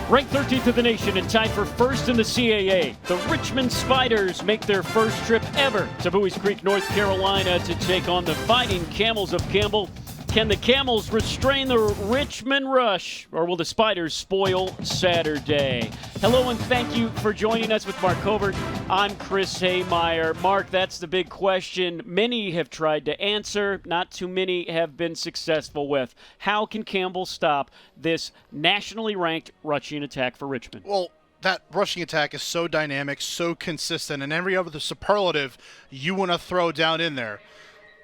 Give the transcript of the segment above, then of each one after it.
Ranked 13th in the nation and tied for first in the CAA, the Richmond Spiders make their first trip ever to Buies Creek, North Carolina to take on the Fighting Camels of Campbell. Can the Camels restrain the Richmond rush, or will the Spiders spoil Saturday? Hello and thank you for joining us with Mark Covert. I'm Chris Haymeyer. Mark, that's the big question many have tried to answer, not too many have been successful with. How can Campbell stop this nationally ranked rushing attack for Richmond? Well, that rushing attack is so dynamic, so consistent, and every other superlative you want to throw down in there.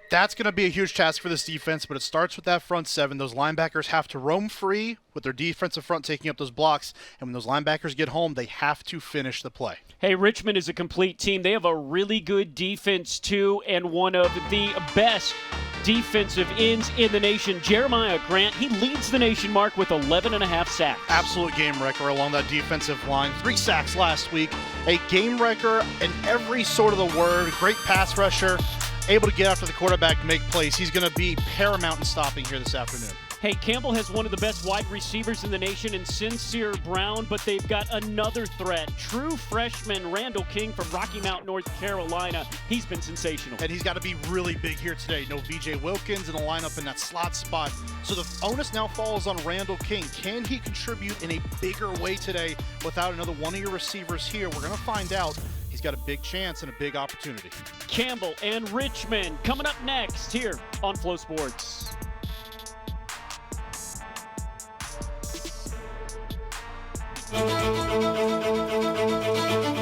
That's going to be a huge task for this defense, but it starts with that front seven. Those linebackers have to roam free with their defensive front taking up those blocks, and when those linebackers get home, they have to finish the play. Hey, Richmond is a complete team. They have a really good defense, too, and one of the best defensive ends in the nation. Jeremiah Grant, he leads the nation, Mark, with 11.5 sacks. Absolute game wrecker along that defensive line. 3 sacks last week. A game wrecker in every sort of the word. Great pass rusher. Able to get after the quarterback and make plays. He's going to be paramount in stopping here this afternoon. Hey, Campbell has one of the best wide receivers in the nation in Sincere Brown, but they've got another threat. True freshman Randall King from Rocky Mount, North Carolina. He's been sensational. And he's got to be really big here today. No VJ Wilkins in the lineup in that slot spot. So the onus now falls on Randall King. Can he contribute in a bigger way today without another one of your receivers here? We're going to find out. He's got a big chance and a big opportunity. Campbell and Richmond coming up next here on Flow Sports.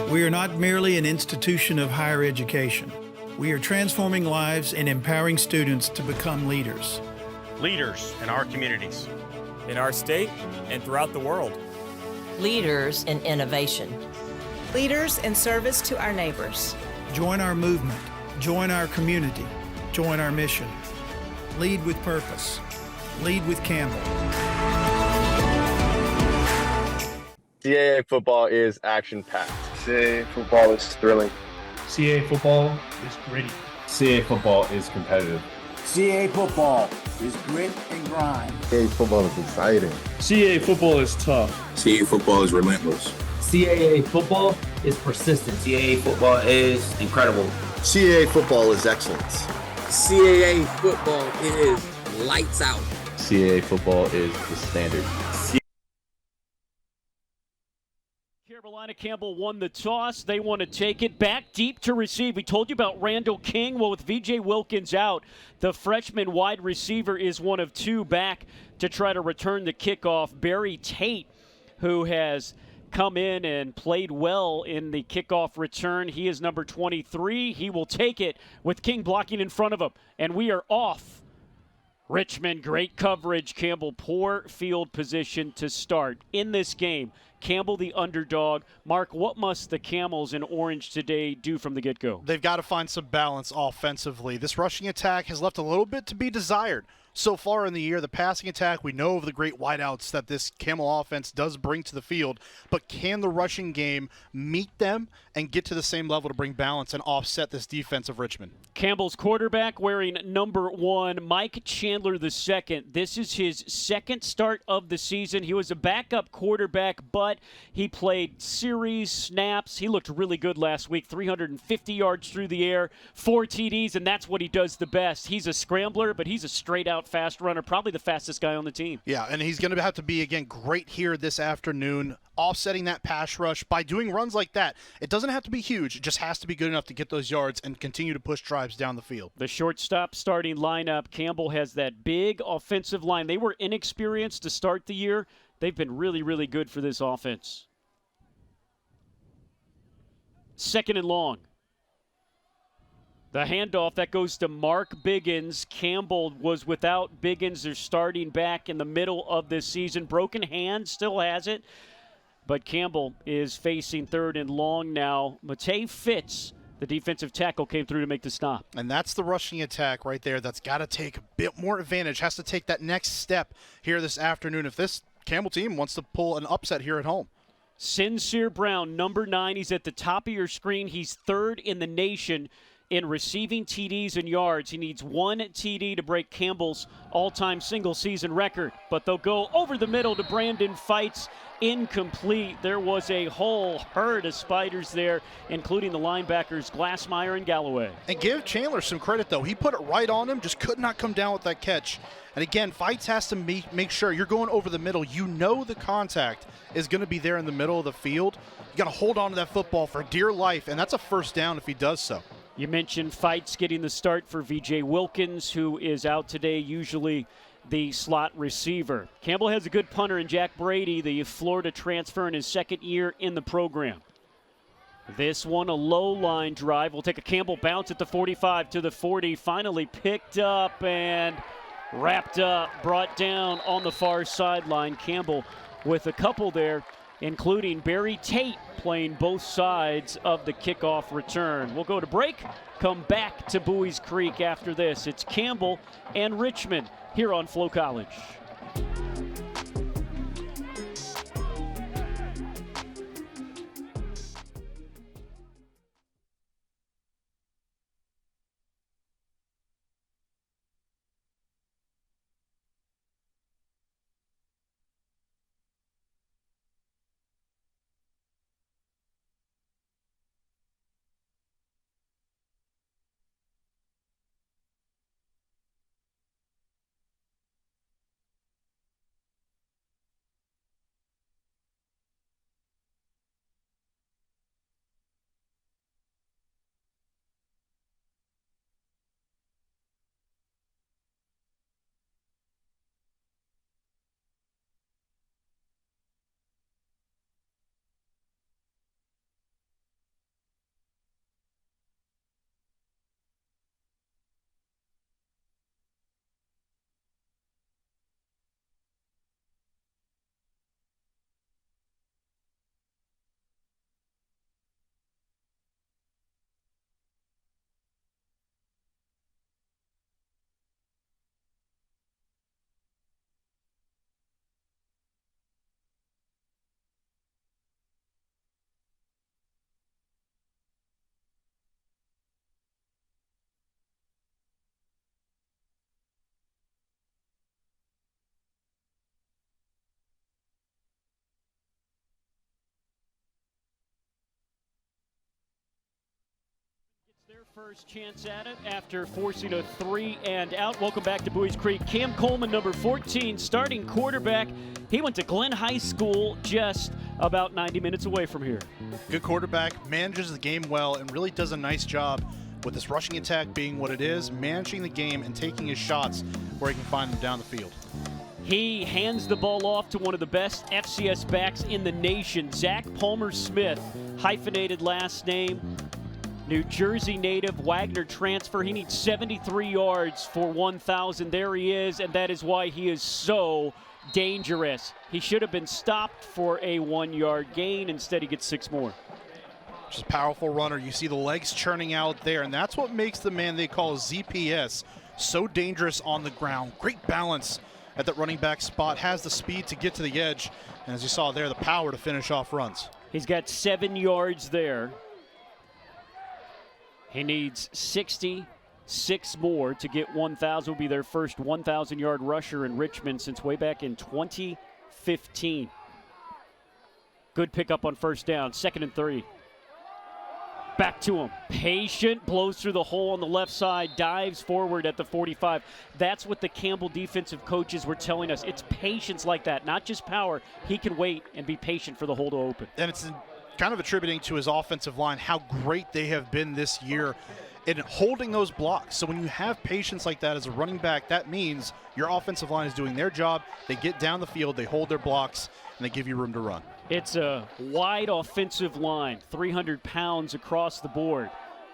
We are not merely an institution of higher education. We are transforming lives and empowering students to become leaders. Leaders in our communities, in our state, and throughout the world. Leaders in innovation. Leaders in service to our neighbors. Join our movement. Join our community. Join our mission. Lead with purpose. Lead with Campbell. CAA football is action-packed. CAA football is thrilling. CAA football is gritty. CAA football is competitive. CAA football is grit and grind. CAA football is exciting. CAA football is tough. CAA football is relentless. CAA football is persistent. CAA football is incredible. CAA football is excellence. CAA football is lights out. CAA football is the standard. Carolina Campbell won the toss. They want to take it back deep to receive. We told you about Randall King. Well, with VJ Wilkins out, the freshman wide receiver is one of 2 back to try to return the kickoff. Barry Tate, who has come in and played well in the kickoff return. He is number 23. He will take it with King blocking in front of him. And we are off. Richmond, great coverage. Campbell, poor field position to start in this game. Campbell, the underdog. Mark, what must the Camels in orange today do from the get-go? They've got to find some balance offensively. This rushing attack has left a little bit to be desired. So far in the year, the passing attack, we know of the great wideouts that this Camel offense does bring to the field, but can the rushing game meet them and get to the same level to bring balance and offset this defense of Richmond? Campbell's quarterback wearing number 1, Mike Chandler II. This is his second start of the season. He was a backup quarterback, but he played series, snaps. He looked really good last week, 350 yards through the air, 4 TDs, and that's what he does the best. He's a scrambler, but he's a straight-out fast runner, probably the fastest guy on the team. Yeah, and he's going to have to be, again, great here this afternoon, offsetting that pass rush by doing runs like that. It doesn't have to be huge. It just has to be good enough to get those yards and continue to push drives down the field. The shortstop starting lineup, Campbell has that big offensive line. They were inexperienced to start the year. They've been really, really good for this offense. 2nd and long. The handoff, that goes to Mark Biggins. Campbell was without Biggins, their starting back in the middle of this season. Broken hand, still has it. But Campbell is facing 3rd and long now. Matei Fitz, the defensive tackle, came through to make the stop. And that's the rushing attack right there that's got to take a bit more advantage, has to take that next step here this afternoon if this Campbell team wants to pull an upset here at home. Sincere Brown, number 9. He's at the top of your screen. He's 3rd in the nation in receiving TDs and yards. He needs 1 TD to break Campbell's all-time single-season record. But they'll go over the middle to Brandon Fights. Incomplete. There was a whole herd of spiders there, including the linebackers Glassmeyer and Galloway. And give Chandler some credit, though. He put it right on him, just could not come down with that catch. And again, Fights has to make sure you're going over the middle. You know the contact is going to be there in the middle of the field. You got to hold on to that football for dear life, and that's a first down if he does so. You mentioned Fights getting the start for VJ Wilkins, who is out today, usually the slot receiver. Campbell has a good punter in Jack Brady, the Florida transfer in his second year in the program. This one, a low line drive. We'll take a Campbell bounce at the 45 to the 40. Finally picked up and wrapped up, brought down on the far sideline. Campbell with a couple there, including Barry Tate playing both sides of the kickoff return. We'll go to break, come back to Buies Creek after this. It's Campbell and Richmond here on Flo College. Their first chance at it after forcing a 3 and out. Welcome back to Buies Creek. Cam Coleman, number 14, starting quarterback. He went to Glenn High School, just about 90 minutes away from here. Good quarterback, manages the game well, and really does a nice job with this rushing attack being what it is, managing the game and taking his shots where he can find them down the field. He hands the ball off to one of the best FCS backs in the nation, Zach Palmer-Smith, hyphenated last name. New Jersey native, Wagner transfer. He needs 73 yards for 1,000. There he is, and that is why he is so dangerous. He should have been stopped for a 1-yard gain. Instead, he gets 6 more. Just a powerful runner. You see the legs churning out there, and that's what makes the man they call ZPS so dangerous on the ground. Great balance at that running back spot. Has the speed to get to the edge, and as you saw there, the power to finish off runs. He's got 7 yards there. He needs 66 more to get 1,000. Will be their first 1,000-yard rusher in Richmond since way back in 2015. Good pickup on first down. 2nd and 3. Back to him. Patient, blows through the hole on the left side, dives forward at the 45. That's what the Campbell defensive coaches were telling us. It's patience like that, not just power. He can wait and be patient for the hole to open. And it's kind of attributing to his offensive line how great they have been this year in holding those blocks. So when you have patience like that as a running back, that means your offensive line is doing their job. They get down the field, they hold their blocks, and they give you room to run. It's a wide offensive line, 300 pounds across the board.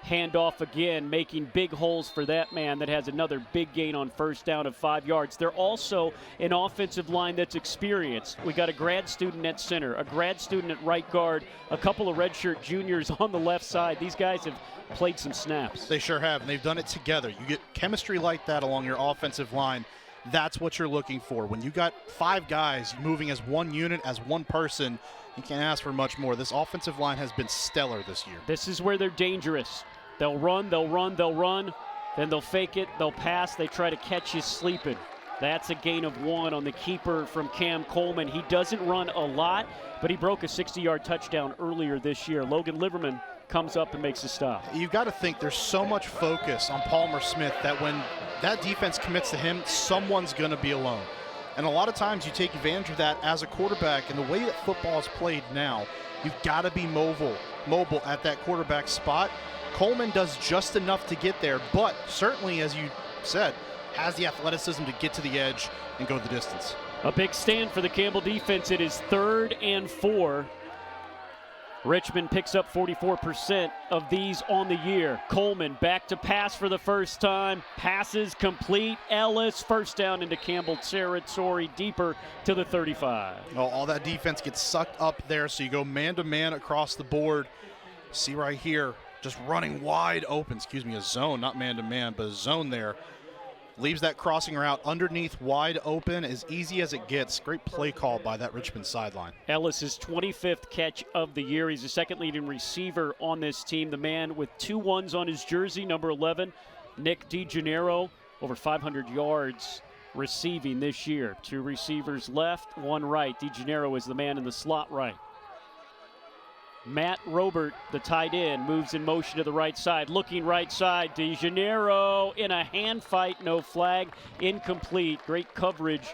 Handoff again, making big holes for that man that has another big gain on first down of 5 yards. They're also an offensive line that's experienced. We got a grad student at center, a grad student at right guard, a couple of redshirt juniors on the left side. These guys have played some snaps. They sure have, and they've done it together. You get chemistry like that along your offensive line. That's what you're looking for. When you got 5 guys moving as one unit, as one person, you can't ask for much more. This offensive line has been stellar this year. This is where they're dangerous. They'll run. Then they'll fake it. They'll pass. They try to catch you sleeping. That's a gain of 1 on the keeper from Cam Coleman. He doesn't run a lot, but he broke a 60-yard touchdown earlier this year. Logan Liverman comes up and makes a stop. You've got to think there's so much focus on Palmer Smith that when that defense commits to him, someone's going to be alone. And a lot of times you take advantage of that as a quarterback. And the way that football is played now, you've got to be mobile at that quarterback spot. Coleman does just enough to get there, but certainly, as you said, has the athleticism to get to the edge and go the distance. A big stand for the Campbell defense. It is 3rd and 4. Richmond picks up 44% of these on the year. Coleman back to pass for the first time. Passes complete. Ellis first down into Campbell territory, deeper to the 35. Well, all that defense gets sucked up there, so you go man-to-man across the board. See right here, just running wide open. A zone, not man-to-man, but a zone there. Leaves that crossing route underneath, wide open, as easy as it gets. Great play call by that Richmond sideline. Ellis' 25th catch of the year. He's the second leading receiver on this team. The man with 2 1s on his jersey, number 11, Nick DeGennaro, over 500 yards receiving this year. 2 receivers left, 1 right. DeGennaro is the man in the slot right. Matt Robert, the tight end, moves in motion to the right side. Looking right side, DeGennaro in a hand fight, no flag, incomplete. Great coverage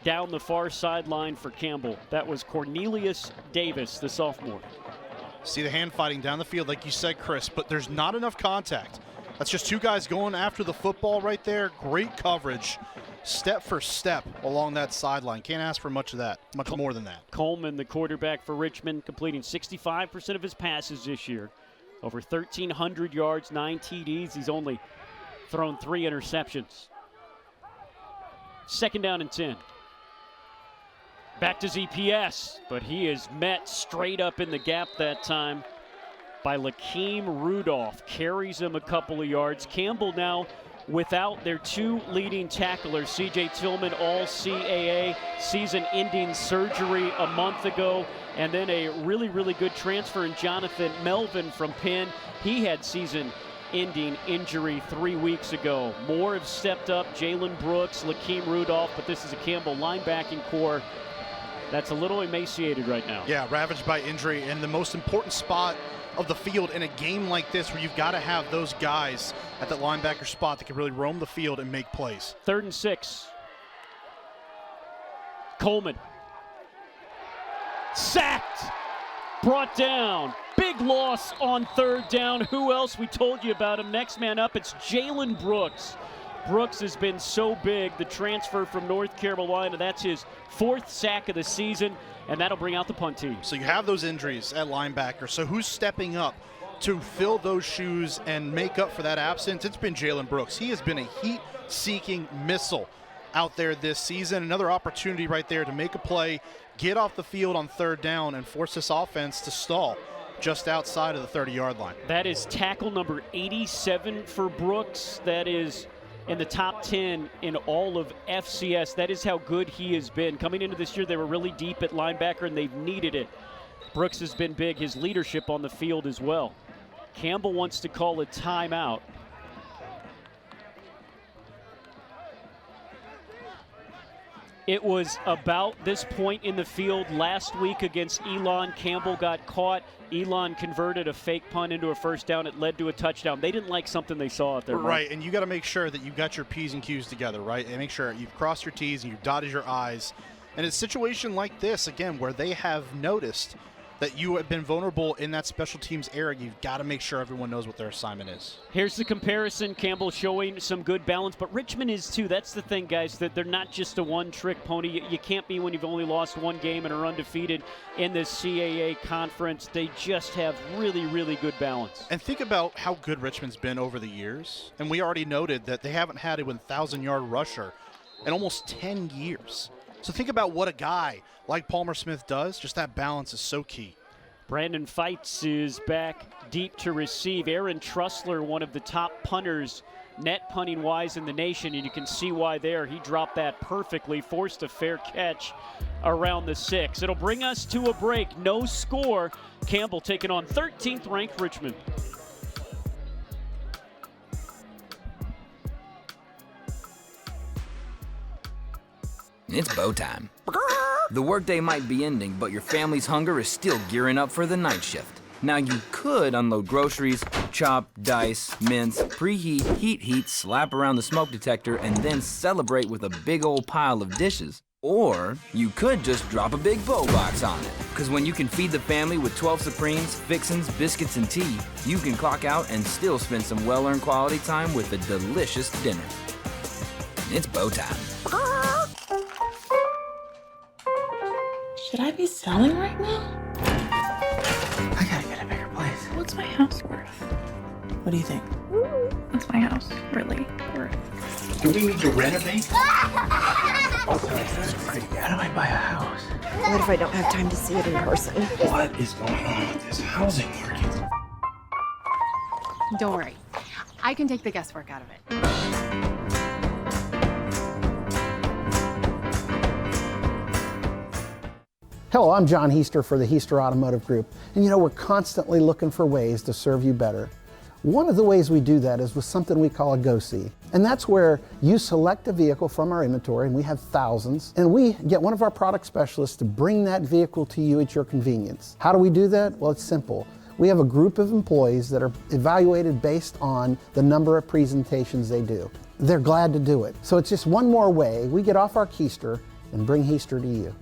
down the far sideline for Campbell. That was Cornelius Davis, the sophomore. See the hand fighting down the field, like you said, Chris, but there's not enough contact. That's just 2 guys going after the football right there. Great coverage, step for step along that sideline. Can't ask for much of that, much more than that. Coleman, the quarterback for Richmond, completing 65% of his passes this year. Over 1,300 yards, 9 TDs. He's only thrown 3 interceptions. 2nd down and 10. Back to ZPS, but he is met straight up in the gap that time by Lakeem Rudolph. Carries him a couple of yards. Campbell now without their 2 leading tacklers. C.J. Tillman, all CAA, season-ending surgery a month ago, and then a really, really good transfer in Jonathan Melvin from Penn. He had season-ending injury 3 weeks ago. More have stepped up, Jalen Brooks, Lakeem Rudolph, but this is a Campbell linebacking core that's a little emaciated right now. Yeah, ravaged by injury, and the most important spot of the field in a game like this where you've got to have those guys at that linebacker spot that can really roam the field and make plays. 3rd and 6. Coleman. Sacked. Brought down. Big loss on 3rd down. Who else? We told you about him. Next man up, it's Jalen Brooks. Brooks has been so big, the transfer from North Carolina. That's his 4th sack of the season, and that'll bring out the punt team. So you have those injuries at linebacker. So who's stepping up to fill those shoes and make up for that absence? It's been Jalen Brooks. He has been a heat-seeking missile out there this season. Another opportunity right there to make a play, get off the field on 3rd down, and force this offense to stall just outside of the 30-yard line. That is tackle number 87 for Brooks. That is in the top 10 in all of FCS. That is how good he has been. Coming into this year, they were really deep at linebacker, and they've needed it. Brooks has been big. His leadership on the field as well. Campbell wants to call a timeout. It was about this point in the field last week against Elon. Campbell got caught. Elon converted a fake punt into a 1st down. It led to a touchdown. They didn't like something they saw out there. Right, and you got to make sure that you've got your P's and Q's together, right? And make sure you've crossed your T's and you've dotted your I's. And it's a situation like this, again, where they have noticed that you have been vulnerable in that special teams area. You've got to make sure everyone knows what their assignment is. Here's the comparison. Campbell showing some good balance, but Richmond is too. That's the thing, guys, that they're not just a one-trick pony. You can't be when you've only lost 1 game and are undefeated in this CAA conference. They just have really, really good balance. And think about how good Richmond's been over the years. And we already noted that they haven't had a 1,000-yard rusher in almost 10 years. So think about what a guy like Palmer Smith does. Just that balance is so key. Brandon Feitz is back deep to receive. Aaron Trussler, one of the top punters, net punting-wise in the nation, and you can see why there. He dropped that perfectly, forced a fair catch around the 6. It'll bring us to a break. No score. Campbell taking on 13th-ranked Richmond. It's bow time. The workday might be ending, but your family's hunger is still gearing up for the night shift. Now you could unload groceries, chop, dice, mince, preheat, heat, slap around the smoke detector, and then celebrate with a big old pile of dishes. Or you could just drop a big bow box on it. Because when you can feed the family with 12 Supremes, fixins, biscuits, and tea, you can clock out and still spend some well-earned quality time with a delicious dinner. It's bow time. Should I be selling right now? I gotta get a bigger place. What's my house worth? What do you think? What's my house really worth? Do we need to renovate? How do I buy a house? What if I don't have time to see it in person? What is going on with this housing market? Don't worry. I can take the guesswork out of it. Hello, I'm John Heister for the Heister Automotive Group. And you know, we're constantly looking for ways to serve you better. One of the ways we do that is with something we call a Go-See. And that's where you select a vehicle from our inventory, and we have thousands, and we get one of our product specialists to bring that vehicle to you at your convenience. How do we do that? Well, it's simple. We have a group of employees that are evaluated based on the number of presentations they do. They're glad to do it. So it's just one more way we get off our keister and bring Heister to you.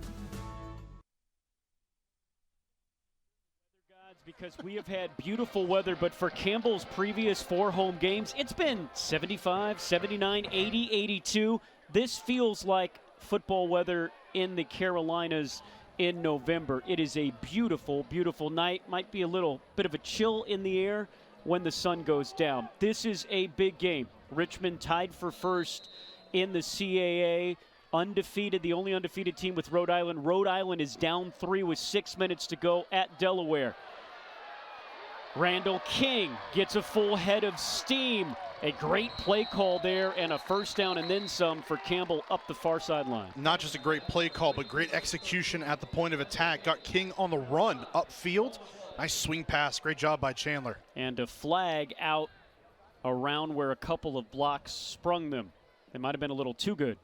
Because we have had beautiful weather, but for Campbell's previous 4 home games, it's been 75, 79, 80, 82. This feels like football weather in the Carolinas in November. It is a beautiful, beautiful night. Might be a little bit of a chill in the air when the sun goes down. This is a big game. Richmond tied for first in the CAA. Undefeated, the only undefeated team with Rhode Island. Rhode Island is down 3 with 6 minutes to go at Delaware. Randall King gets a full head of steam. A great play call there and a first down and then some for Campbell up the far sideline. Not just a great play call, but great execution at the point of attack. Got King on the run upfield. Nice swing pass. Great job by Chandler. And a flag out around where a couple of blocks sprung them. They might have been a little too good.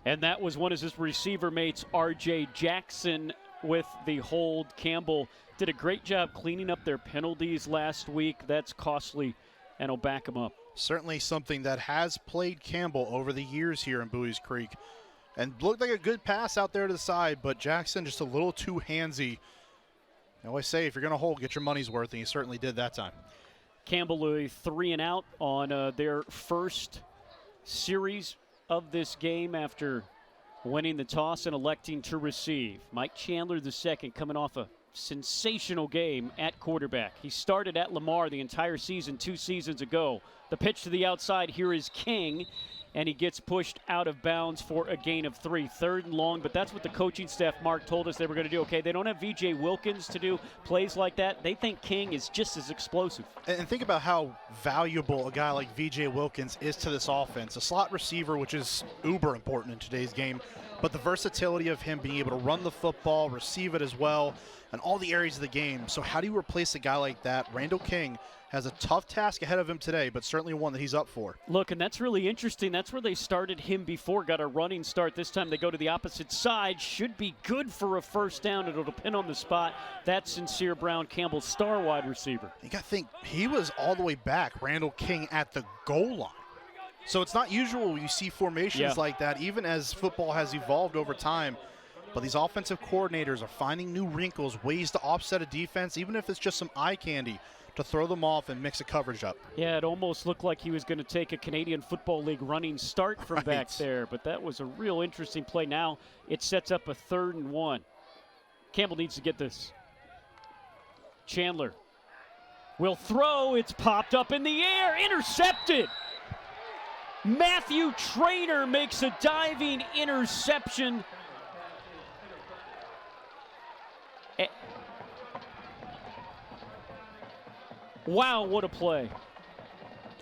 And that was one of his receiver mates, R.J. Jackson, with the hold. Campbell did a great job cleaning up their penalties last week. That's costly, and will back him up. Certainly something that has plagued Campbell over the years here in Bowie's Creek. And looked like a good pass out there to the side, but Jackson just a little too handsy. I always say, if you're going to hold, get your money's worth, and he certainly did that time. Campbell a 3 and out on their first series of this game after winning the toss and electing to receive. Mike Chandler II coming off a sensational game at quarterback. He started at Lamar the entire season 2 seasons ago. The pitch to the outside, here is King, and he gets pushed out of bounds for a gain of 3. 3rd and long, but that's what the coaching staff, Mark, told us they were going to do. Okay, they don't have V.J. Wilkins to do plays like that. They think King is just as explosive. And think about how valuable a guy like V.J. Wilkins is to this offense. A slot receiver, which is uber important in today's game, but the versatility of him being able to run the football, receive it as well, and all the areas of the game. So how do you replace a guy like that? Randall King has a tough task ahead of him today, but certainly one that he's up for. Look, and that's really interesting. That's where they started him before, got a running start. This time they go to the opposite side. Should be good for a first down. It'll depend on the spot. That's Sincere Brown, Campbell's star wide receiver. You got to think, he was all the way back, Randall King, at the goal line. So it's not usual you see formations like that, even as football has evolved over time. But these offensive coordinators are finding new wrinkles, ways to offset a defense, even if it's just some eye candy, to throw them off and mix a coverage up. Yeah, it almost looked like he was going to take a Canadian Football League running start from back there, but that was a real interesting play. Now it sets up a 3rd and 1. Campbell needs to get this. Chandler will throw. It's popped up in the air. Intercepted. Matthew Traynor makes a diving interception. Wow, what a play.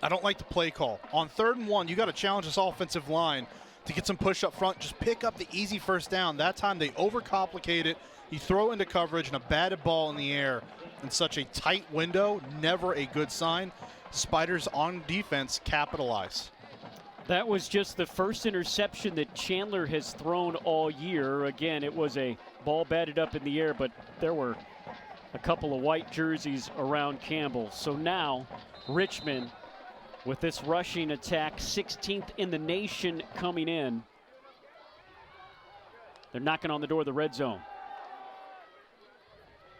I don't like the play call. On 3rd and 1, you got to challenge this offensive line to get some push up front. Just pick up the easy first down. That time they overcomplicate it. You throw into coverage and a batted ball in the air in such a tight window, never a good sign. Spiders on defense capitalize. That was just the first interception that Chandler has thrown all year. Again, it was a ball batted up in the air, but there were a couple of white jerseys around Campbell. So now Richmond with this rushing attack, 16th in the nation coming in. They're knocking on the door of the red zone.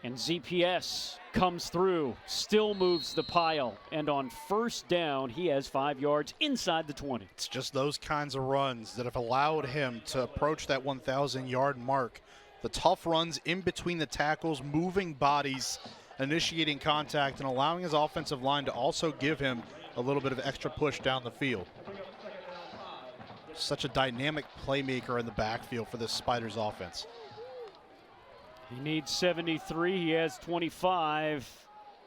And ZPS comes through, still moves the pile, and on first down, he has 5 yards inside the 20. It's just those kinds of runs that have allowed him to approach that 1,000-yard mark. The tough runs in between the tackles, moving bodies, initiating contact, and allowing his offensive line to also give him a little bit of extra push down the field. Such a dynamic playmaker in the backfield for this Spiders offense. He needs 73. He has 25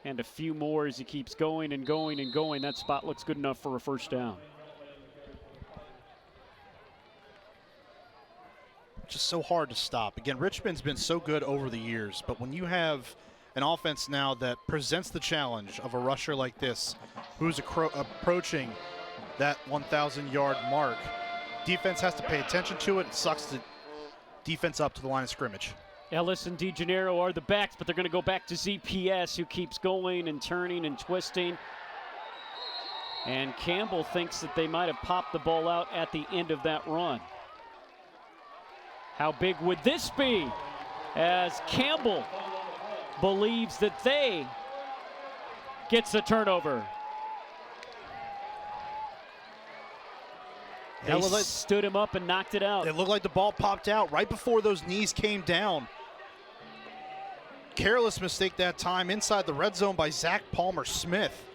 and a few more as he keeps going and going and going. That spot looks good enough for a first down. Just so hard to stop. Again, Richmond's been so good over the years, but when you have an offense now that presents the challenge of a rusher like this, who's approaching that 1,000-yard mark, defense has to pay attention to it. It sucks to defense up to the line of scrimmage. Ellis and DeGennaro are the backs, but they're going to go back to ZPS, who keeps going and turning and twisting. And Campbell thinks that they might have popped the ball out at the end of that run. How big would this be? As Campbell believes that they gets the turnover. They stood him up and knocked it out. It looked like the ball popped out right before those knees came down. Careless mistake that time inside the red zone by Zach Palmer-Smith.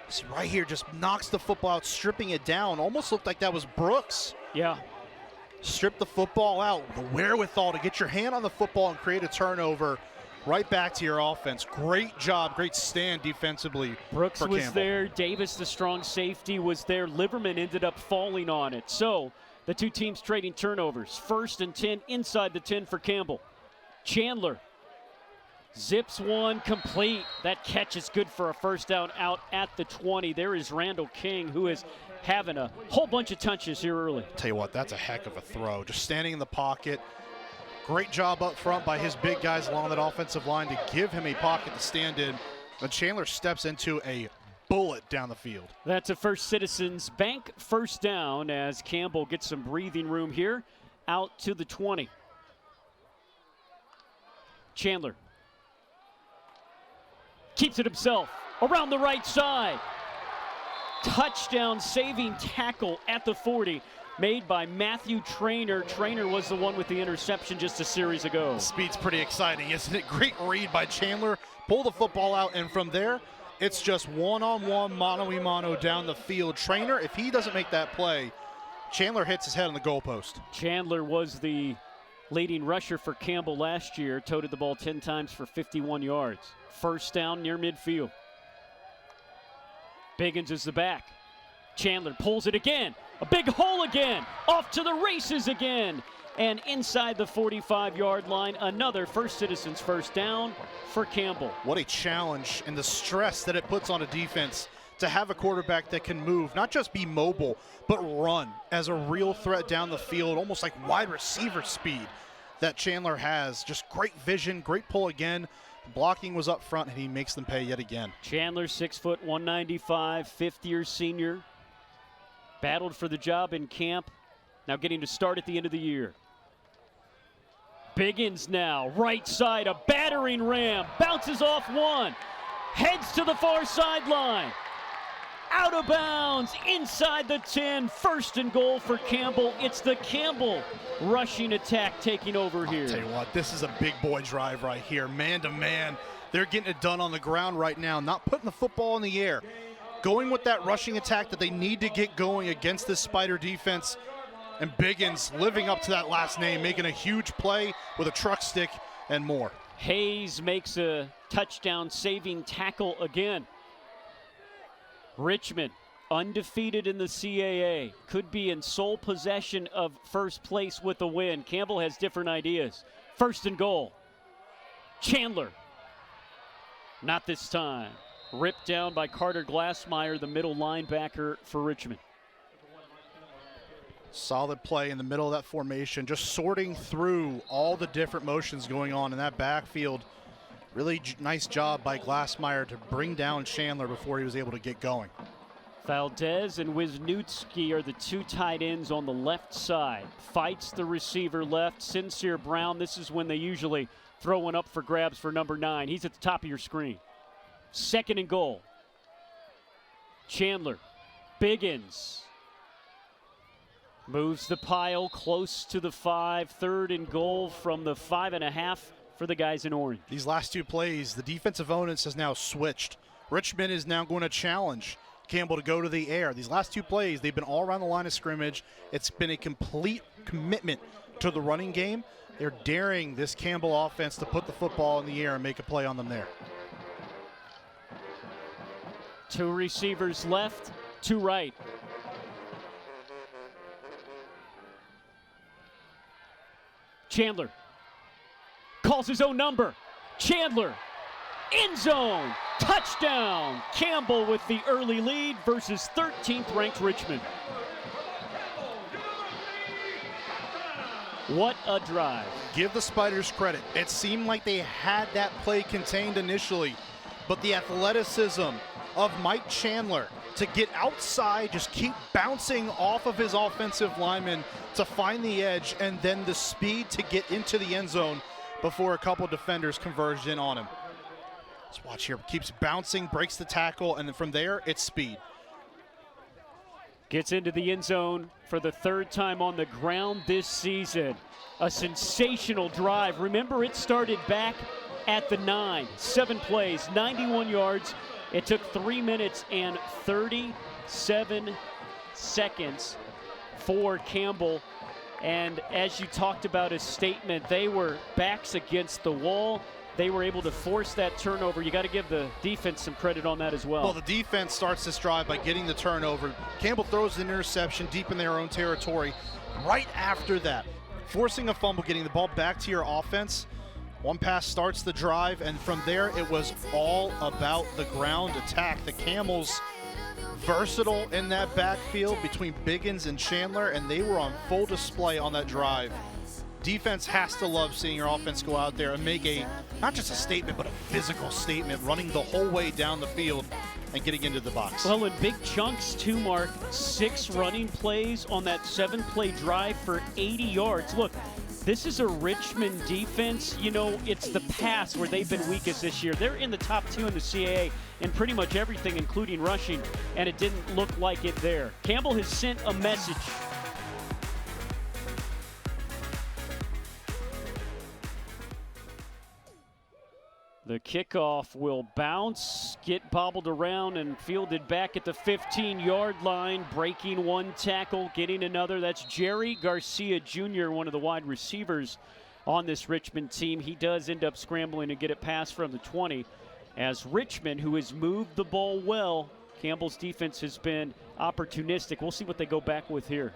See, right here just knocks the football out, stripping it down. Almost looked like that was Brooks. Yeah. Strip the football out. The wherewithal to get your hand on the football and create a turnover right back to your offense. Great job, great stand defensively. Brooks for was Campbell. there. Davis, the strong safety, was there. Liverman ended up falling on it. So the two teams trading turnovers. 1st and 10 inside the 10 for Campbell. Chandler zips one complete. That catch is good for a first down out at the 20. There is Randall King, who is having a whole bunch of touches here early. Tell you what, that's a heck of a throw. Just standing in the pocket. Great job up front by his big guys along that offensive line to give him a pocket to stand in. And Chandler steps into a bullet down the field. That's a First Citizens Bank first down as Campbell gets some breathing room here out to the 20. Chandler keeps it himself around the right side. Touchdown saving tackle at the 40 made by Matthew Traynor. Traynor was the one with the interception just a series ago. Speed's pretty exciting, isn't it? Great read by Chandler. Pull the football out, and from there, it's just one-on-one, mano-a-mano down the field. Traynor, if he doesn't make that play, Chandler hits his head on the goalpost. Chandler was the leading rusher for Campbell last year, toted the ball 10 times for 51 yards. First down near midfield. Biggins is the back. Chandler pulls it again. A big hole again. Off to the races again. And inside the 45-yard line, another First Citizens first down for Campbell. What a challenge and the stress that it puts on a defense to have a quarterback that can move, not just be mobile, but run as a real threat down the field, almost like wide receiver speed that Chandler has. Just great vision, great pull again. The blocking was up front, and he makes them pay yet again. Chandler, 6 foot, 195, fifth-year senior. Battled for the job in camp, now getting to start at the end of the year. Biggins now, right side, a battering ram, bounces off one, heads to the far sideline. Out of bounds, inside the 10, first and goal for Campbell. It's the Campbell rushing attack taking over here. I'll tell you what, this is a big boy drive right here, man to man. They're getting it done on the ground right now, not putting the football in the air. Going with that rushing attack that they need to get going against this Spider defense. And Biggins living up to that last name, making a huge play with a truck stick and more. Hayes makes a touchdown saving tackle again. Richmond, undefeated in the CAA, could be in sole possession of first place with a win. Campbell has different ideas. First and goal. Chandler. Not this time. Ripped down by Carter Glassmeyer, the middle linebacker for Richmond. Solid play in the middle of that formation, just sorting through all the different motions going on in that backfield. Really nice job by Glassmeyer to bring down Chandler before he was able to get going. Valdez and Wisniewski are the two tight ends on the left side. Fights the receiver left. Sincere Brown, this is when they usually throw one up for grabs for number 9. He's at the top of your screen. 2nd and goal. Chandler, Biggins. Moves the pile close to the 5. 3rd and goal from the 5.5 for the guys in orange. These last two plays, the defensive onus has now switched. Richmond is now going to challenge Campbell to go to the air. These last two plays, they've been all around the line of scrimmage. It's been a complete commitment to the running game. They're daring this Campbell offense to put the football in the air and make a play on them there. 2 receivers left, 2 right. Chandler calls his own number. Chandler, end zone, touchdown. Campbell with the early lead versus 13th ranked Richmond. What a drive. Give the Spiders credit. It seemed like they had that play contained initially, but the athleticism of Mike Chandler to get outside, just keep bouncing off of his offensive lineman to find the edge, and then the speed to get into the end zone before a couple defenders converged in on him. Let's watch here. Keeps bouncing, breaks the tackle, and then from there, it's speed. Gets into the end zone for the 3rd time on the ground this season. A sensational drive. Remember, it started back at the 9. 7 plays, 91 yards. It took 3 minutes and 37 seconds for Campbell. And as you talked about his statement, they were backs against the wall. They were able to force that turnover. You got to give the defense some credit on that as well. Well, the defense starts this drive by getting the turnover. Campbell throws an interception deep in their own territory. Right after that, forcing a fumble, getting the ball back to your offense. One pass starts the drive, and from there it was all about the ground attack. The Camels versatile in that backfield between Biggins and Chandler, and they were on full display on that drive. Defense has to love seeing your offense go out there and make not just a statement, but a physical statement, running the whole way down the field and getting into the box. Well, in big chunks too, Mark. 6 running plays on that 7-play drive for 80 yards. Look, this is a Richmond defense. You know, it's the pass where they've been weakest this year. They're in the top 2 in the CAA in pretty much everything, including rushing, and it didn't look like it there. Campbell has sent a message. The kickoff will bounce, get bobbled around, and fielded back at the 15-yard line, breaking one tackle, getting another. That's Jerry Garcia Jr., one of the wide receivers on this Richmond team. He does end up scrambling to get it past from the 20. As Richmond, who has moved the ball well, Campbell's defense has been opportunistic. We'll see what they go back with here.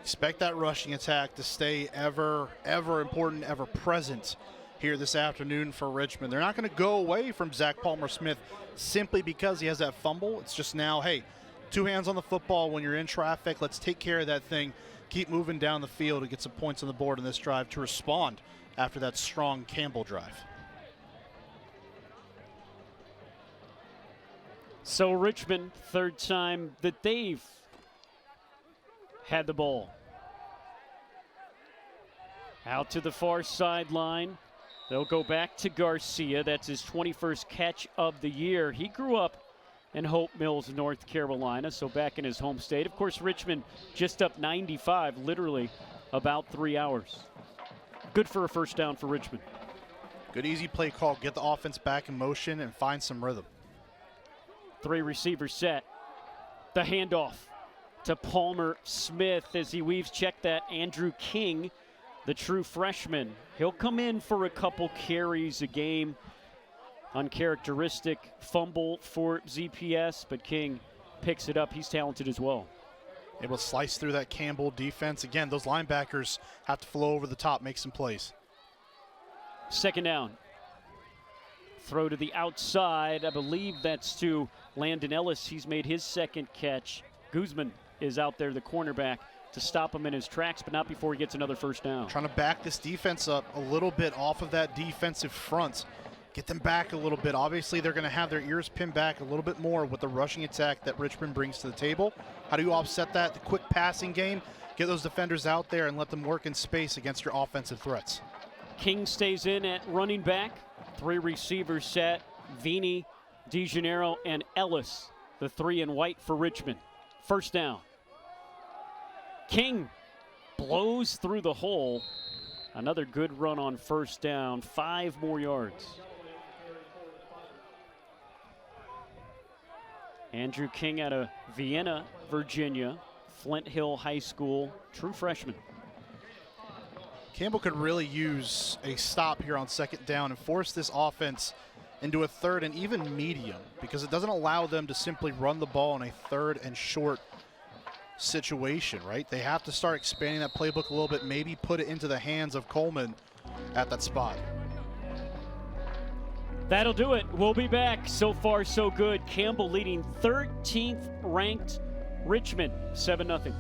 Expect that rushing attack to stay ever important, ever present here this afternoon for Richmond. They're not going to go away from Zach Palmer-Smith simply because he has that fumble. It's just now, hey, 2 hands on the football when you're in traffic. Let's take care of that thing. Keep moving down the field and get some points on the board in this drive to respond after that strong Campbell drive. So Richmond, 3rd time that they've had the ball. Out to the far sideline. They'll go back to Garcia. That's his 21st catch of the year. He grew up in Hope Mills, North Carolina, so back in his home state. Of course, Richmond just up 95, literally about 3 hours. Good for a first down for Richmond. Good easy play call. Get the offense back in motion and find some rhythm. 3 receivers set. The handoff to Palmer-Smith as he weaves check that. Andrew King, the true freshman. He'll come in for a couple carries a game. Uncharacteristic fumble for ZPS, but King picks it up. He's talented as well. Able to slice through that Campbell defense. Again, those linebackers have to flow over the top, make some plays. 2nd down. Throw to the outside. I believe that's to Landon Ellis. He's made his second catch. Guzman is out there, the cornerback, to stop him in his tracks, but not before he gets another first down. Trying to back this defense up a little bit off of that defensive front. Get them back a little bit. Obviously, they're going to have their ears pinned back a little bit more with the rushing attack that Richmond brings to the table. How do you offset that? The quick passing game. Get those defenders out there and let them work in space against your offensive threats. King stays in at running back. 3 receivers set. Vini, DeGennaro, and Ellis, the 3 in white for Richmond. First down. King blows through the hole. Another good run on first down. 5 more yards. Andrew King out of Vienna, Virginia, Flint Hill High School, true freshman. Campbell could really use a stop here on second down and force this offense into a third and even medium, because it doesn't allow them to simply run the ball in a third and short situation, right? They have to start expanding that playbook a little bit, maybe put it into the hands of Coleman at that spot. That'll do it. We'll be back. So far, so good. Campbell leading 13th ranked Richmond 7-0.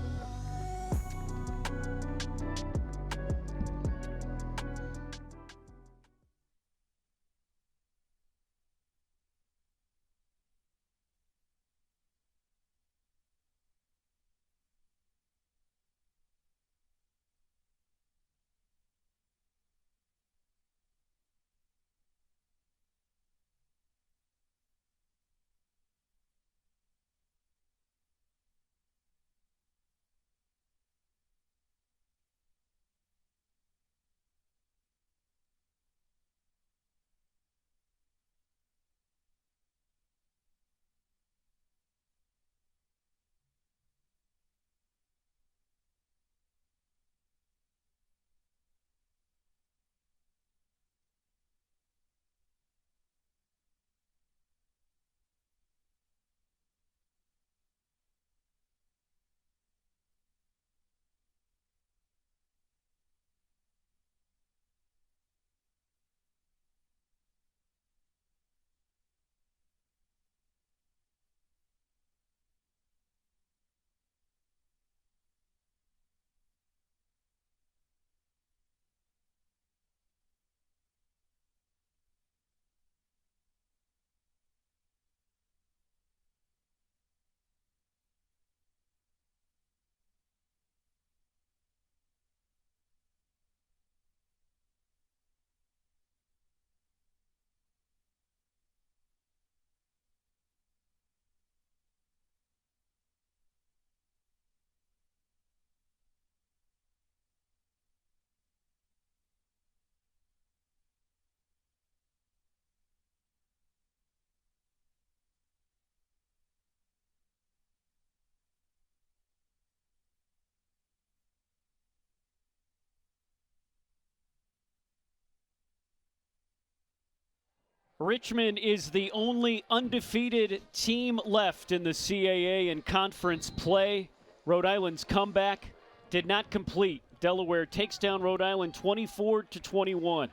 Richmond is the only undefeated team left in the CAA in conference play. Rhode Island's comeback did not complete. Delaware takes down Rhode Island 24-21.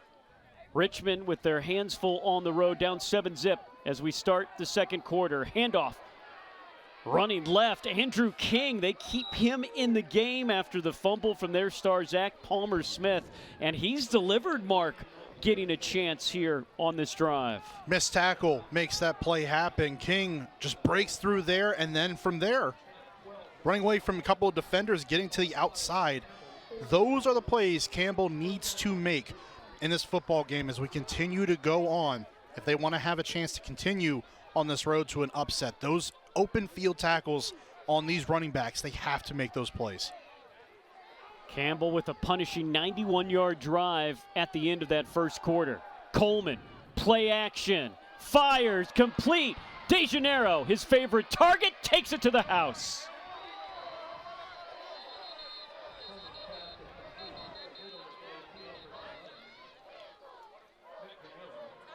Richmond with their hands full on the road, down 7-0 as we start the second quarter. Handoff. Running left, Andrew King. They keep him in the game after the fumble from their star, Zach Palmer-Smith. And he's delivered, Mark, getting a chance here on this drive. Missed tackle makes that play happen. King just breaks through there, and then from there, running away from a couple of defenders, getting to the outside. Those are the plays Campbell needs to make in this football game as we continue to go on. If they want to have a chance to continue on this road to an upset, those open field tackles on these running backs, they have to make those plays. Campbell with a punishing 91-yard drive at the end of that first quarter. Coleman, play action, fires, complete. DeGennaro, his favorite target, takes it to the house.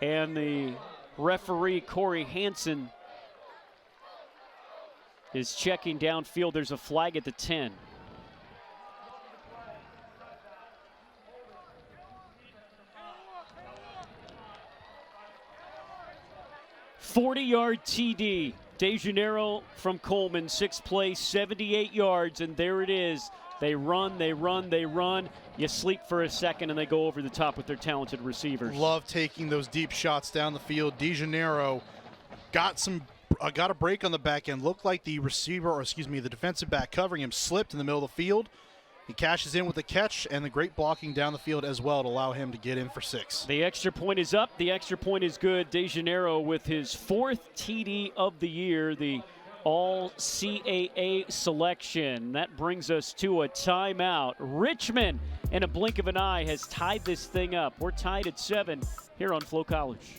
And the referee, Corey Hansen, is checking downfield. There's a flag at the 10. 40-yard TD. DeJaneiro from Coleman, 6th play, 78 yards, and there it is. They run, they run, they run. You sleep for a second, and they go over the top with their talented receivers. Love taking those deep shots down the field. DeJaneiro got a break on the back end. Looked like the the defensive back covering him slipped in the middle of the field. He cashes in with the catch and the great blocking down the field as well to allow him to get in for 6. The extra point is up. The extra point is good. DeJaneiro with his 4th TD of the year, the All-CAA selection. That brings us to a timeout. Richmond, in a blink of an eye, has tied this thing up. We're tied at 7 here on Flo College.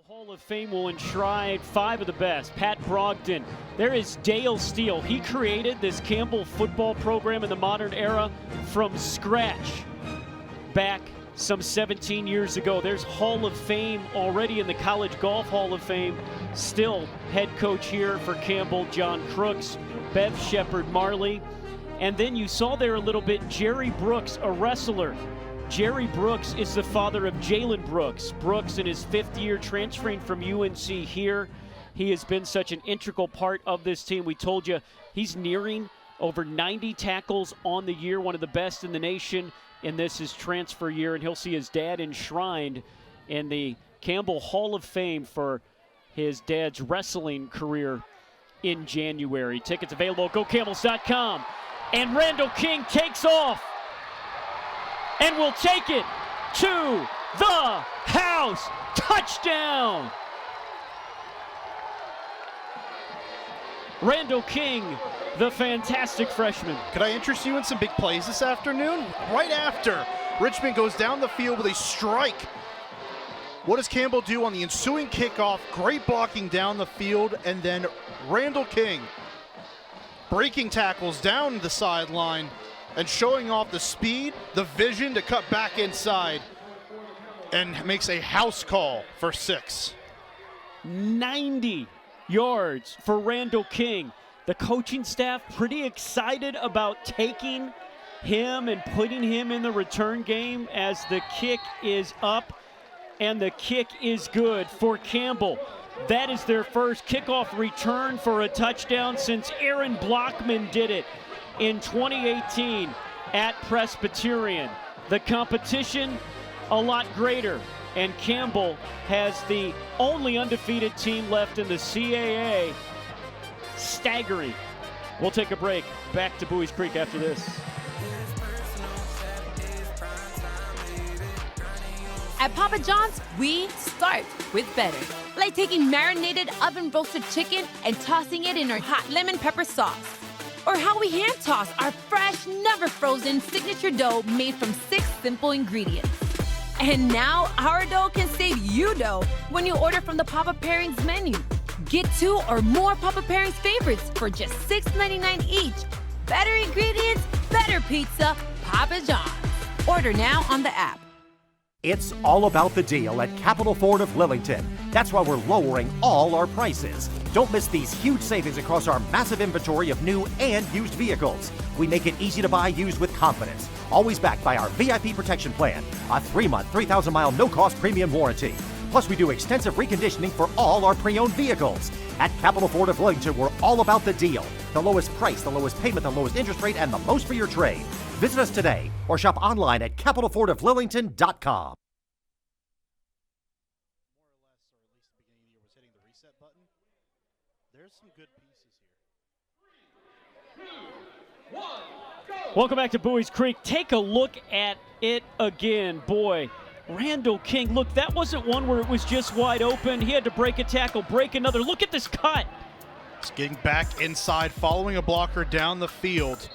Hall of Fame will enshrine 5 of the best. Pat Brogdon. There is Dale Steele. He created this Campbell football program in the modern era from scratch back some 17 years ago. There's Hall of Fame already in the College Golf Hall of Fame. Still head coach here for Campbell, John Crooks, Bev Shepard-Marley. And then you saw there a little bit Jerry Brooks, a wrestler. Jerry Brooks is the father of Jalen Brooks. Brooks in his 5th year transferring from UNC here. He has been such an integral part of this team. We told you he's nearing over 90 tackles on the year, one of the best in the nation. And this is transfer year, and he'll see his dad enshrined in the Campbell Hall of Fame for his dad's wrestling career in January. Tickets available at GoCamels.com. And Randall King takes off and will take it to the house. Touchdown! Randall King, the fantastic freshman. Could I interest you in some big plays this afternoon? Right after Richmond goes down the field with a strike. What does Campbell do on the ensuing kickoff? Great blocking down the field, and then Randall King breaking tackles down the sideline and showing off the speed, the vision to cut back inside, and makes a house call for 6. 90 yards for Randall King. The coaching staff pretty excited about taking him and putting him in the return game as the kick is up, and the kick is good for Campbell. That is their first kickoff return for a touchdown since Aaron Blockman did it in 2018 at Presbyterian. The competition a lot greater, and Campbell has the only undefeated team left in the CAA. Staggering. We'll take a break. Back to Buies Creek after this. At Papa John's, we start with better. Like taking marinated oven-roasted chicken and tossing it in our hot lemon pepper sauce. Or how we hand toss our fresh, never frozen signature dough made from 6 simple ingredients. And now our dough can save you dough when you order from the Papa Pairings menu. Get 2 or more Papa Pairings favorites for just $6.99 each. Better ingredients, better pizza, Papa John's. Order now on the app. It's all about the deal at Capital Ford of Lillington. That's why we're lowering all our prices. Don't miss these huge savings across our massive inventory of new and used vehicles. We make it easy to buy used with confidence. Always backed by our VIP Protection Plan, a 3-month, 3,000-mile no-cost premium warranty. Plus, we do extensive reconditioning for all our pre-owned vehicles. At Capital Ford of Lillington, we're all about the deal. The lowest price, the lowest payment, the lowest interest rate, and the most for your trade. Visit us today or shop online at capitalfordoflillington.com. There's some good pieces here. Welcome back to Bowie's Creek. Take a look at it again. Boy, Randall King, look, that wasn't one where it was just wide open. He had to break a tackle, break another. Look at this cut. Just getting back inside, following a blocker down the field.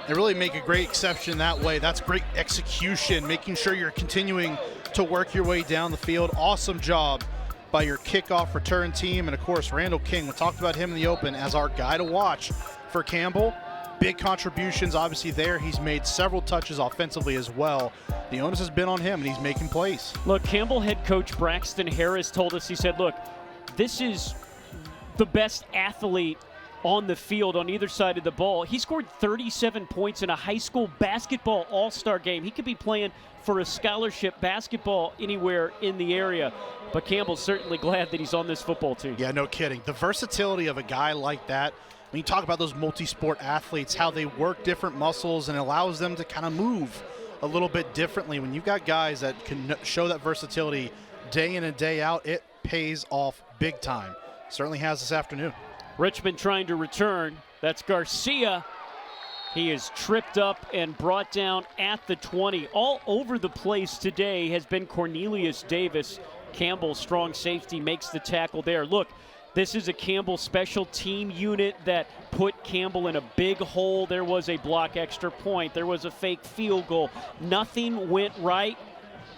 They really make a great exception that way. That's great execution, making sure you're continuing to work your way down the field. Awesome job by your kickoff return team. And, of course, Randall King, we talked about him in the open as our guy to watch for Campbell. Big contributions, obviously, there. He's made several touches offensively as well. The onus has been on him, and he's making plays. Look, Campbell head coach Braxton Harris told us, he said, look, this is the best athlete on the field on either side of the ball. He scored 37 points in a high school basketball all-star game. He could be playing for a scholarship basketball anywhere in the area. But Campbell's certainly glad that he's on this football team. Yeah, no kidding. The versatility of a guy like that, when you talk about those multi-sport athletes, how they work different muscles and allows them to kind of move a little bit differently. When you've got guys that can show that versatility day in and day out, it pays off big time. Certainly has this afternoon. Richmond trying to return. That's Garcia. He is tripped up and brought down at the 20. All over the place today has been Cornelius Davis. Campbell, strong safety, makes the tackle there. Look, this is a Campbell special team unit that put Campbell in a big hole. There was a block extra point. There was a fake field goal. Nothing went right.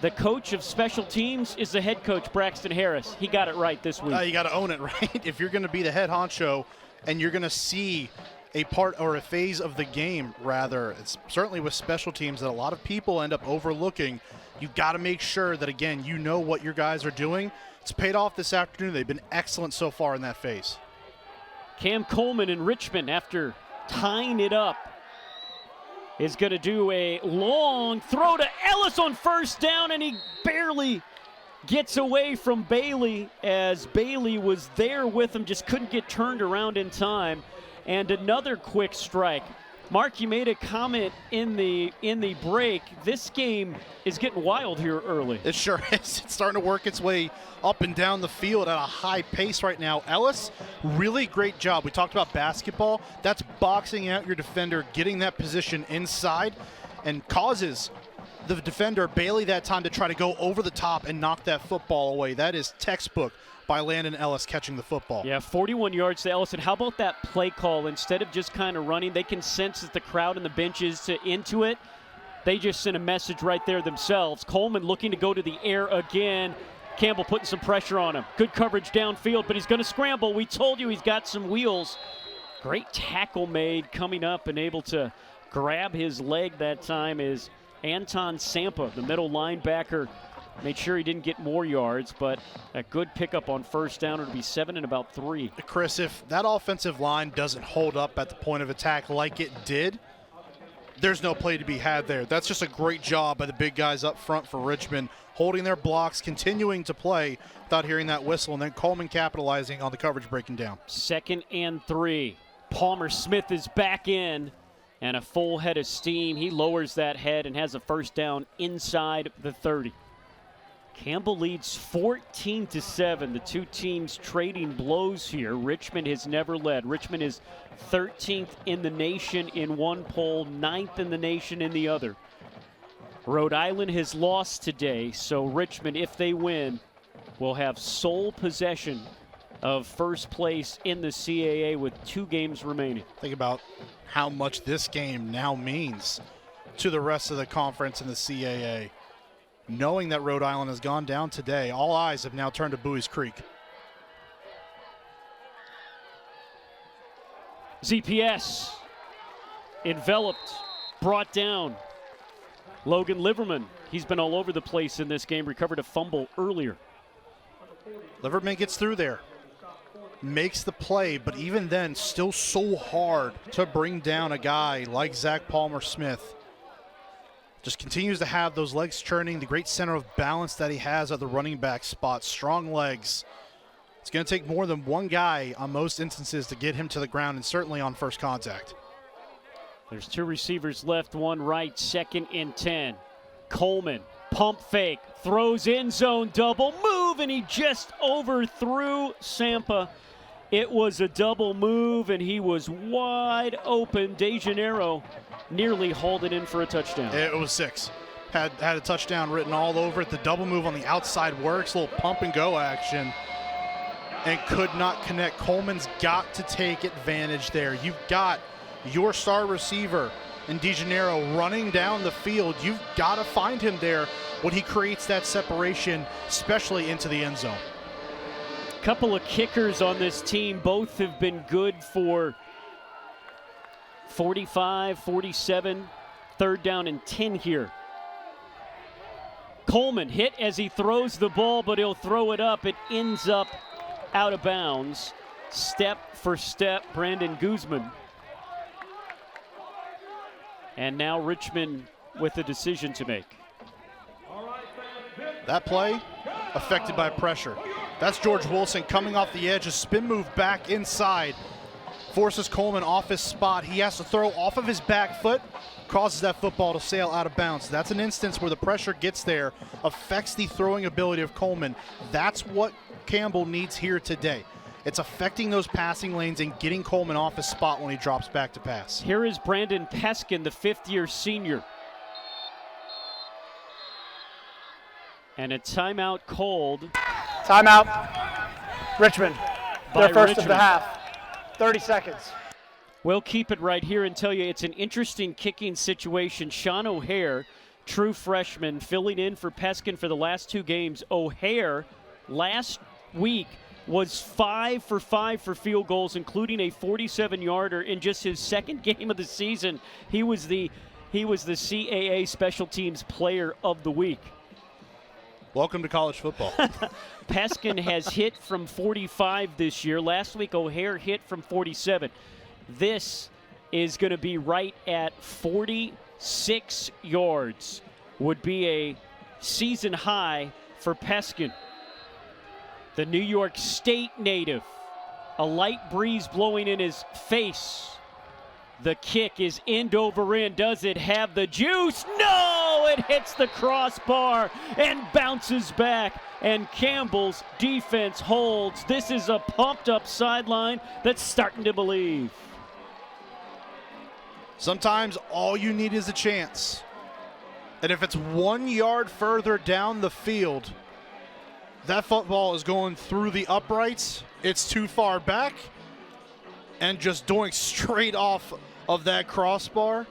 The coach of special teams is the head coach, Braxton Harris. He got it right this week. You got to own it, right? If you're going to be the head honcho and you're going to see a part or a phase of the game, rather, it's certainly with special teams that a lot of people end up overlooking. You've got to make sure that, again, you know what your guys are doing. It's paid off this afternoon. They've been excellent so far in that phase. Cam Coleman in Richmond, after tying it up, is going to do a long throw to Ellis on first down, and he barely gets away from Bailey as Bailey was there with him, just couldn't get turned around in time. And another quick strike. Mark, you made a comment in the break. This game is getting wild here early. It sure is. It's starting to work its way up and down the field at a high pace right now. Ellis, really great job. We talked about basketball. That's boxing out your defender, getting that position inside, and causes the defender, Bailey, that time to try to go over the top and knock that football away. That is textbook by Landon Ellis catching the football. Yeah, 41 yards to Ellis. And how about that play call? Instead of just kind of running, they can sense that the crowd and the bench is into it. They just sent a message right there themselves. Coleman looking to go to the air again. Campbell putting some pressure on him. Good coverage downfield, but he's going to scramble. We told you he's got some wheels. Great tackle made coming up and able to grab his leg that time is Anton Sampa, the middle linebacker. Made sure he didn't get more yards, but a good pickup on first down. It'll be 7 and about 3. Chris, if that offensive line doesn't hold up at the point of attack like it did, there's no play to be had there. That's just a great job by the big guys up front for Richmond, holding their blocks, continuing to play without hearing that whistle, and then Coleman capitalizing on the coverage breaking down. 2nd and 3. Palmer Smith is back in, and a full head of steam. He lowers that head and has a first down inside the 30. Campbell leads 14-7. The two teams trading blows here. Richmond has never led. Richmond is 13th in the nation in one poll, 9th in the nation in the other. Rhode Island has lost today, so Richmond, if they win, will have sole possession of first place in the CAA with 2 games remaining. Think about how much this game now means to the rest of the conference in the CAA. Knowing that Rhode Island has gone down today, all eyes have now turned to Bowie's Creek. ZPS enveloped, brought down. Logan Liverman, he's been all over the place in this game, recovered a fumble earlier. Liverman gets through there, makes the play, but even then, still so hard to bring down a guy like Zach Palmer-Smith. Just continues to have those legs churning, the great center of balance that he has at the running back spot, strong legs. It's going to take more than one guy on most instances to get him to the ground, and certainly on first contact. There's 2 receivers left, one right, 2nd and 10. Coleman, pump fake, throws end zone, double move, and he just overthrew Sampa. It was a double move, and he was wide open. DeJaneiro nearly hauled it in for a touchdown. It was 6. Had a touchdown written all over it. The double move on the outside works, a little pump and go action, and could not connect. Coleman's got to take advantage there. You've got your star receiver in DeJaneiro running down the field. You've got to find him there when he creates that separation, especially into the end zone. Couple of kickers on this team. Both have been good for 45, 47, 3rd down and 10 here. Coleman hit as he throws the ball, but he'll throw it up. It ends up out of bounds. Step for step, Brandon Guzman. And now Richmond with a decision to make. That play affected by pressure. That's George Wilson coming off the edge, a spin move back inside. Forces Coleman off his spot. He has to throw off of his back foot, causes that football to sail out of bounds. That's an instance where the pressure gets there, affects the throwing ability of Coleman. That's what Campbell needs here today. It's affecting those passing lanes and getting Coleman off his spot when he drops back to pass. Here is Brandon Peskin, the 5th-year senior. And a timeout called. Timeout. Richmond. Their first Richmond. of the half. 30 seconds. We'll keep it right here and tell you it's an interesting kicking situation. Sean O'Hare, true freshman, filling in for Peskin for the last 2 games. O'Hare last week was 5 for 5 for field goals, including a 47-yarder in just his 2nd game of the season. He was the CAA Special Teams Player of the Week. Welcome to college football. Peskin has hit from 45 this year. Last week, O'Hare hit from 47. This is going to be right at 46 yards. Would be a season high for Peskin. The New York State native. A light breeze blowing in his face. The kick is end over end. Does it have the juice? No! It hits the crossbar and bounces back. And Campbell's defense holds. This is a pumped up sideline that's starting to believe. Sometimes all you need is a chance. And if it's 1 yard further down the field, that football is going through the uprights. It's too far back. And just doing straight off of that crossbar.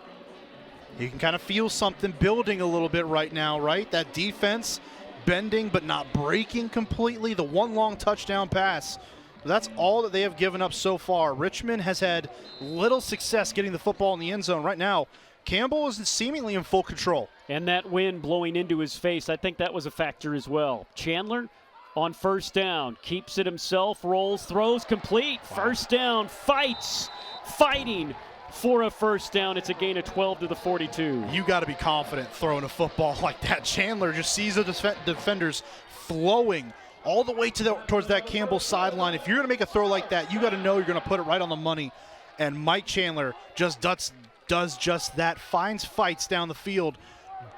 You can kind of feel something building a little bit right now, right? That defense bending but not breaking completely. The one long touchdown pass. That's all that they have given up so far. Richmond has had little success getting the football in the end zone. Right now, Campbell is seemingly in full control. And that wind blowing into his face, I think that was a factor as well. Chandler on first down, keeps it himself, rolls, throws, complete. First down, fighting for a first down. It's a gain of 12 to the 42. You got to be confident throwing a football like that. Chandler just sees the defenders flowing all the way towards that Campbell sideline. If you're going to make a throw like that, you got to know you're going to put it right on the money. And Mike Chandler just does just that, finds fights down the field.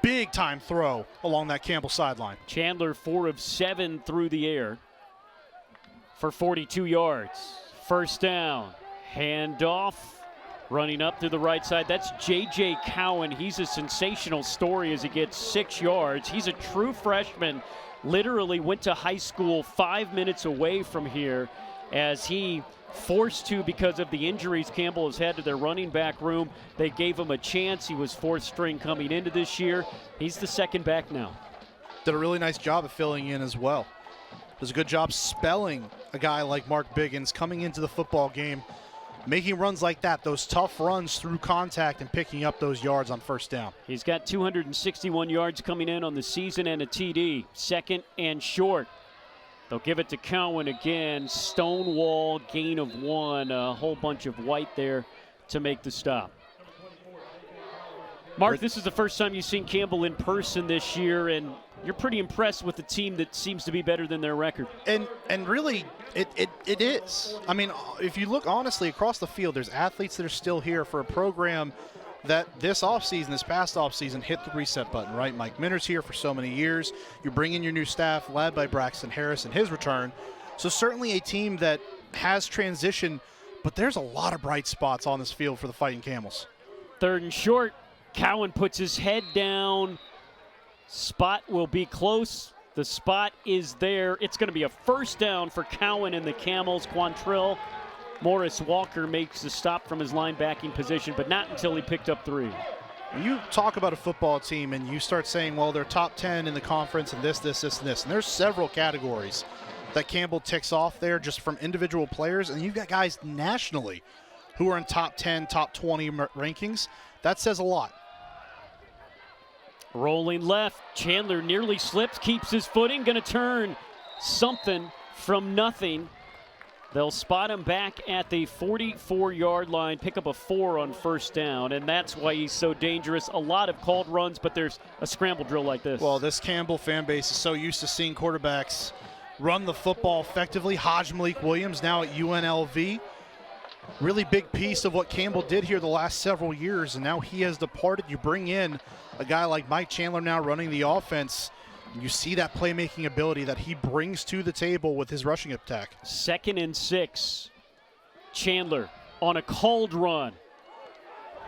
Big time throw along that Campbell sideline. Chandler 4 of 7 through the air for 42 yards. First down, handoff, running up to the right side. That's J.J. Cowan. He's a sensational story as he gets 6 yards. He's a true freshman. Literally went to high school 5 minutes away from here as he forced to because of the injuries Campbell has had to their running back room. They gave him a chance. He was 4th string coming into this year. He's the second back now. Did a really nice job of filling in as well. Does a good job spelling a guy like Mark Biggins coming into the football game. making runs like that, those tough runs through contact and picking up those yards on first down. He's got 261 yards coming in on the season and a TD. 2nd and short. They'll give it to Cowan again. Stonewall, gain of 1. A whole bunch of white there to make the stop. Mark, this is the first time you've seen Campbell in person this year, and you're pretty impressed with the team that seems to be better than their record. And really, it is. I mean, if you look honestly across the field, there's athletes that are still here for a program that this past offseason, hit the reset button, right? Mike Minter's here for so many years. You bring in your new staff, led by Braxton Harris and his return. So certainly a team that has transitioned, but there's a lot of bright spots on this field for the Fighting Camels. 3rd and short. Cowan puts his head down. Spot will be close. The spot is there. It's going to be a first down for Cowan and the Camels. Quantrill Morris Walker makes the stop from his linebacking position, but not until he picked up 3. When you talk about a football team and you start saying, well, they're top 10 in the conference and this, and this, and there's several categories that Campbell ticks off there just from individual players, and you've got guys nationally who are in top 10, top 20 rankings. That says a lot. Rolling left, Chandler nearly slips, keeps his footing, going to turn something from nothing. They'll spot him back at the 44-yard line, pick up a 4 on first down, and that's why he's so dangerous. A lot of called runs, but there's a scramble drill like this. Well, this Campbell fan base is so used to seeing quarterbacks run the football effectively. Hodge Malik Williams now at UNLV. Really big piece of what Campbell did here the last several years, and now he has departed. You bring in a guy like Mike Chandler now running the offense. You see that playmaking ability that he brings to the table with his rushing attack. 2nd and 6. Chandler on a called run.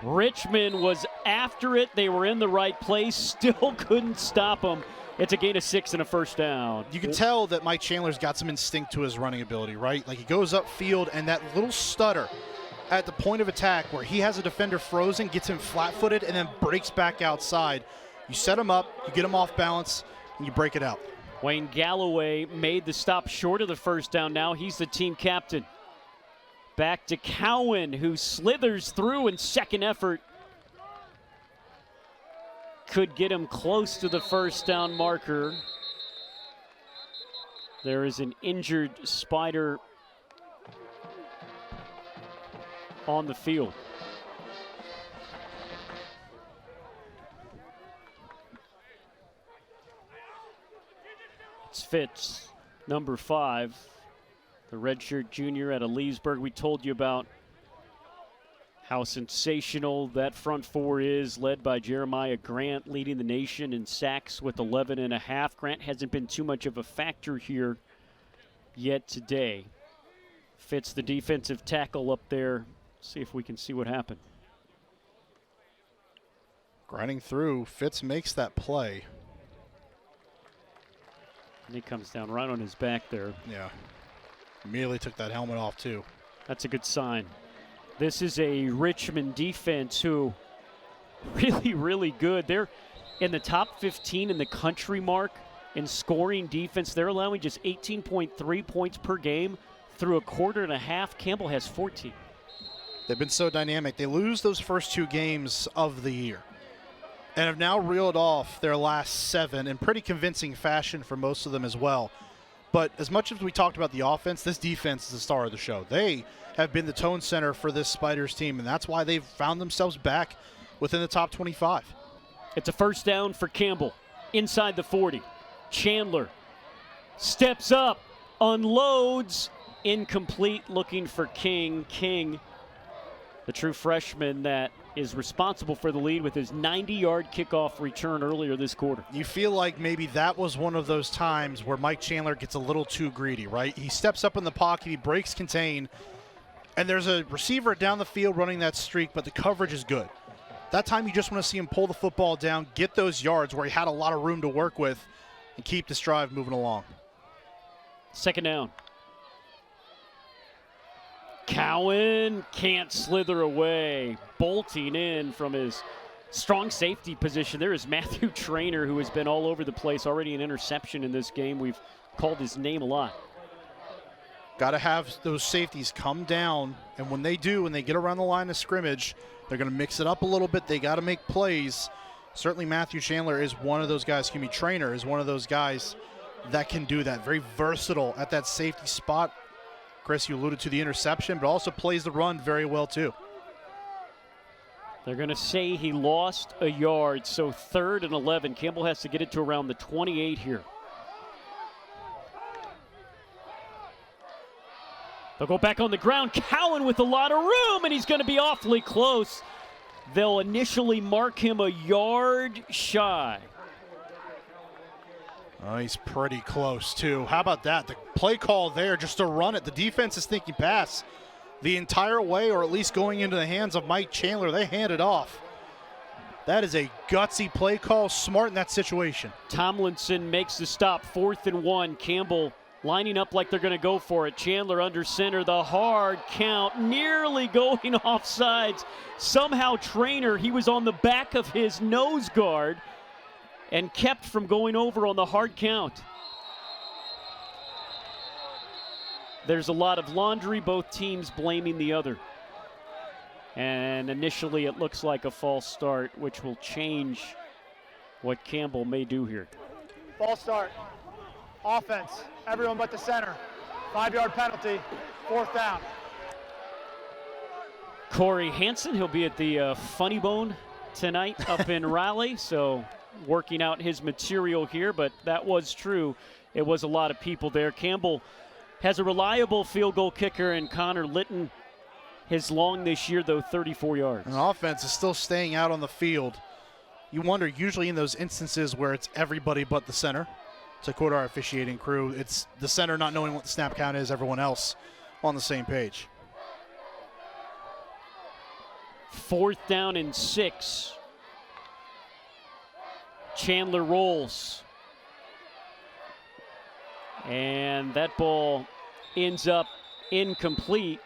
Richmond was after it. They were in the right place. Still couldn't stop him. It's a gain of 6 and a first down. You can tell that Mike Chandler's got some instinct to his running ability, right? Like he goes upfield and that little stutter at the point of attack where he has a defender frozen, gets him flat-footed, and then breaks back outside. You set him up, you get him off balance, and you break it out. Wayne Galloway made the stop short of the first down. Now he's the team captain. Back to Cowan, who slithers through in second effort. Could get him close to the first down marker. There is an injured Spider on the field. It's Fitz, number 5, the redshirt junior out of Leesburg. We told you about how sensational that front 4 is, led by Jeremiah Grant, leading the nation in sacks with 11.5. Grant hasn't been too much of a factor here yet today. Fitz, the defensive tackle up there. See if we can see what happened. Grinding through, Fitz makes that play. And he comes down right on his back there. Yeah. Immediately took that helmet off, too. That's a good sign. This is a Richmond defense who really, really good. They're in the top 15 in the country, Mark, in scoring defense. They're allowing just 18.3 points per game through a quarter and a half. Campbell has 14. They've been so dynamic. They lose those first 2 games of the year and have now reeled off their last 7 in pretty convincing fashion for most of them as well. But as much as we talked about the offense, this defense is the star of the show. They have been the tone center for this Spiders team, and that's why they've found themselves back within the top 25. It's a first down for Campbell inside the 40. Chandler steps up, unloads, incomplete, looking for King. King, the true freshman that is responsible for the lead with his 90-yard kickoff return earlier this quarter. You feel like maybe that was one of those times where Mike Chandler gets a little too greedy, right? He steps up in the pocket, he breaks contain, and there's a receiver down the field running that streak, but the coverage is good. That time you just want to see him pull the football down, get those yards where he had a lot of room to work with, and keep this drive moving along. Second down. Cowan can't slither away, bolting in from his strong safety position. There is Matthew Traynor, who has been all over the place, already an interception in this game. We've called his name a lot. Got to have those safeties come down, and when they do, when they get around the line of scrimmage, they're going to mix it up a little bit. They got to make plays. Certainly Matthew Chandler is one of those guys. Kimmy Trainer is one of those guys that can do that. Very versatile at that safety spot. Chris, you alluded to the interception, but also plays the run very well too. They're going to say he lost a yard, so 3rd and 11. Campbell has to get it to around the 28 here. They'll go back on the ground. Cowan with a lot of room, and he's going to be awfully close. They'll initially mark him a yard shy. Oh, he's pretty close, too. How about that? The play call there just to run it. The defense is thinking pass the entire way, or at least going into the hands of Mike Chandler. They hand it off. That is a gutsy play call, smart in that situation. Tomlinson makes the stop, 4th and 1. Campbell lining up like they're going to go for it. Chandler under center, the hard count, nearly going off sides. Somehow Trainer, he was on the back of his nose guard and kept from going over on the hard count. There's a lot of laundry, both teams blaming the other. And initially it looks like a false start, which will change what Campbell may do here. False start. Offense. Everyone but the center. 5-yard penalty. 4th down. Corey Hansen, he'll be at the Funny Bone tonight up in Raleigh, so working out his material here, but that was true. It was a lot of people there. Campbell has a reliable field goal kicker in Connor Litton. His long this year, though, 34 yards. And the offense is still staying out on the field. You wonder, usually in those instances where it's everybody but the center, to quote our officiating crew, it's the center not knowing what the snap count is, everyone else on the same page. 4th down and 6. Chandler rolls. And that ball ends up incomplete.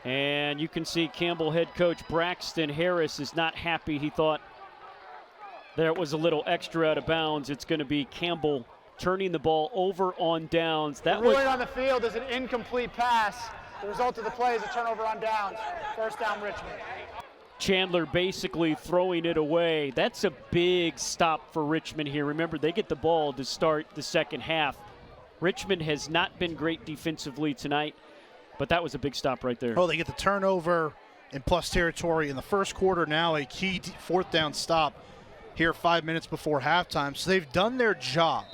And you can see Campbell head coach Braxton Harris is not happy. He thought there was a little extra out of bounds. It's going to be Campbell turning the ball over on downs. That ruling on the field is an incomplete pass. The result of the play is a turnover on downs. 1st down, Richmond. Chandler basically throwing it away. That's a big stop for Richmond here. Remember, they get the ball to start the second half. Richmond has not been great defensively tonight, but that was a big stop right there. Oh, they get the turnover in plus territory in the first quarter. Now a key 4th down stop here 5 minutes before halftime. So they've done their job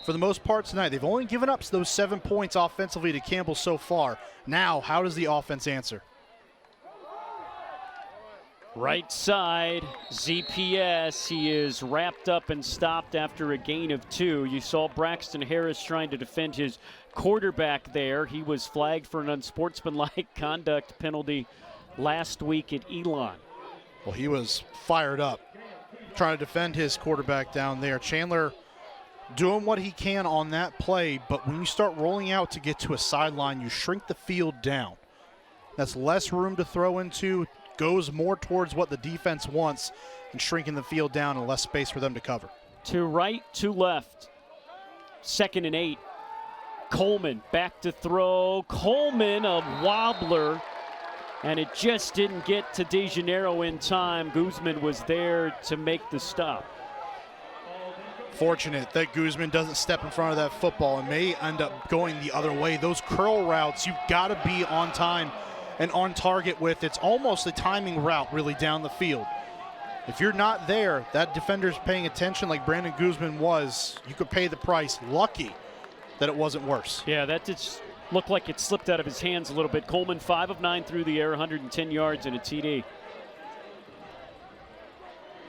for the most part tonight. They've only given up those 7 points offensively to Campbell so far. Now, how does the offense answer? Right side, ZPS. He is wrapped up and stopped after a gain of 2. You saw Braxton Harris trying to defend his quarterback there. He was flagged for an unsportsmanlike conduct penalty last week at Elon. Well, he was fired up trying to defend his quarterback down there. Chandler doing what he can on that play, but when you start rolling out to get to a sideline, you shrink the field down. That's less room to throw into, goes more towards what the defense wants, and shrinking the field down and less space for them to cover. To right, to left. 2nd and 8. Coleman back to throw. Coleman, a wobbler, and it just didn't get to DeGennaro in time. Guzman was there to make the stop. Fortunate that Guzman doesn't step in front of that football and may end up going the other way. Those curl routes, you've got to be on time and on target with. It's almost a timing route really down the field. If you're not there, that defender's paying attention like Brandon Guzman was, you could pay the price. Lucky that it wasn't worse. Yeah, that just looked like it slipped out of his hands a little bit. Coleman 5 of 9 through the air, 110 yards and a TD.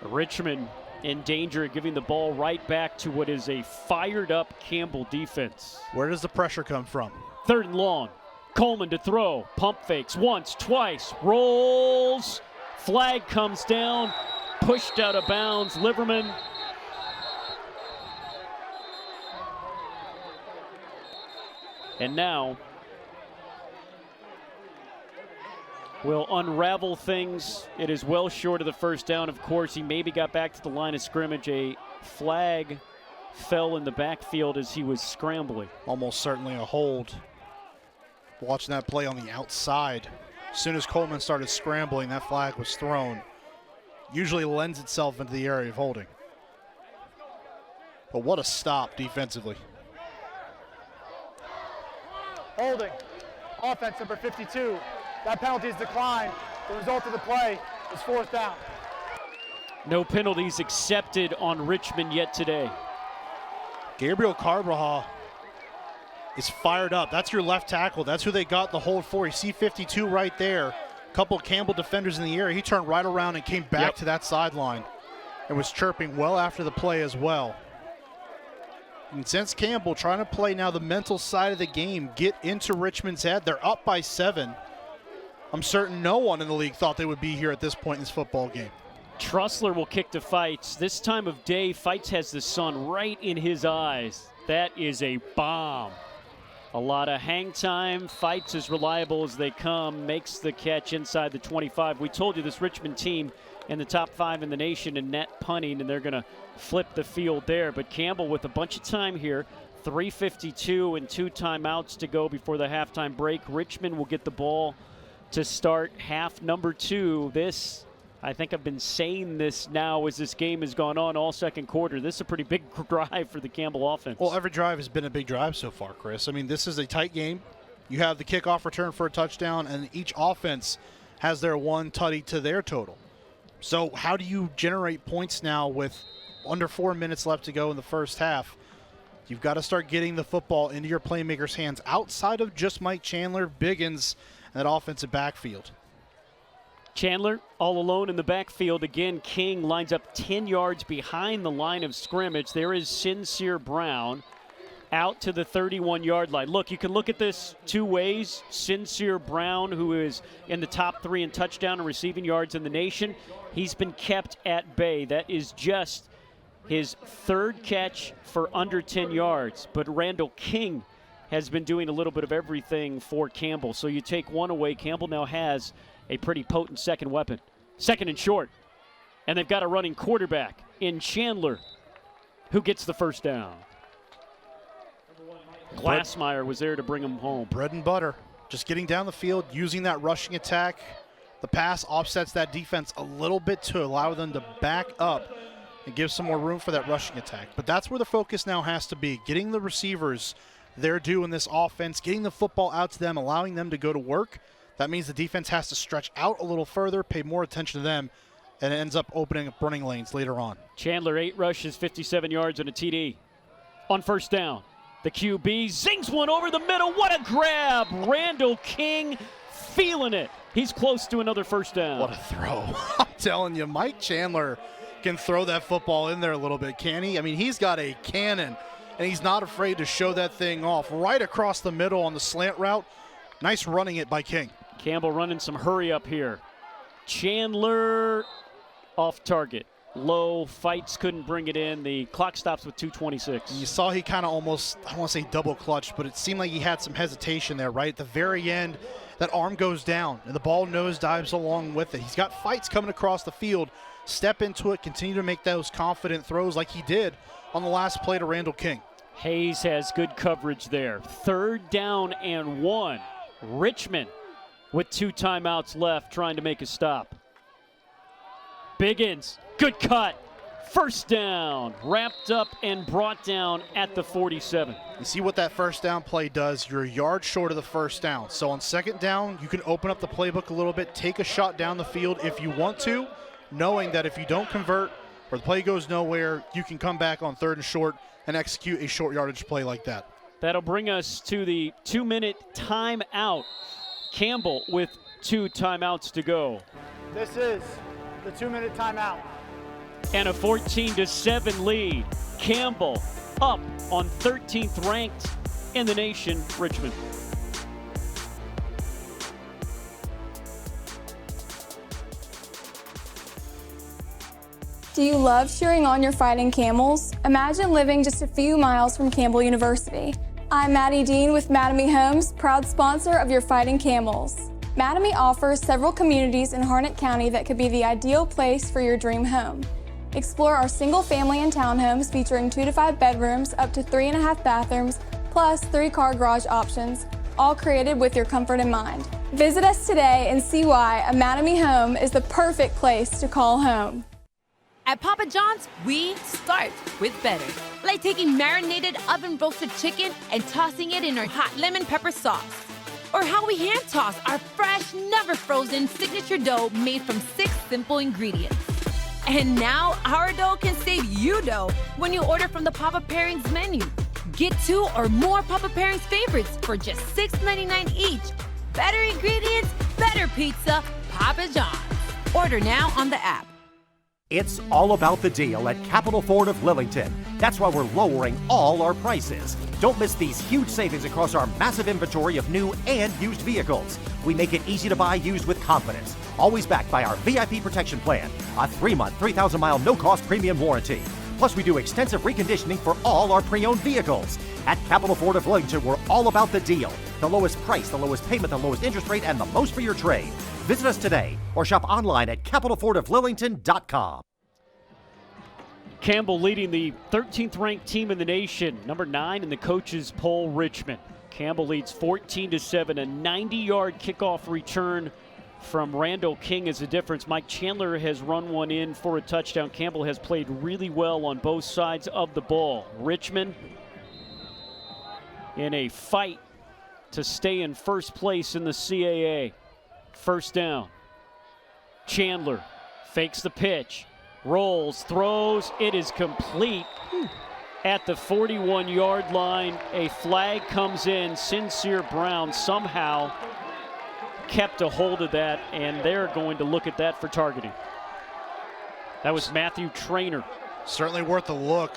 Richmond in danger of giving the ball right back to what is a fired up Campbell defense. Where does the pressure come from? 3rd and long. Coleman to throw. Pump fakes once, twice. Rolls. Flag comes down. Pushed out of bounds. Liverman. And now will unravel things. It is well short of the 1st down, of course. He maybe got back to the line of scrimmage. A flag fell in the backfield as he was scrambling. Almost certainly a hold Watching that play on the outside. As soon as Coleman started scrambling, that flag was thrown. Usually lends itself into the area of holding. But what a stop defensively. Holding. Offense number 52. That penalty is declined. The result of the play is 4th down. No penalties accepted on Richmond yet today. Gabriel Carvajal is fired up. That's your left tackle. That's who they got the hold for. You see 52 right there. A couple Campbell defenders in the area. He turned right around and came back to that sideline and was chirping well after the play as well. And since Campbell trying to play now the mental side of the game, get into Richmond's head. They're up by 7. I'm certain no one in the league thought they would be here at this point in this football game. Trussler will kick to Fights. This time of day, Fights has the sun right in his eyes. That is a bomb. A lot of hang time. Fights as reliable as they come. Makes the catch inside the 25. We told you this Richmond team in the top 5 in the nation in net punting, and they're going to flip the field there. But Campbell with a bunch of time here. 3:52 and 2 timeouts to go before the halftime break. Richmond will get the ball to start half number 2. This, I think I've been saying this now as this game has gone on all second quarter. This is a pretty big drive for the Campbell offense. Well, every drive has been a big drive so far, Chris. I mean, this is a tight game. You have the kickoff return for a touchdown, and each offense has their one tutty to their total. So how do you generate points now with under 4 minutes left to go in the first half? You've got to start getting the football into your playmakers' hands outside of just Mike Chandler, Biggins, and that offensive backfield. Chandler all alone in the backfield. Again, King lines up 10 yards behind the line of scrimmage. There is Sincere Brown out to the 31-yard line. Look, you can look at this 2 ways. Sincere Brown, who is in the top 3 in touchdown and receiving yards in the nation, he's been kept at bay. That is just his 3rd catch for under 10 yards. But Randall King has been doing a little bit of everything for Campbell. So you take one away, Campbell now has a pretty potent second weapon. 2nd and short. And they've got a running quarterback in Chandler, who gets the first down. Glassmeyer was there to bring him home. Bread and butter. Just getting down the field, using that rushing attack. The pass offsets that defense a little bit to allow them to back up and give some more room for that rushing attack. But that's where the focus now has to be. Getting the receivers their due in this offense, getting the football out to them, allowing them to go to work. That means the defense has to stretch out a little further, pay more attention to them, and it ends up opening up running lanes later on. Chandler, 8 rushes, 57 yards, and a TD. On first down, the QB zings one over the middle. What a grab! Randall King feeling it. He's close to another first down. What a throw. I'm telling you, Mike Chandler can throw that football in there a little bit, can he? I mean, he's got a cannon, and he's not afraid to show that thing off right across the middle on the slant route. Nice running it by King. Campbell running some hurry up here. Chandler off target. Low, Fights couldn't bring it in. The clock stops with 2:26. You saw he kind of almost, I don't want to say double clutched, but it seemed like he had some hesitation there, right? At the very end, that arm goes down, and the ball nose dives along with it. He's got Fights coming across the field. Step into it, continue to make those confident throws like he did on the last play to Randall King. Hayes has good coverage there. 3rd down and 1. Richmond with 2 timeouts left trying to make a stop. Biggins, good cut. First down, wrapped up and brought down at the 47. You see what that first down play does? You're a yard short of the first down. So on 2nd down, you can open up the playbook a little bit, take a shot down the field if you want to, knowing that if you don't convert or the play goes nowhere, you can come back on 3rd and short and execute a short yardage play like that. That'll bring us to the 2-minute timeout. Campbell with 2 timeouts to go. This is the 2-minute timeout. And a 14-7 lead. Campbell up on 13th ranked in the nation, Richmond. Do you love cheering on your fighting camels? Imagine living just a few miles from Campbell University. I'm Maddie Dean with Mattamy Homes, proud sponsor of your fighting camels. Mattamy offers several communities in Harnett County that could be the ideal place for your dream home. Explore our single family and townhomes featuring 2 to 5 bedrooms, up to 3.5 bathrooms, plus 3 car garage options, all created with your comfort in mind. Visit us today and see why a Mattamy home is the perfect place to call home. At Papa John's, we start with better. Like taking marinated oven roasted chicken and tossing it in our hot lemon pepper sauce. Or how we hand toss our fresh, never frozen signature dough made from 6 simple ingredients. And now our dough can save you dough when you order from the Papa Pairings menu. Get 2 or more Papa Pairings favorites for just $6.99 each. Better ingredients, better pizza, Papa John's. Order now on the app. It's all about the deal at Capital Ford of Lillington. That's why we're lowering all our prices. Don't miss these huge savings across our massive inventory of new and used vehicles. We make it easy to buy used with confidence. Always backed by our VIP protection plan, a 3-month, 3,000-mile no-cost premium warranty. Plus, we do extensive reconditioning for all our pre-owned vehicles. At Capital Ford of Lillington, we're all about the deal. The lowest price, the lowest payment, the lowest interest rate, and the most for your trade. Visit us today or shop online at capitalfordoflillington.com. Campbell leading the 13th ranked team in the nation, number 9 in the coaches poll, Richmond. Campbell leads 14-7, a 90-yard kickoff return from Randall King is the difference. Mike Chandler has run one in for a touchdown. Campbell has played really well on both sides of the ball. Richmond in a fight to stay in first place in the CAA. First down. Chandler fakes the pitch, rolls, throws. It is complete at the 41-yard line. A flag comes in. Sincere Brown somehow kept a hold of that, and they're going to look at that for targeting. That was Matthew Traynor. Certainly worth a look.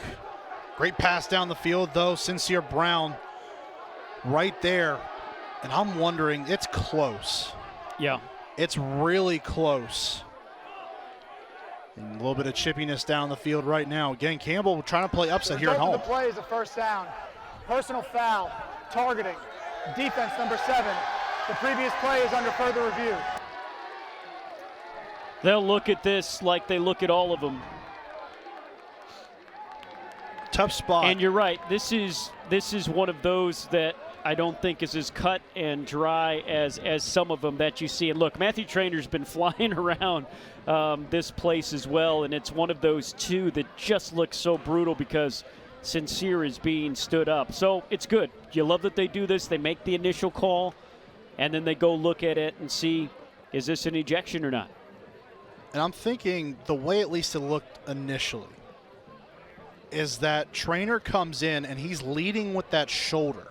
Great pass down the field, though. Sincere Brown right there. And I'm wondering, it's close. Yeah. It's really close. And a little bit of chippiness down the field right now. Again, Campbell trying to play upset here at home. The play is a first down. Personal foul, targeting, defense number 7. The previous play is under further review. They'll look at this like they look at all of them. Tough spot. And you're right. This is one of those that I don't think is as cut and dry as some of them that you see. And look, Matthew Traynor's been flying around this place as well, and it's one of those two that just looks so brutal because Sincere is being stood up. So it's good. You love that they do this. They make the initial call, and then they go look at it and see, is this an ejection or not? And I'm thinking the way at least it looked initially is that Traynor comes in and he's leading with that shoulder.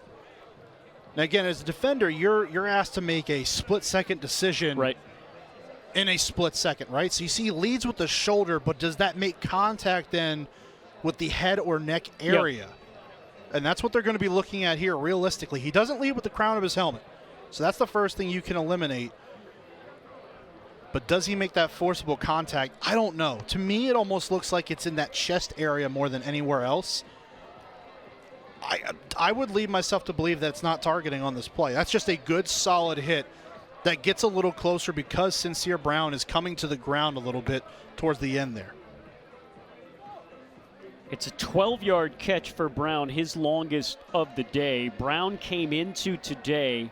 Now, again, as a defender, you're asked to make a split-second decision right in a split second, right? So you see he leads with the shoulder, but does that make contact then with the head or neck area? Yep. And that's what they're going to be looking at here realistically. He doesn't lead with the crown of his helmet. So that's the first thing you can eliminate. But does he make that forcible contact? I don't know. To me, it almost looks like it's in that chest area more than anywhere else. I would lead myself to believe that it's not targeting on this play. That's just a good, solid hit that gets a little closer because Sincere Brown is coming to the ground a little bit towards the end there. It's a 12-yard catch for Brown, his longest of the day. Brown came into today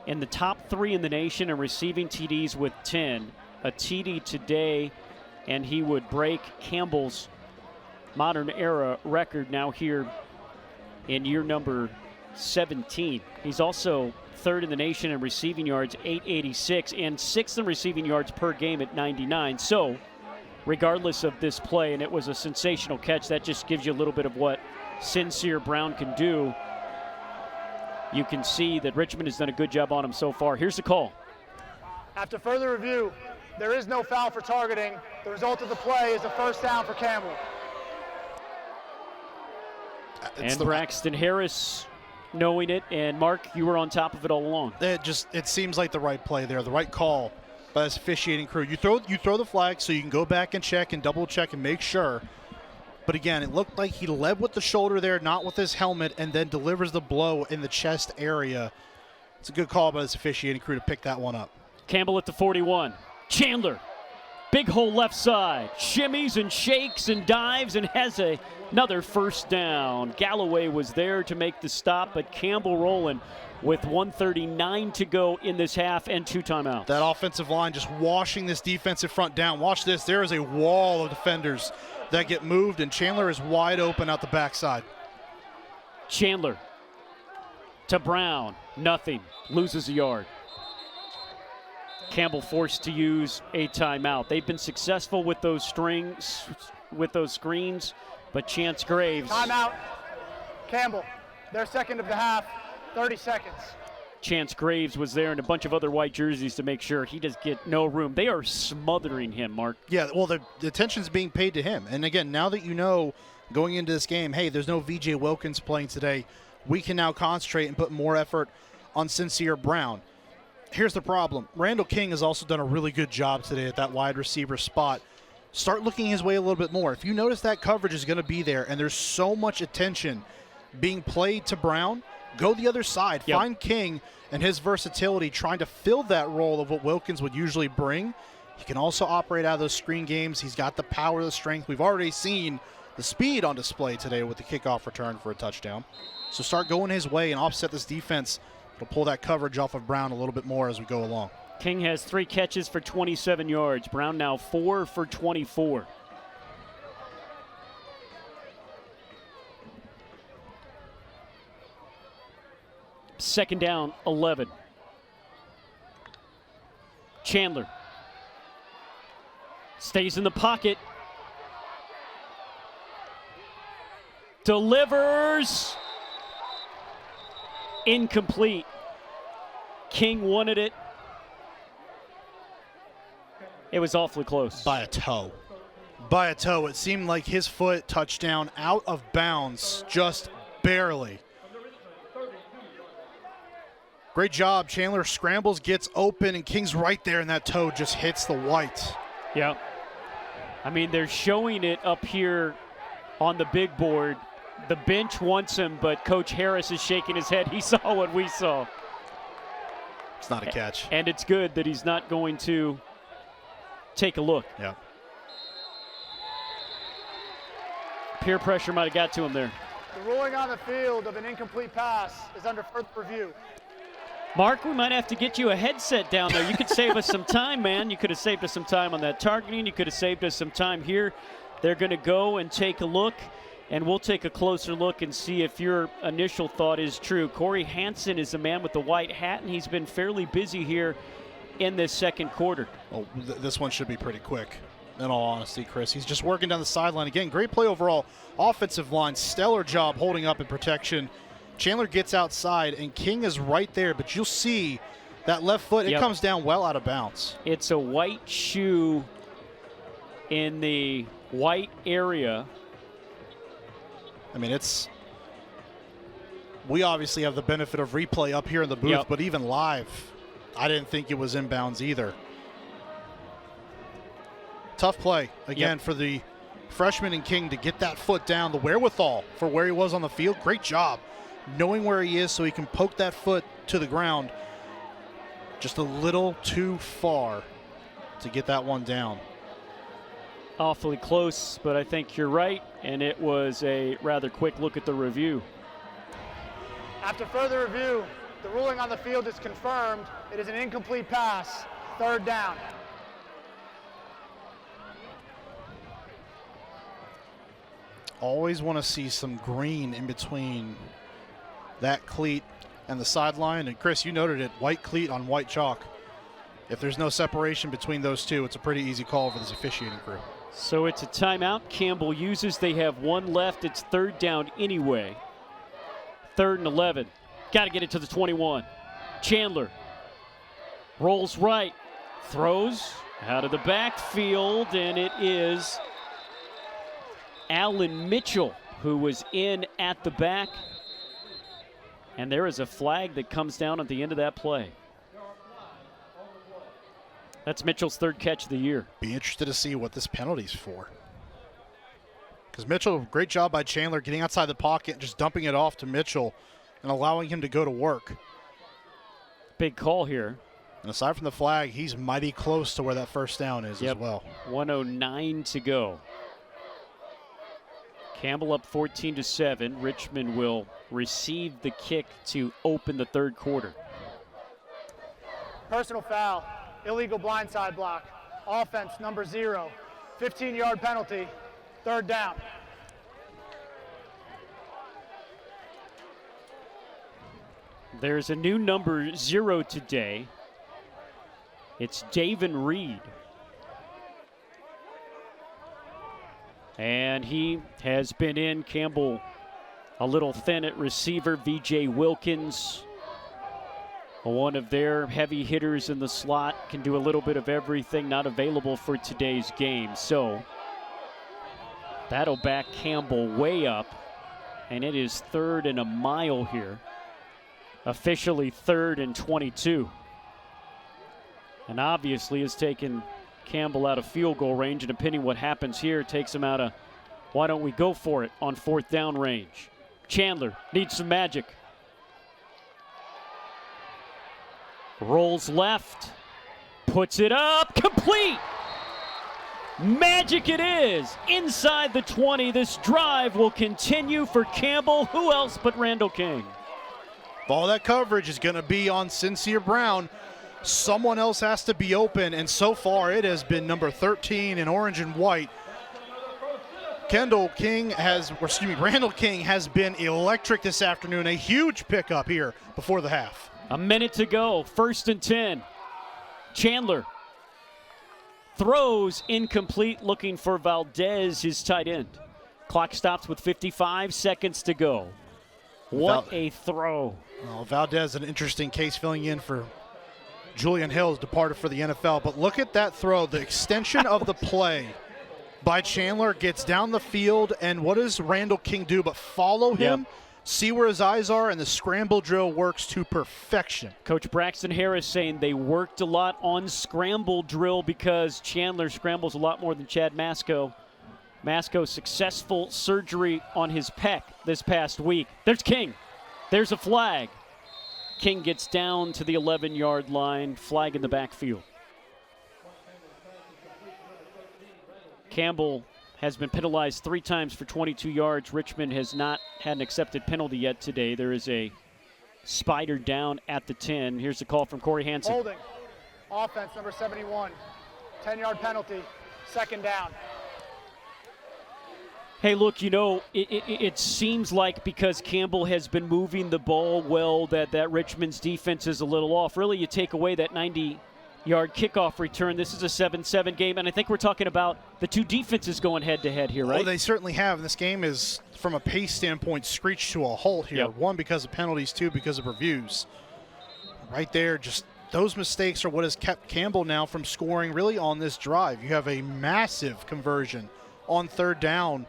in the top 3 in the nation in receiving TDs with 10. A TD today, and he would break Campbell's modern era record now here in year number 17. He's also 3rd in the nation in receiving yards, 886, and 6th in receiving yards per game at 99. So, regardless of this play, and it was a sensational catch, that just gives you a little bit of what Sincere Brown can do. You can see that Richmond has done a good job on him so far. Here's the call. After further review, there is no foul for targeting. The result of the play is a first down for Campbell. And Braxton Harris knowing it, and Mark, you were on top of it all along. It seems like the right play there, the right call by this officiating crew. You throw the flag so you can go back and check and double check and make sure. But again, it looked like he led with the shoulder there, not with his helmet, and then delivers the blow in the chest area. It's a good call by this officiating crew to pick that one up. Campbell at the 41. Chandler Big hole left side. Shimmies and shakes and dives and has another first down. Galloway was there to make the stop, but Campbell rolling with 1:39 to go in this half and 2 timeouts. That offensive line just washing this defensive front down. Watch this. There is a wall of defenders that get moved, and Chandler is wide open out the backside. Chandler to Brown. Nothing. Loses a yard. Campbell forced to use a timeout. They've been successful with those screens, but Chance Graves. Timeout. Campbell, their second of the half, 30 seconds. Chance Graves was there and a bunch of other white jerseys to make sure he does get no room. They are smothering him, Mark. Yeah, well, the attention's being paid to him. And again, now that you know going into this game, hey, there's no VJ Wilkins playing today, we can now concentrate and put more effort on Sincere Brown. Here's the problem. Randall King has also done a really good job today at that wide receiver spot. Start looking his way a little bit more. If you notice that coverage is going to be there and there's so much attention being played to Brown, go the other side. Yep. Find King and his versatility trying to fill that role of what Wilkins would usually bring. He can also operate out of those screen games. He's got the power, the strength. We've already seen the speed on display today with the kickoff return for a touchdown. So start going his way and offset this defense. It'll pull that coverage off of Brown a little bit more as we go along. King has 3 catches for 27 yards. Brown now 4 for 24. Second down, 11. Chandler stays in the pocket. Delivers. Incomplete. King wanted it. It was awfully close. By a toe. By a toe. It seemed like his foot touched down out of bounds, just barely. Great job. Chandler scrambles, gets open, and King's right there, and that toe just hits the white. Yeah. I mean, they're showing it up here on the big board. The bench wants him, but Coach Harris is shaking his head. He saw what we saw. It's not a catch. And it's good that he's not going to take a look. Yeah. Peer pressure might have got to him there. The ruling on the field of an incomplete pass is under further review. Mark, we might have to get you a headset down there. You could save us some time, man. You could have saved us some time on that targeting. You could have saved us some time here. They're going to go and take a look, and we'll take a closer look and see if your initial thought is true. Corey Hansen is the man with the white hat, and he's been fairly busy here in this second quarter. Well, this one should be pretty quick, in all honesty, Chris. He's just working down the sideline. Again, great play overall. Offensive line, stellar job holding up in protection. Chandler gets outside, and King is right there, but you'll see that left foot, it comes down well out of bounds. It's a white shoe in the white area. I mean, we obviously have the benefit of replay up here in the booth, but even live, I didn't think it was inbounds either. Tough play, again, for the freshman and King to get that foot down, the wherewithal for where he was on the field. Great job knowing where he is so he can poke that foot to the ground. Just a little too far to get that one down. Awfully close, but I think you're right, and it was a rather quick look at the review. After further review, the ruling on the field is confirmed. It is an incomplete pass, third down. Always want to see some green in between that cleat and the sideline. And Chris, you noted it, white cleat on white chalk. If there's no separation between those two, it's a pretty easy call for this officiating crew. So it's a timeout Campbell uses. They have one left. It's third down anyway. 3rd and 11. Got to get it to the 21. Chandler rolls right, throws out of the backfield, and it is Allen Mitchell who was in at the back. And there is a flag that comes down at the end of that play. That's Mitchell's 3rd catch of the year. Be interested to see what this penalty's for. Because Mitchell, great job by Chandler getting outside the pocket and just dumping it off to Mitchell and allowing him to go to work. Big call here. And aside from the flag, he's mighty close to where that first down is as well. 1:09 to go. Campbell up 14-7. Richmond will receive the kick to open the third quarter. Personal foul, illegal blindside block, offense number 0, 15-yard penalty, third down. There's a new number 0 today. It's Davin Reed. And he has been in. Campbell a little thin at receiver. VJ Wilkins, one of their heavy hitters in the slot, can do a little bit of everything, not available for today's game. So that'll back Campbell way up, and it is 3rd and a mile here. Officially 3rd and 22. And obviously has taken Campbell out of field goal range, and depending what happens here, takes him out of why don't we go for it on 4th down range. Chandler needs some magic. Rolls left, puts it up, complete! Magic it is! Inside the 20, this drive will continue for Campbell. Who else but Randall King? All that coverage is going to be on Sincere Brown. Someone else has to be open, and so far it has been number 13 in orange and white. Randall King has been electric this afternoon. A huge pickup here before the half. A minute to go, 1st and 10. Chandler throws incomplete, looking for Valdez, his tight end. Clock stops with 55 seconds to go. What a throw. Well, Valdez, an interesting case filling in for Julian Hill, departed for the NFL. But look at that throw. The extension of the play by Chandler gets down the field, and what does Randall King do but follow him, see where his eyes are, and the scramble drill works to perfection. Coach Braxton Harris saying they worked a lot on scramble drill because Chandler scrambles a lot more than Chad Masco. Masco successful surgery on his pec this past week. There's King. There's a flag. King gets down to the 11-yard line. Flag in the backfield. Campbell has been penalized 3 times for 22 yards. Richmond has not had an accepted penalty yet today. There is a spider down at the 10. Here's the call from Corey Hansen. Holding. Offense number 71. 10-yard penalty. 2nd down. Hey, look, you know, it seems like because Campbell has been moving the ball well that Richmond's defense is a little off. Really, you take away that 90-yard kickoff return. This is a 7-7 game, and I think we're talking about the 2 defenses going head-to-head here, right? Oh, they certainly have. This game is, from a pace standpoint, screeched to a halt here. Yep. 1, because of penalties, 2, because of reviews. Right there, just those mistakes are what has kept Campbell now from scoring really on this drive. You have a massive conversion on 3rd down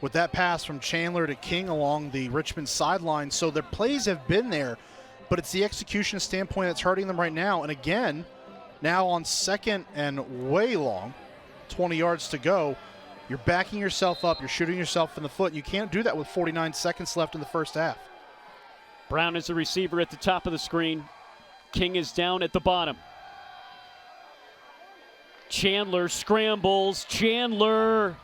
with that pass from Chandler to King along the Richmond sideline. So their plays have been there, but it's the execution standpoint that's hurting them right now. And again, now on 2nd and way long, 20 yards to go, you're backing yourself up, you're shooting yourself in the foot. You can't do that with 49 seconds left in the first half. Brown is the receiver at the top of the screen. King is down at the bottom. Chandler scrambles. Chandler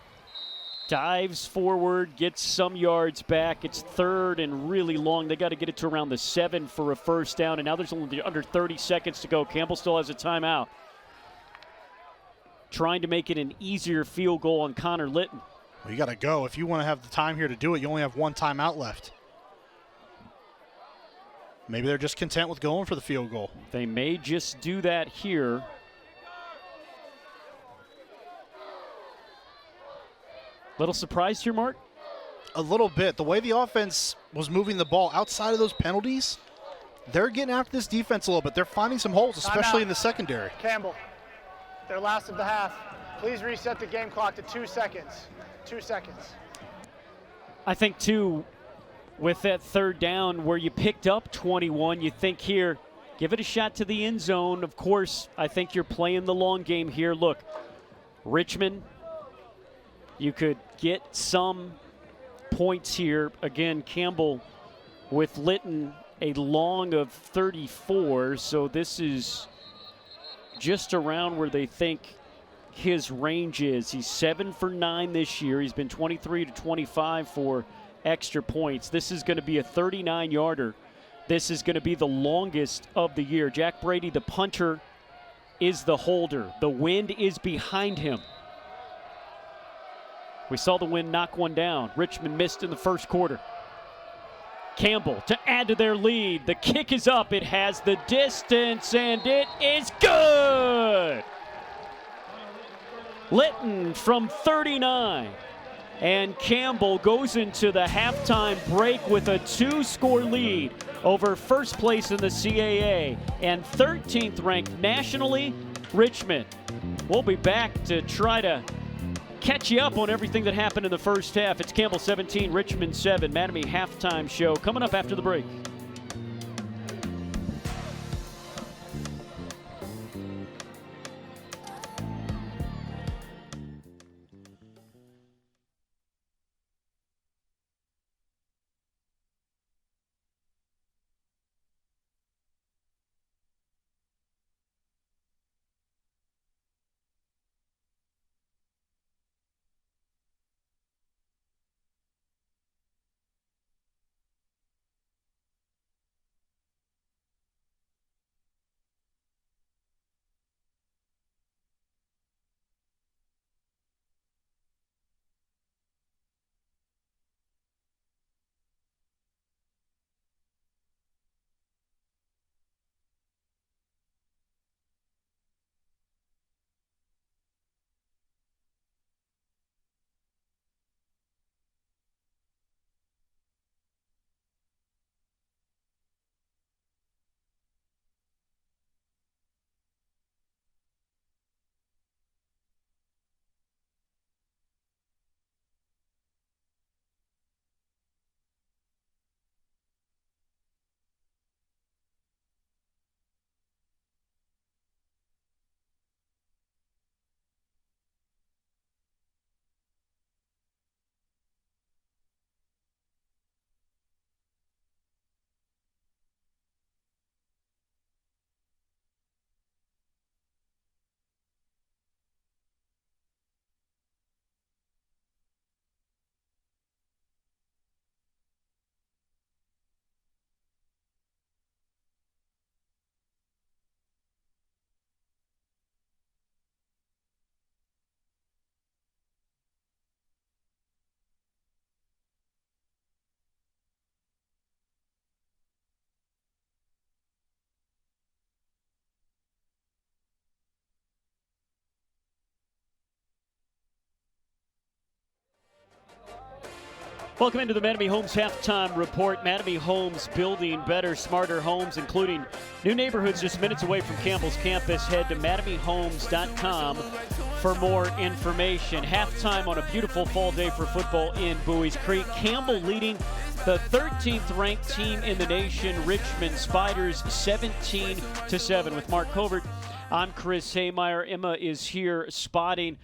dives forward, gets some yards back. It's 3rd and really long. They got to get it to around the 7 for a first down, and now there's only under 30 seconds to go. Campbell still has a timeout. Trying to make it an easier field goal on Connor Litton. Well, you got to go. If you want to have the time here to do it, you only have 1 timeout left. Maybe they're just content with going for the field goal. They may just do that here. Little surprised here, Mark? A little bit. The way the offense was moving the ball outside of those penalties, they're getting after this defense a little bit. They're finding some holes, especially in the secondary. Campbell, their last of the half. Please reset the game clock to 2 seconds. 2 seconds. I think, too, with that 3rd down where you picked up 21, you think here, give it a shot to the end zone. Of course, I think you're playing the long game here. Look, Richmond, you could get some points here. Again, Campbell with Litton a long of 34, so this is just around where they think his range is. He's 7 for 9 this year. He's been 23 to 25 for extra points. This is going to be a 39-yarder. This is going to be the longest of the year. Jack Brady, the punter, is the holder. The wind is behind him. We saw the wind knock one down. Richmond missed in the first quarter. Campbell to add to their lead. The kick is up. It has the distance, and it is good. Litton from 39. And Campbell goes into the halftime break with a 2-score lead over first place in the CAA and 13th ranked nationally, Richmond. We'll be back to try to catch you up on everything that happened in the first half. It's Campbell 17, Richmond 7, Mattamy halftime show coming up after the break. Welcome into the Mattamy Homes Halftime Report. Mattamy Homes, building better, smarter homes, including new neighborhoods just minutes away from Campbell's campus. Head to MattamyHomes.com for more information. Halftime on a beautiful fall day for football in Buies Creek. Campbell leading the 13th ranked team in the nation, Richmond Spiders, 17-7. With Mark Covert, I'm Chris Haymeyer. Emma is here spotting.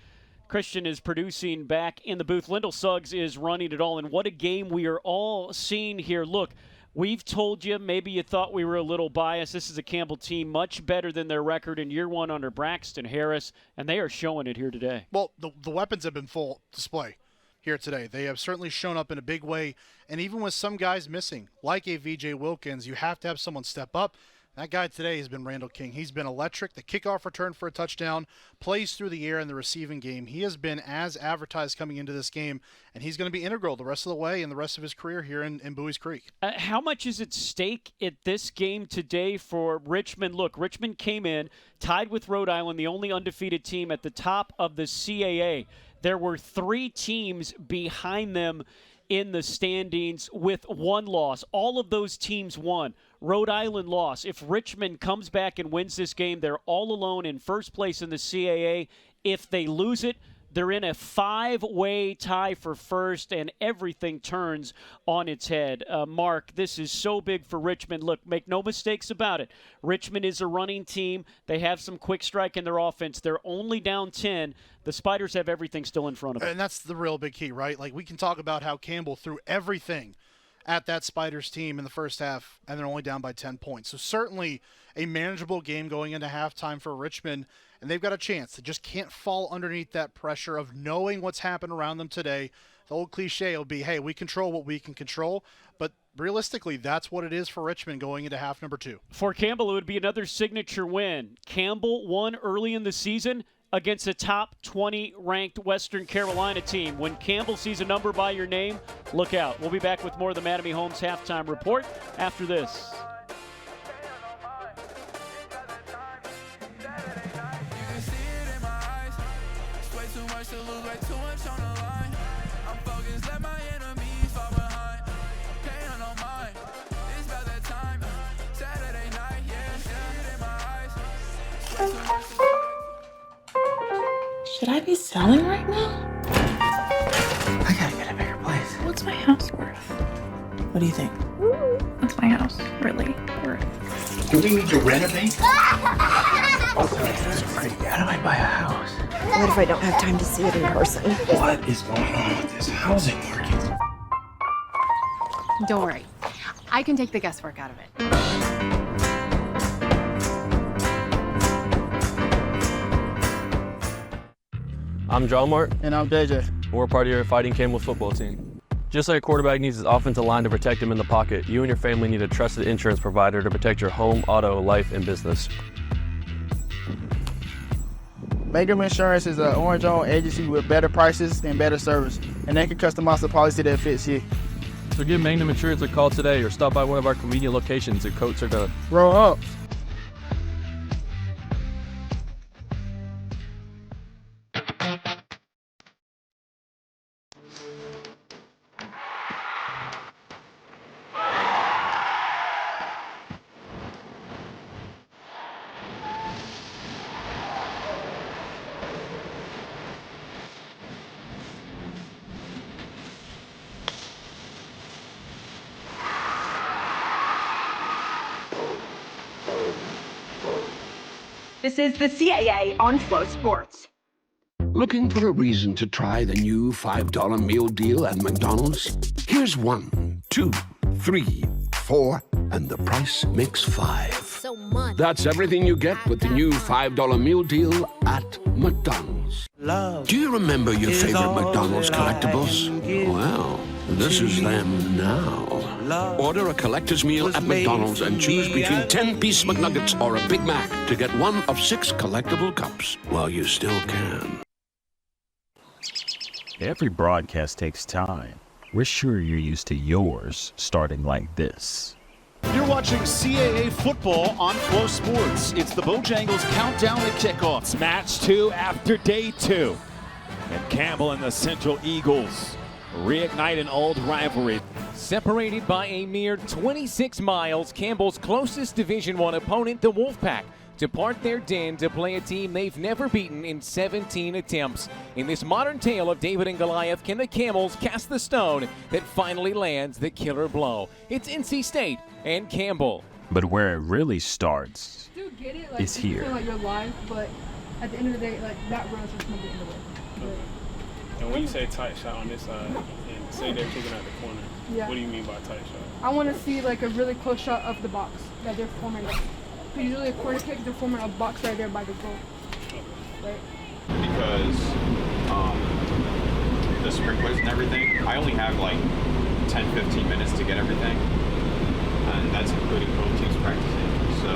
Christian is producing back in the booth. Lyndall Suggs is running it all. And what a game we are all seeing here. Look, we've told you, maybe you thought we were a little biased. This is a Campbell team much better than their record in year one under Braxton Harris, and they are showing it here today. Well, the weapons have been full display here today. They have certainly shown up in a big way. And even with some guys missing, like a VJ Wilkins, you have to have someone step up. That guy today has been Randall King. He's been electric. The kickoff return for a touchdown, plays through the air in the receiving game. He has been as advertised coming into this game, and he's going to be integral the rest of the way and the rest of his career here in Buies Creek. How much is at stake at this game today for Richmond? Look, Richmond came in, tied with Rhode Island, the only undefeated team at the top of the CAA. There were 3 teams behind them in the standings with 1 loss. All of those teams won. Rhode Island lost. If Richmond comes back and wins this game, they're all alone in first place in the CAA. If they lose it, they're in a 5-way tie for first, and everything turns on its head. Mark, this is so big for Richmond. Look, make no mistakes about it. Richmond is a running team. They have some quick strike in their offense. They're only down 10. The Spiders have everything still in front of them. And that's the real big key, right? Like, we can talk about how Campbell threw everything at that Spiders team in the first half, and they're only down by 10 points. So certainly a manageable game going into halftime for Richmond, and they've got a chance. They just can't fall underneath that pressure of knowing what's happened around them today. The old cliche will be, hey, we control what we can control, but realistically, that's what it is for Richmond going into half number 2. For Campbell, it would be another signature win. Campbell won early in the season against a top 20 ranked Western Carolina team. When Campbell sees a number by your name, look out. We'll be back with more of the Mattamy Homes halftime report after this. Should I be selling right now? I gotta get a bigger place. What's my house worth? What do you think? What's my house really worth? Do we need to renovate? Those are pretty good. How do I buy a house? What if I don't have time to see it in person? What is going on with this housing market? Don't worry. I can take the guesswork out of it. I'm John Mart. And I'm DJ. We're part of your Fighting Campbell football team. Just like a quarterback needs his offensive line to protect him in the pocket, you and your family need a trusted insurance provider to protect your home, auto, life, and business. Mangum Insurance is an orange-owned agency with better prices and better service, and they can customize the policy that fits you. So give Mangum Insurance a call today or stop by one of our convenient locations at Coates or Done. Roll up. This is the CAA on Flow Sports. Looking for a reason to try the new $5 meal deal at McDonald's? Here's 1, 2, 3, 4, and the price makes 5. So much. That's everything you get with the new $5 meal deal at McDonald's. Do you remember your favorite McDonald's collectibles? Well, this is them now. Order a collector's meal at McDonald's and choose between 10-piece McNuggets or a Big Mac to get one of 6 collectible cups while you still can. Every broadcast takes time. We're sure you're used to yours starting like this. You're watching CAA football on Flow Sports. It's the Bojangles countdown to kickoff. It's match 2 after day 2. And Campbell and the Central Eagles reignite an old rivalry. Separated by a mere 26 miles, Campbell's closest Division I opponent, the Wolfpack, depart their den to play a team they've never beaten in 17 attempts. In this modern tale of David and Goliath, can the Camels cast the stone that finally lands the killer blow? It's NC State and Campbell. But where it really starts is here. Feel like you're live, but at the end of the day, like that rush is going to get in the way. And when you say tight shot on this side, and say they're kicking out the corner, Yeah. what do you mean by tight shot? I want to see like a really close shot of the box that they're forming. Usually a corner kick, they're forming a box right there by the goal. Right? Because the sprinklers and everything, I only have like 10-15 minutes to get everything, and that's including both teams practicing. So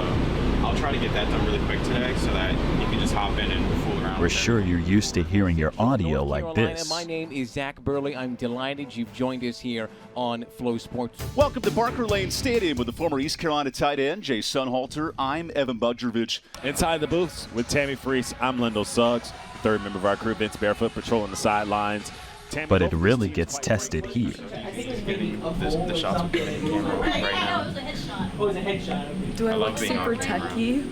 I'll try to get that done really quick today so that you can just hop in and fool around. We're sure you're used to hearing your audio like this. My name is Zach Burley. I'm delighted you've joined us here on Flow Sports. Welcome to Barker Lane Stadium with the former East Carolina tight end, Jay Sunhalter. I'm Evan Budrovich. Inside the booths with Tammy Freese, I'm Lindell Suggs, third member of our crew, Vince Barefoot, patrolling the sidelines. But it really gets tested here. The shots we're getting in camera right now. Oh, it was a headshot. Do I look super techie?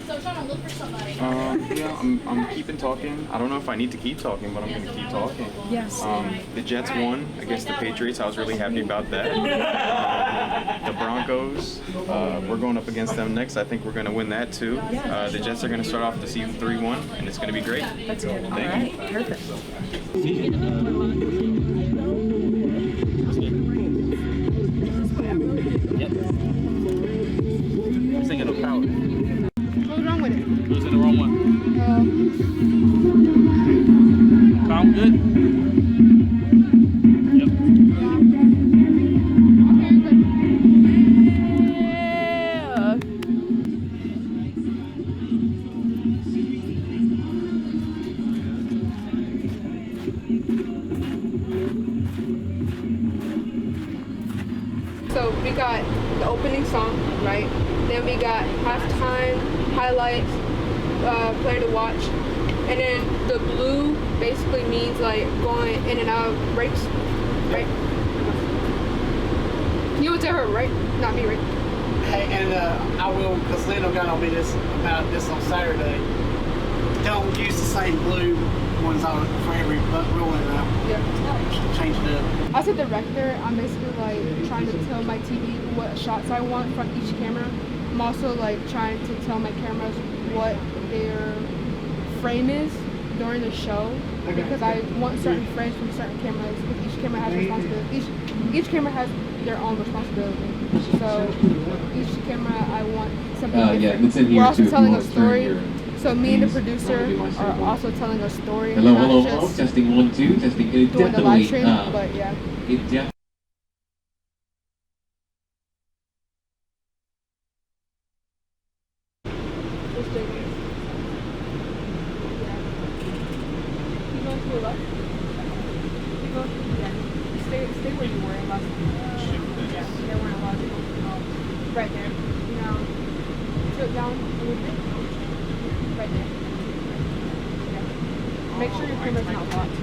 So I'm trying to look for somebody. Yeah, I'm keeping talking. I don't know if I need to keep talking, but I'm going to keep talking. Yes. The Jets won against the Patriots. I was really happy about that. The Broncos, we're going up against them next. I think we're going to win that too. The Jets are going to start off the season 3-1, and it's going to be great. That's good. Thank you. Perfect. we got the opening song, right? Then we got halftime, highlights, player to watch. And then the blue basically means like going in and out of breaks, right? You would tell her, right? Not me, right? Hey, and I will, because Leno got on me about this on Saturday. Don't use the same blue ones on for every rolling out. Yeah. Change it up. As a director, I'm basically like trying to tell my TV what shots I want from each camera. I'm also like trying to tell my cameras what their frame is during the show, because I want certain frames from certain cameras, because each camera has responsibility. Each camera has their own responsibility. So each camera I want something different. We're also telling a story. So me and the producer are also telling a story. Hello. Testing 1, 2. Testing. It doing the live stream, but yeah. Stay where you were last time. Yeah, there weren't a lot of people. Right there. Now, tilt down a little bit. Right there. Yeah. Make sure your camera's not locked.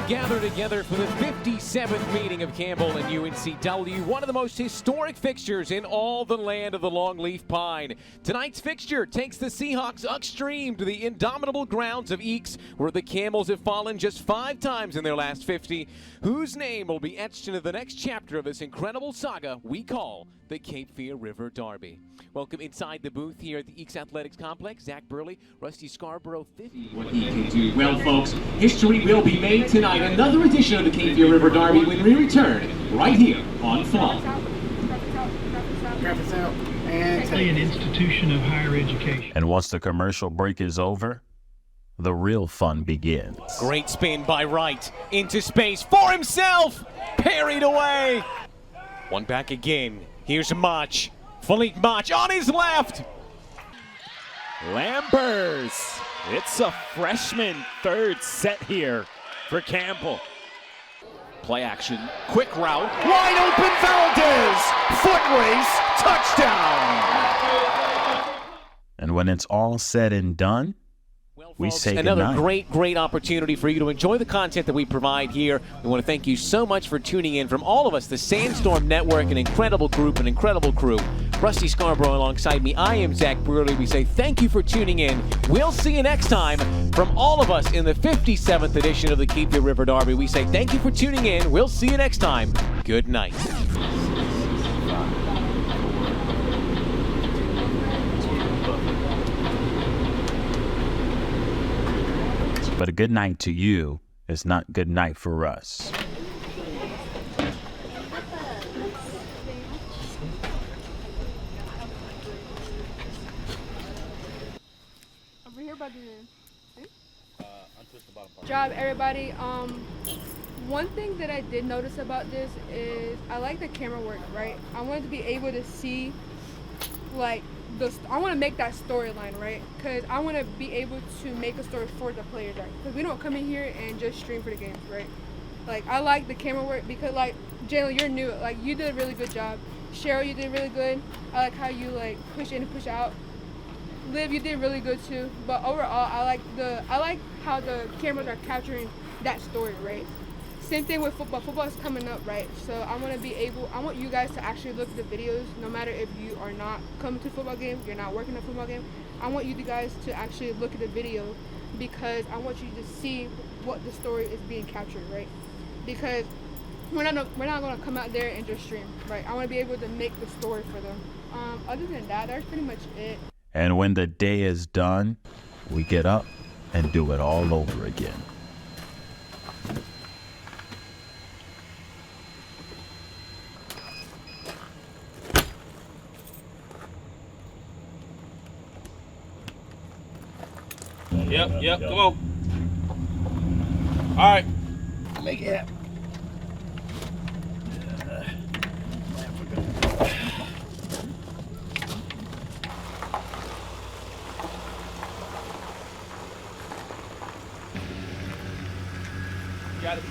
Gather together for the 57th meeting of Campbell and UNCW, one of the most historic fixtures in all the land of the longleaf pine. Tonight's fixture takes the Seahawks upstream to the indomitable grounds of Eakes, where the Camels have fallen just 5 times in their last 50, whose name will be etched into the next chapter of this incredible saga we call the Cape Fear River Derby. Welcome inside the booth here at the Eakes Athletics Complex. Zach Burley, Rusty Scarborough, 50. What he can do. Well, folks, history will be made tonight. Another edition of the Cape Fear River Derby when we return right here on FloFootball. An institution of higher education. And once the commercial break is over, the real fun begins. Great spin by Wright into space for himself. Parried away. One back again. Here's Mach. Philippe Mach on his left. Lambers. It's a freshman third set here for Campbell. Play action. Quick route. Wide open Valdez. Foot race. Touchdown. And when it's all said and done, we say another goodnight. great opportunity for you to enjoy the content that we provide here. We want to thank you so much for tuning in. From all of us, the Sandstorm Network, an incredible group, an incredible crew. Rusty Scarborough alongside me. I am Zach Burley. We say thank you for tuning in. We'll see you next time. From all of us in the 57th edition of the Cape Fear River Derby, we say thank you for tuning in. We'll see you next time. Good night. But a good night to you is not good night for us. Over here by the Good job, everybody. One thing that I did notice about this is I like the camera work, right? I wanted to be able to see, like, I want to make that storyline, right? Because I want to be able to make a story for the players, right? Because we don't come in here and just stream for the games, right? Like, I like the camera work because, like, Jalen, you're new. Like, you did a really good job. Cheryl, you did really good. I like how you, like, push in and push out. Liv, you did really good too. But overall, I like how the cameras are capturing that story, right? Same thing with football. Football is coming up, right? So I want you guys to actually look at the videos, no matter if you are not coming to a football game, you're not working a football game. I want you guys to actually look at the video because I want you to see what the story is being captured, right? Because we're not going to come out there and just stream, right? I want to be able to make the story for them. Other than that, that's pretty much it. And when the day is done, we get up and do it all over again. Yep, come on. right. Make it happen. Got it.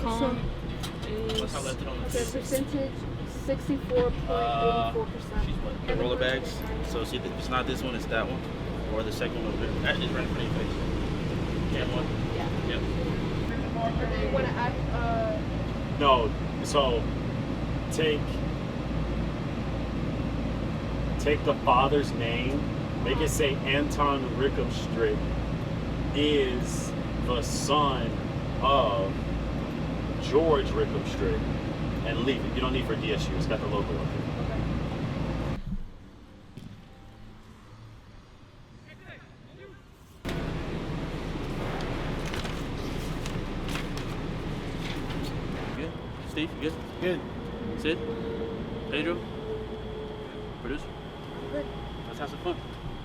Calm is the percentage 64.84%. The roller bags. So see, if it's not this one, it's that one, or the second one over there. That is right in front of your face. Yeah, one. Yeah. Yep. Do you want to act? No. So take the father's name, make it say Anton Rickenstrick is the son of George Rickenstrick, and leave it. You don't need for DSU. It's got the logo up there. Good. Steve, you good? Good. Sid? Pedro? Producer? Good. Let's have some fun.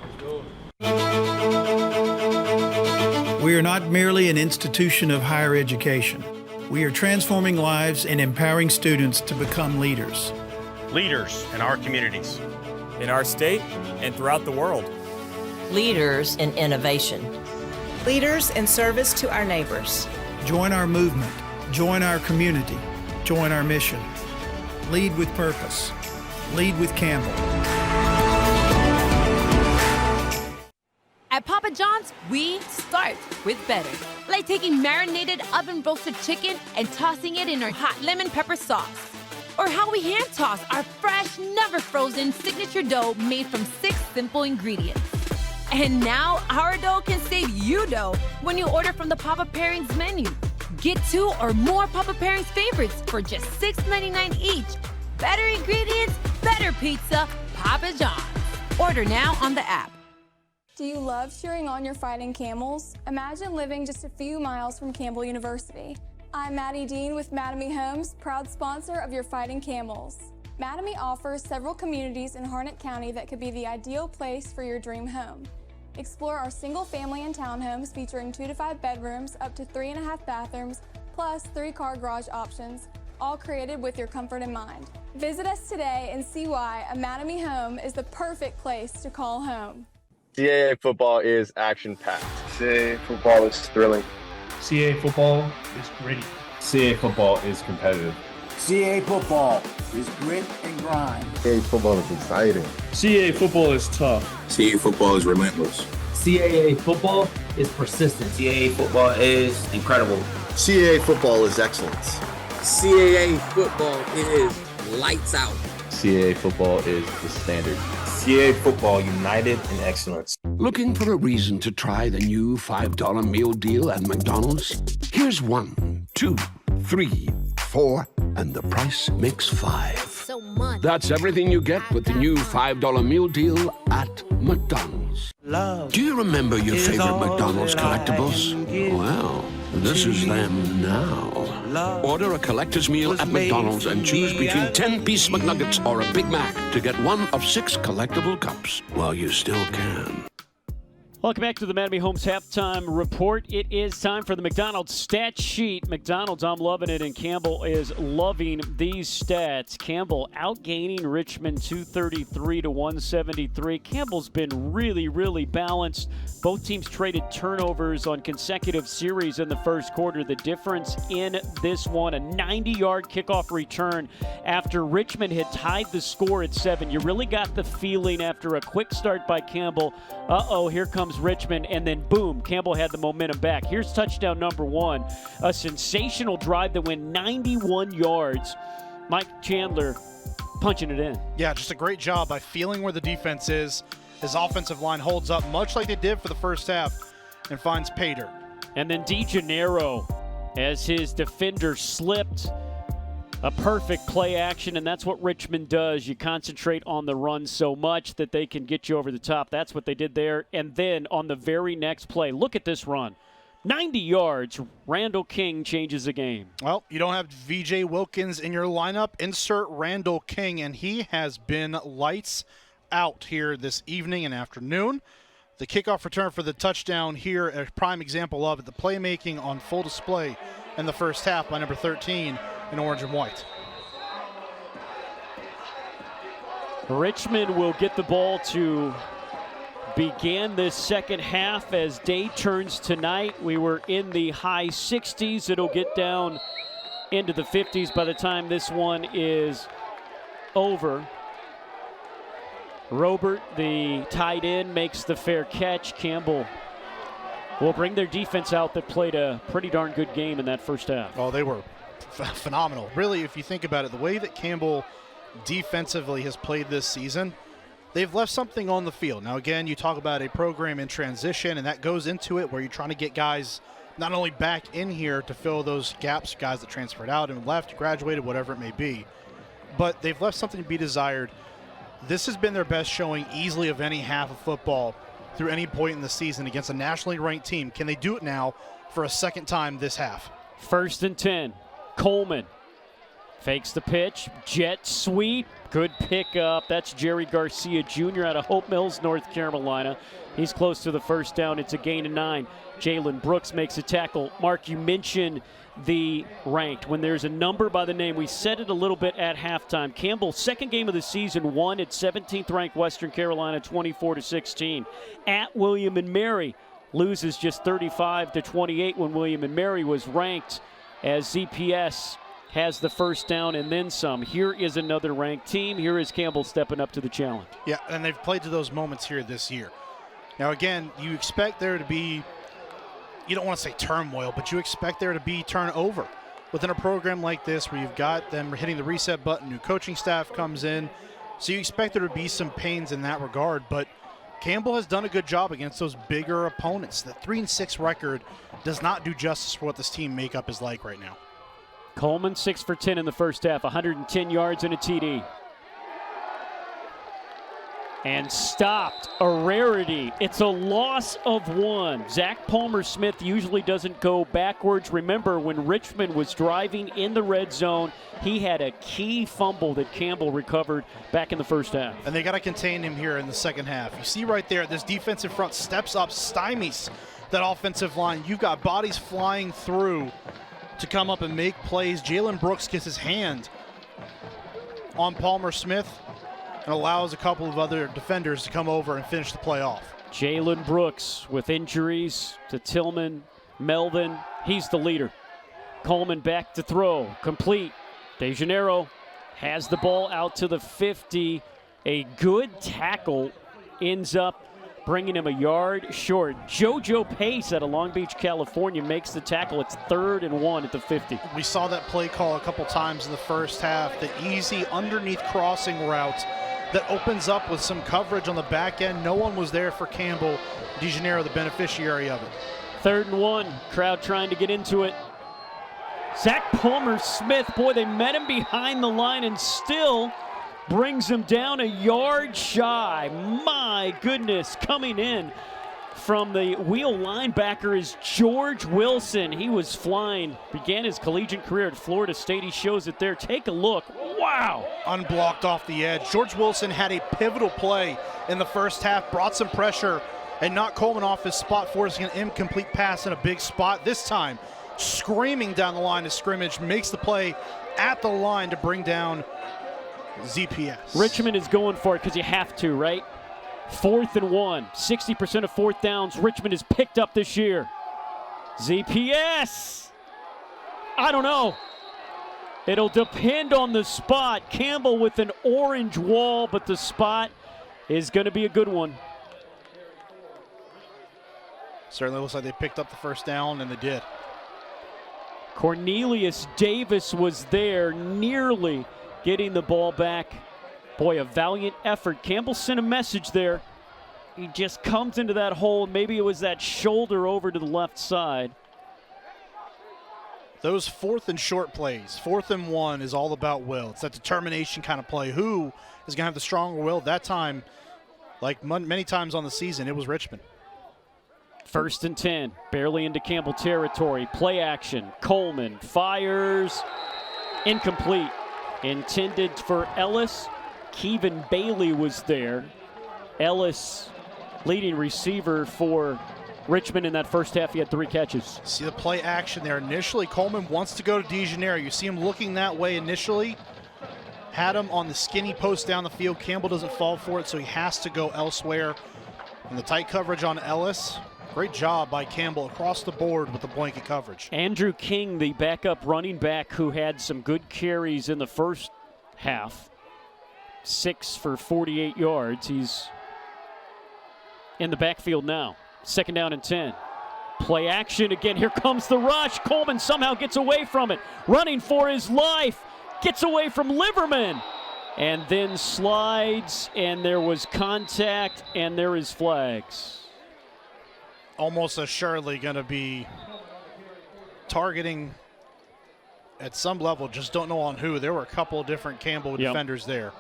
Let's go. We are not merely an institution of higher education. We are transforming lives and empowering students to become leaders. Leaders in our communities, in our state, and throughout the world. Leaders in innovation. Leaders in service to our neighbors. Join our movement. Join our community. Join our mission. Lead with purpose. Lead with Campbell. At Papa John's, we start with better. Like taking marinated oven-roasted chicken and tossing it in our hot lemon pepper sauce. Or how we hand toss our fresh, never frozen signature dough made from 6 simple ingredients. And now our dough can save you dough when you order from the Papa Pairings menu. Get 2 or more Papa Pairings favorites for just $6.99 each. Better ingredients, better pizza, Papa John's. Order now on the app. Do you love cheering on your fighting camels? Imagine living just a few miles from Campbell University. I'm Maddie Dean with Mattamy Homes, proud sponsor of your fighting camels. Mattamy offers several communities in Harnett County that could be the ideal place for your dream home. Explore our single family and townhomes featuring 2 to 5 bedrooms, up to 3.5 bathrooms, plus 3-car garage options, all created with your comfort in mind. Visit us today and see why a Mattamy home is the perfect place to call home. CAA football is action-packed. CAA football is thrilling. CAA football is gritty. CAA football is competitive. CAA football is grit and grind. CAA football is exciting. CAA football is tough. CAA football is relentless. CAA football is persistent. CAA football is incredible. CAA football is excellence. CAA football is lights out. CAA football is the standard. CAA football united in excellence. Looking for a reason to try the new $5 meal deal at McDonald's? Here's 1, 2, 3, 4, and the price makes 5. So much. That's everything you get with the new $5 meal deal at McDonald's. Do you remember your favorite McDonald's collectibles? Well, this is them now. Order a collector's meal at McDonald's and choose between 10-piece McNuggets or a Big Mac to get one of 6 collectible cups while you still can. Welcome back to the Mattamy Homes Halftime Report. It is time for the McDonald's stat sheet. McDonald's, I'm loving it, and Campbell is loving these stats. Campbell outgaining Richmond 233 to 173. Campbell's been really, really balanced. Both teams traded turnovers on consecutive series in the first quarter. The difference in this one, a 90-yard kickoff return after Richmond had tied the score at 7. You really got the feeling after a quick start by Campbell, here comes Richmond, and then boom, Campbell had the momentum back. Here's touchdown number 1, a sensational drive that went 91 yards. Mike Chandler punching it in. Yeah, just a great job by feeling where the defense is, His offensive line holds up much like they did for the first half and finds pay dirt. And then DeGennaro, as his defender slipped, a perfect play action, and that's what Richmond does. You concentrate on the run so much that they can get you over the top. That's what they did there. And then on the very next play, look at this run. 90 yards, Randall King changes the game. Well, you don't have VJ Wilkins in your lineup. Insert Randall King, and he has been lights out here this evening and afternoon. The kickoff return for the touchdown here, a prime example of it. The playmaking on full display in the first half by number 13 in orange and white. Richmond will get the ball to begin this second half as day turns tonight. We were in the high 60s. It'll get down into the 50s by the time this one is over. Robert, the tight end, makes the fair catch. Campbell will bring their defense out that played a pretty darn good game in that first half. Oh, they were phenomenal. Really, if you think about it, the way that Campbell defensively has played this season, they've left something on the field. Now, again, you talk about a program in transition, and that goes into it where you're trying to get guys not only back in here to fill those gaps, guys that transferred out and left, graduated, whatever it may be, but they've left something to be desired. This has been their best showing easily of any half of football through any point in the season against a nationally ranked team. Can they do it now for a second time this half? 1st and 10. Coleman fakes the pitch. Jet sweep. Good pickup. That's Jerry Garcia Jr. out of Hope Mills, North Carolina. He's close to the first down. It's a gain of 9. Jalen Brooks makes a tackle. Mark, you mentioned the ranked. When there's a number by the name, we said it a little bit at halftime. Campbell, second game of the season, won at 17th ranked Western Carolina 24-16. At William and Mary, loses just 35-28 when William and Mary was ranked, as ZPS has the first down and then some. Here is another ranked team. Here is Campbell stepping up to the challenge. Yeah, and they've played to those moments here this year. Now, again, you expect there to be, you don't want to say turmoil, but you expect there to be turnover within a program like this where you've got them hitting the reset button, new coaching staff comes in. So you expect there to be some pains in that regard, but Campbell has done a good job against those bigger opponents. The 3-6 record does not do justice for what this team makeup is like right now. Coleman 6 for 10 in the first half, 110 yards and a TD. And stopped, a rarity. It's a loss of 1. Zach Palmer-Smith usually doesn't go backwards. Remember, when Richmond was driving in the red zone, he had a key fumble that Campbell recovered back in the first half. And they got to contain him here in the second half. You see right there, this defensive front steps up, stymies that offensive line. You've got bodies flying through to come up and make plays. Jalen Brooks gets his hand on Palmer-Smith and allows a couple of other defenders to come over and finish the play off. Jalen Brooks with injuries to Tillman, Melvin. He's the leader. Coleman back to throw. Complete. DeGennaro has the ball out to the 50. A good tackle ends up bringing him a yard short. JoJo Pace out of Long Beach, California makes the tackle. It's 3rd and 1 at the 50. We saw that play call a couple times in the first half. The easy underneath crossing route that opens up with some coverage on the back end. No one was there for Campbell. DeGennaro, the beneficiary of it. 3rd and 1. Crowd trying to get into it. Zach Palmer-Smith, boy, they met him behind the line and still brings him down a yard shy. My goodness, coming in from the wheel linebacker is George Wilson. He was flying, began his collegiate career at Florida State. He shows it there. Take a look. Wow. Unblocked off the edge. George Wilson had a pivotal play in the first half, brought some pressure and knocked Coleman off his spot, forcing an incomplete pass in a big spot. This time, screaming down the line of scrimmage, makes the play at the line to bring down ZPS. Richmond is going for it because you have to, right? 4th and 1. 60% of 4th downs Richmond has picked up this year. ZPS. I don't know. It'll depend on the spot. Campbell with an orange wall, but the spot is going to be a good one. Certainly looks like they picked up the first down, and they did. Cornelius Davis was there, nearly getting the ball back. Boy, a valiant effort. Campbell sent a message there. He just comes into that hole. Maybe it was that shoulder over to the left side. Those 4th and short plays, 4th and 1 is all about will. It's that determination kind of play. Who is going to have the stronger will? That time, like many times on the season, it was Richmond. 1st and 10, barely into Campbell territory. Play action. Coleman fires. Incomplete. Intended for Ellis. Kevin Bailey was there. Ellis, leading receiver for Richmond in that first half. He had 3 catches. See the play action there. Initially, Coleman wants to go to DeGeneres. You see him looking that way initially. Had him on the skinny post down the field. Campbell doesn't fall for it, so he has to go elsewhere. And the tight coverage on Ellis. Great job by Campbell across the board with the blanket coverage. Andrew King, the backup running back who had some good carries in the first half. 6 for 48 yards. He's in the backfield now. 2nd down and 10. Play action again. Here comes the rush. Coleman somehow gets away from it. Running for his life. Gets away from Liverman. And then slides, and there was contact, and there is flags. Almost assuredly going to be targeting at some level. Just don't know on who. There were a couple of different Campbell defenders there.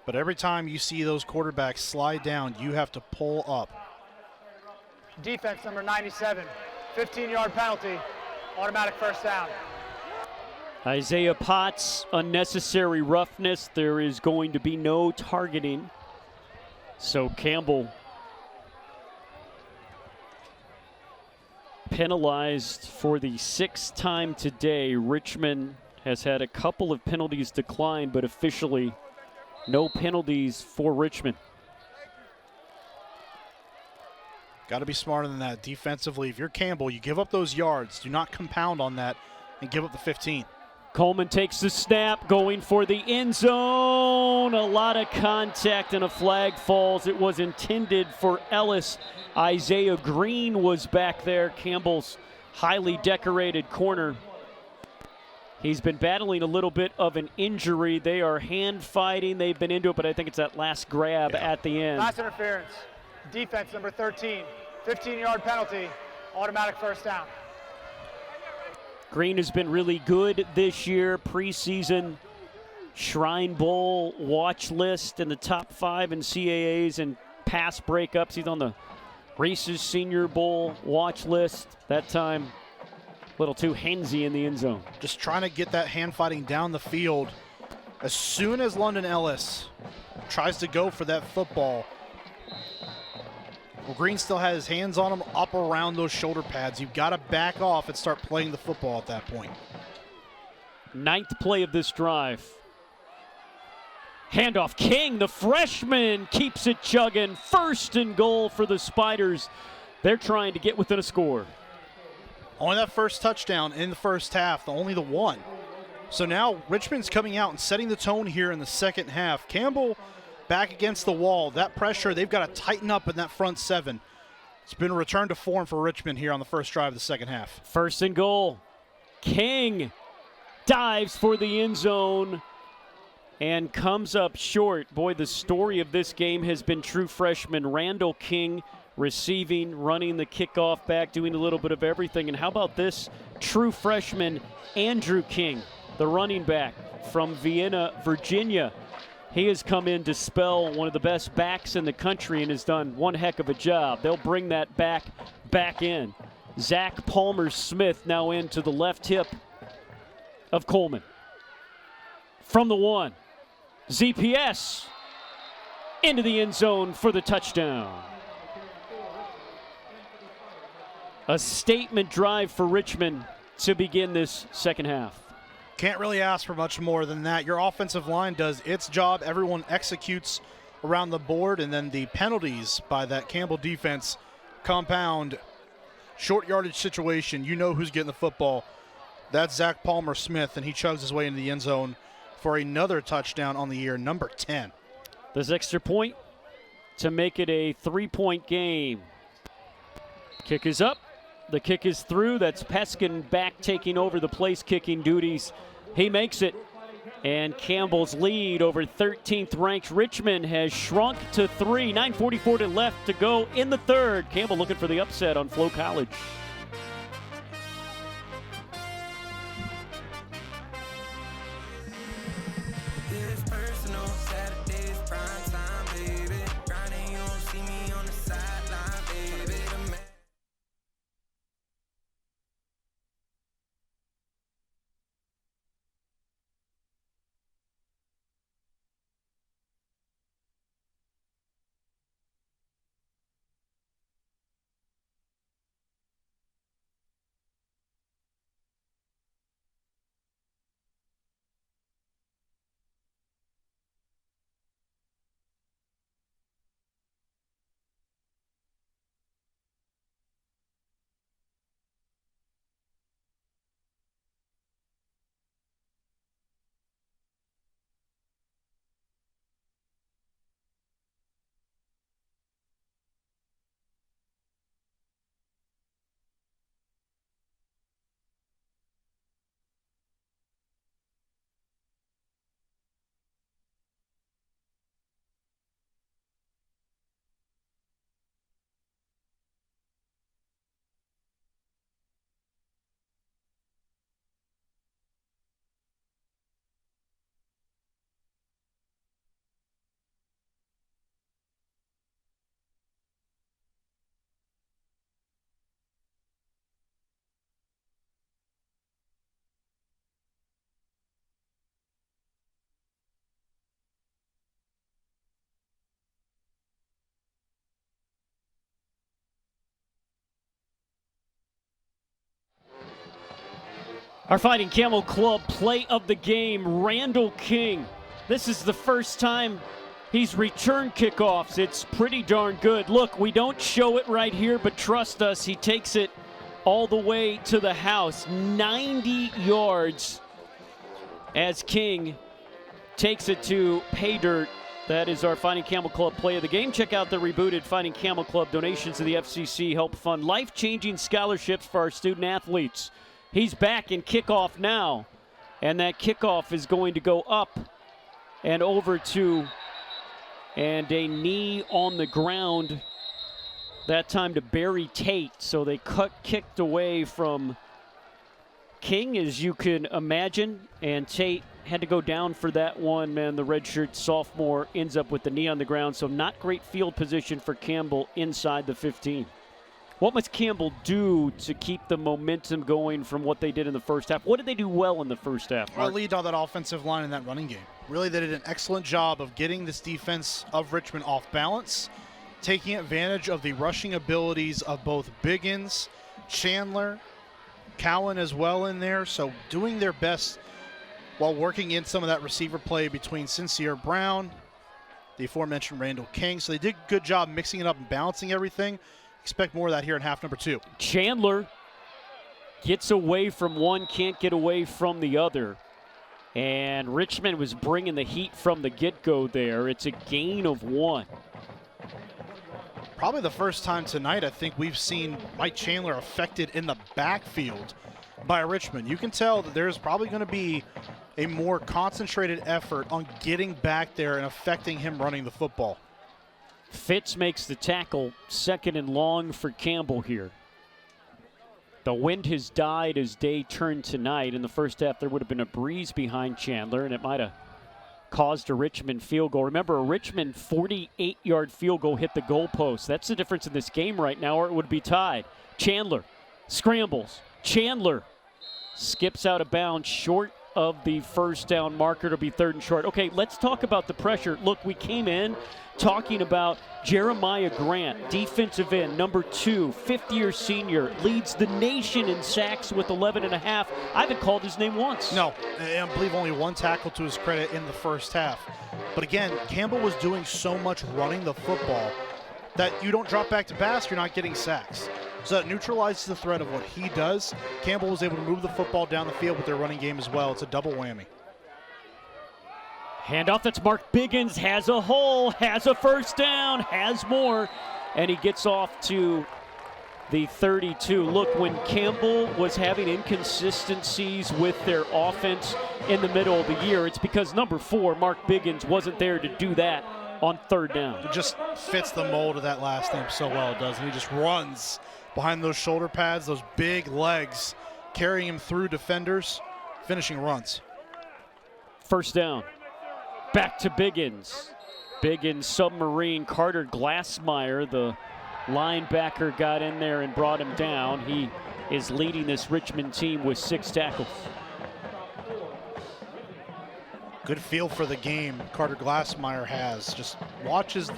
But every time you see those quarterbacks slide down, you have to pull up. Defense number 97, 15-yard penalty, automatic 1st down. Isaiah Potts, unnecessary roughness. There is going to be no targeting. So Campbell penalized for the 6th time today. Richmond has had a couple of penalties decline, but officially no penalties for Richmond. Got to be smarter than that defensively. If you're Campbell, you give up those yards. Do not compound on that and give up the 15. Coleman takes the snap, going for the end zone. A lot of contact and a flag falls. It was intended for Ellis. Isaiah Green was back there, Campbell's highly decorated corner. He's been battling a little bit of an injury. They are hand fighting. They've been into it, but I think it's that last grab at the end. Pass interference. Defense number 13, 15-yard penalty, automatic 1st down. Green has been really good this year. Preseason Shrine Bowl watch list in the top 5 in CAAs and pass breakups. He's on the Reese's Senior Bowl watch list. That time, a little too handsy in the end zone. Just trying to get that hand fighting down the field. As soon as London Ellis tries to go for that football, well, Green still has his hands on him up around those shoulder pads. You've got to back off and start playing the football at that point. 9th play of this drive. Handoff. King, the freshman, keeps it chugging. 1st and goal for the Spiders. They're trying to get within a score. Only that first touchdown in the first half, only the one. So now Richmond's coming out and setting the tone here in the second half. Campbell back against the wall. That pressure, they've got to tighten up in that front 7. It's been a return to form for Richmond here on the first drive of the second half. 1st and goal. King dives for the end zone and comes up short. Boy, the story of this game has been true freshman Randall King receiving, running the kickoff back, doing a little bit of everything. And how about this true freshman Andrew King, the running back from Vienna, Virginia. He has come in to spell one of the best backs in the country and has done one heck of a job. They'll bring that back in. Zach Palmer-Smith now into the left hip of Coleman. From the 1, ZPS into the end zone for the touchdown. A statement drive for Richmond to begin this second half. Can't really ask for much more than that. Your offensive line does its job. Everyone executes around the board, and then the penalties by that Campbell defense compound. Short yardage situation, you know who's getting the football. That's Zach Palmer-Smith, and he chugs his way into the end zone for another touchdown on the year, number 10. This extra point to make it a 3-point game. Kick is up. The kick is through. That's Peskin back taking over the place kicking duties. He makes it. And Campbell's lead over 13th-ranked Richmond has shrunk to 3. 9:44 left to go in the third. Campbell looking for the upset on Flo College. Our Fighting Camel Club play of the game, Randall King. This is the first time he's returned kickoffs. It's pretty darn good. Look, we don't show it right here, but trust us, he takes it all the way to the house. 90 yards as King takes it to pay dirt. That is our Fighting Camel Club play of the game. Check out the rebooted Fighting Camel Club. Donations to the FCC help fund life-changing scholarships for our student athletes. He's back in kickoff now, and that kickoff is going to go up and over to, and a knee on the ground, that time to Barry Tate. So they kicked away from King, as you can imagine, and Tate had to go down for that one, man. The redshirt sophomore ends up with the knee on the ground, so not great field position for Campbell inside the 15. What must Campbell do to keep the momentum going from what they did in the first half? What did they do well in the first half, Mark? Well, lead on that offensive line in that running game. Really, they did an excellent job of getting this defense of Richmond off balance, taking advantage of the rushing abilities of both Biggins, Chandler, Cowan as well in there. So doing their best while working in some of that receiver play between Sincere Brown, the aforementioned Randall King. So they did a good job mixing it up and balancing everything. Expect more of that here in half number 2. Chandler gets away from one, can't get away from the other. And Richmond was bringing the heat from the get-go there. It's a gain of 1. Probably the first time tonight I think we've seen Mike Chandler affected in the backfield by Richmond. You can tell that there's probably going to be a more concentrated effort on getting back there and affecting him running the football. Fitz makes the tackle, 2nd and long for Campbell here. The wind has died as day turned tonight. In the first half, there would have been a breeze behind Chandler, and it might have caused a Richmond field goal. Remember, a Richmond 48-yard field goal hit the goalpost. That's the difference in this game right now, or it would be tied. Chandler scrambles. Chandler skips out of bounds short of the first down marker. It'll be 3rd and short. Okay, let's talk about the pressure. Look, we came in talking about Jeremiah Grant, defensive end, number 2, 5th-year senior, leads the nation in sacks with 11.5. I haven't called his name once. No, I believe only 1 tackle to his credit in the first half. But again, Campbell was doing so much running the football that you don't drop back to pass, you're not getting sacks. So that neutralizes the threat of what he does. Campbell was able to move the football down the field with their running game as well. It's a double whammy. Handoff, that's Mark Biggins, has a hole, has a first down, has more, and he gets off to the 32. Look, when Campbell was having inconsistencies with their offense in the middle of the year, it's because number 4, Mark Biggins, wasn't there to do that on third down. It just fits the mold of that last name so well, it does. And he just runs behind those shoulder pads, those big legs, carrying him through defenders, finishing runs. First down. Back to Biggins. Biggins submarine. Carter Glassmeyer, the linebacker, got in there and brought him down. He is leading this Richmond team with 6 tackles. Good feel for the game Carter Glassmeyer has. Just watches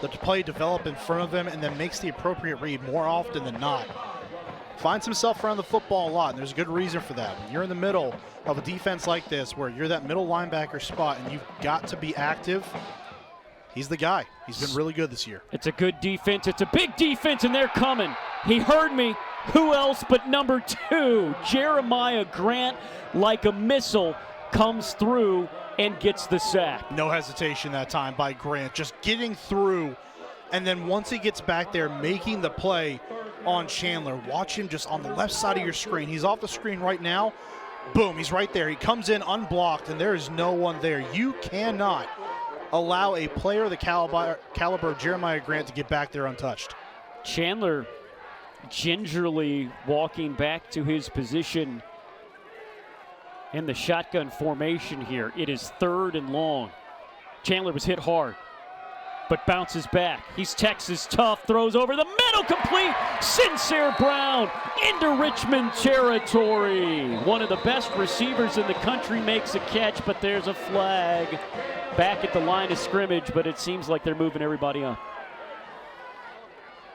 the play develop in front of him and then makes the appropriate read more often than not. Finds himself around the football a lot, and there's a good reason for that. When you're in the middle of a defense like this, where you're that middle linebacker spot and you've got to be active, he's the guy. He's been really good this year. It's a good defense. It's a big defense, and they're coming. He heard me. Who else but number 2, Jeremiah Grant, like a missile, comes through and gets the sack. No hesitation that time by Grant, just getting through, and then once he gets back there, making the play on Chandler. Watch him just on the left side of your screen. He's off the screen right now. Boom, he's right there. He comes in unblocked, and there is no one there. You cannot allow a player of the caliber of Jeremiah Grant to get back there untouched. Chandler gingerly walking back to his position in the shotgun formation here. It is 3rd and long. Chandler was hit hard, but bounces back. He's Texas tough, throws over the middle, complete. Sincere Brown into Richmond territory. One of the best receivers in the country makes a catch, but there's a flag back at the line of scrimmage, but it seems like they're moving everybody up.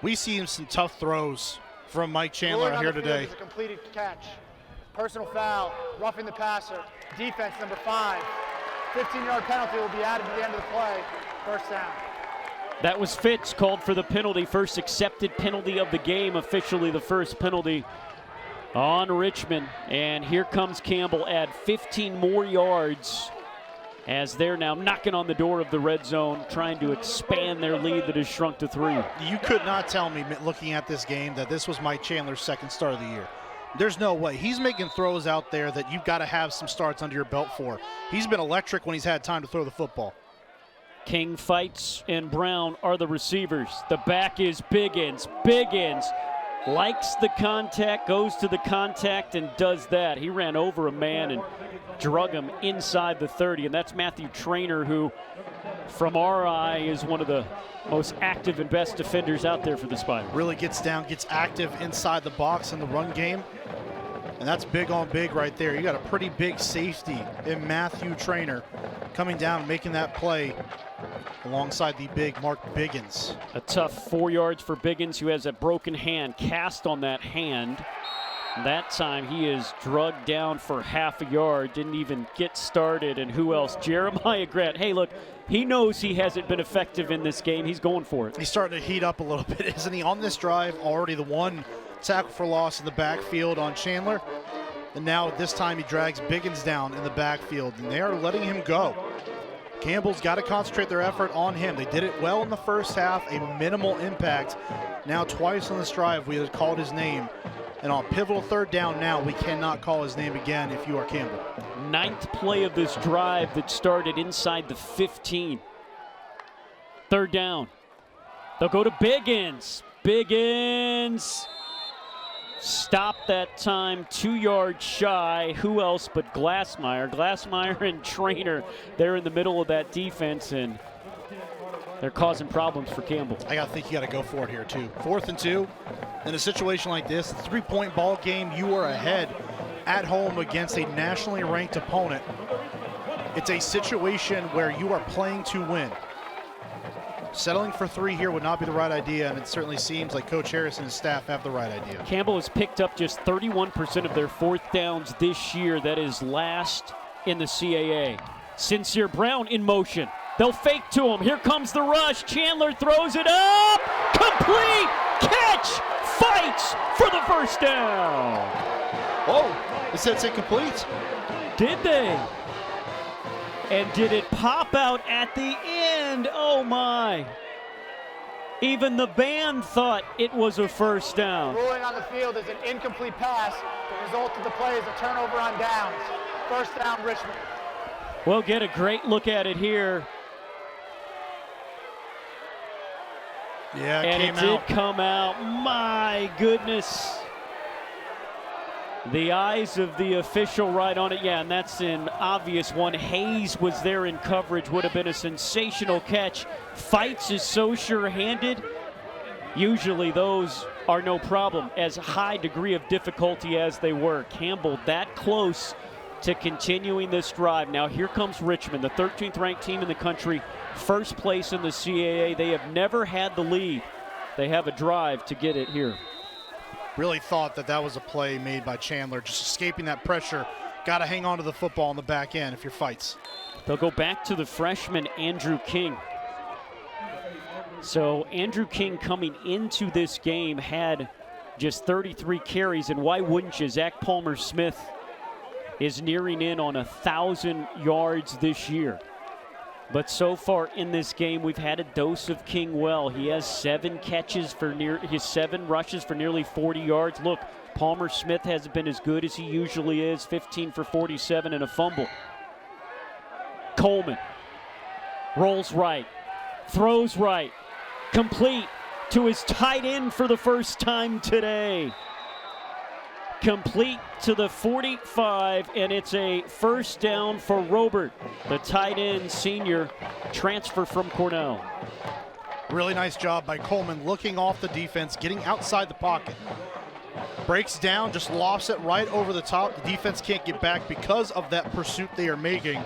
We see some tough throws from Mike Chandler out here today. A completed catch. Personal foul, roughing the passer. Defense number 5. 15-yard penalty will be added to the end of the play. First down. That was Fitz called for the penalty. First accepted penalty of the game, officially the first penalty on Richmond. And here comes Campbell, add 15 more yards as they're now knocking on the door of the red zone, trying to expand their lead that has shrunk to 3. You could not tell me, looking at this game, that this was Mike Chandler's second start of the year. There's no way. He's making throws out there that you've got to have some starts under your belt for. He's been electric when he's had time to throw the football. King fights, and Brown are the receivers. The back is Biggins. Biggins likes the contact, goes to the contact, and does that. He ran over a man and drug him inside the 30, and that's Matthew Traynor, who, from our eye, is one of the most active and best defenders out there for the Spiders. Really gets down, gets active inside the box in the run game, and that's big on big right there. You got a pretty big safety in Matthew Traynor coming down and making that play alongside the big Mark Biggins. A tough 4 yards for Biggins, who has a broken hand cast on that hand. That time he is drugged down for half a yard, didn't even get started. And who else? Jeremiah Grant. Hey, look, he knows he hasn't been effective in this game. He's going for it. He's starting to heat up a little bit, isn't he? On this drive, already the 1 tackle for loss in the backfield on Chandler. And now this time he drags Biggins down in the backfield, and they are letting him go. Campbell's got to concentrate their effort on him. They did it well in the first half, a minimal impact. Now twice on this drive we have called his name. And on pivotal third down now, we cannot call his name again if you are Campbell. 9th play of this drive that started inside the 15. Third down. They'll go to Biggins. Biggins stopped that time, 2 yards shy. Who else but Glassmeyer? Glassmeyer and Traynor, they're in the middle of that defense, and they're causing problems for Campbell. I got to think you got to go for it here, too. 4th and 2. In a situation like this, a 3-point ball game, you are ahead at home against a nationally ranked opponent. It's a situation where you are playing to win. Settling for 3 here would not be the right idea, and it certainly seems like Coach Harris and his staff have the right idea. Campbell has picked up just 31% of their 4th downs this year. That is last in the CAA. Sincere Brown in motion. They'll fake to him. Here comes the rush. Chandler throws it up. Complete catch. Fights for the first down. Oh, it said it's incomplete. Did they? And did it pop out at the end? Oh, my. Even the band thought it was a first down. Ruling on the field is an incomplete pass. The result of the play is a turnover on downs. First down, Richmond. We'll get a great look at it here. Yeah, and it did come out. My goodness. The eyes of the official right on it. Yeah, and that's an obvious one. Hayes was there in coverage. Would have been a sensational catch. Fights is so sure-handed. Usually those are no problem, as high degree of difficulty as they were. Campbell that close to continuing this drive. Now here comes Richmond, the 13th ranked team in the country, first place in the CAA. They have never had the lead. They have a drive to get it here. Really thought that was a play made by Chandler, just escaping that pressure. Got to hang on to the football on the back end if you're Fights. They'll go back to the freshman, Andrew King. So Andrew King coming into this game had just 33 carries, and why wouldn't you? Zach Palmer-Smith is nearing in on 1,000 yards this year. But so far in this game, we've had a dose of King well. He has 7 rushes for nearly 40 yards. Look, Palmer-Smith hasn't been as good as he usually is, 15 for 47 and a fumble. Coleman rolls right, throws right, complete to his tight end for the first time today. Complete to the 45, and it's a first down for Robert, the tight end senior transfer from Cornell. Really nice job by Coleman looking off the defense, getting outside the pocket. Breaks down, just lofts it right over the top. The defense can't get back because of that pursuit they are making.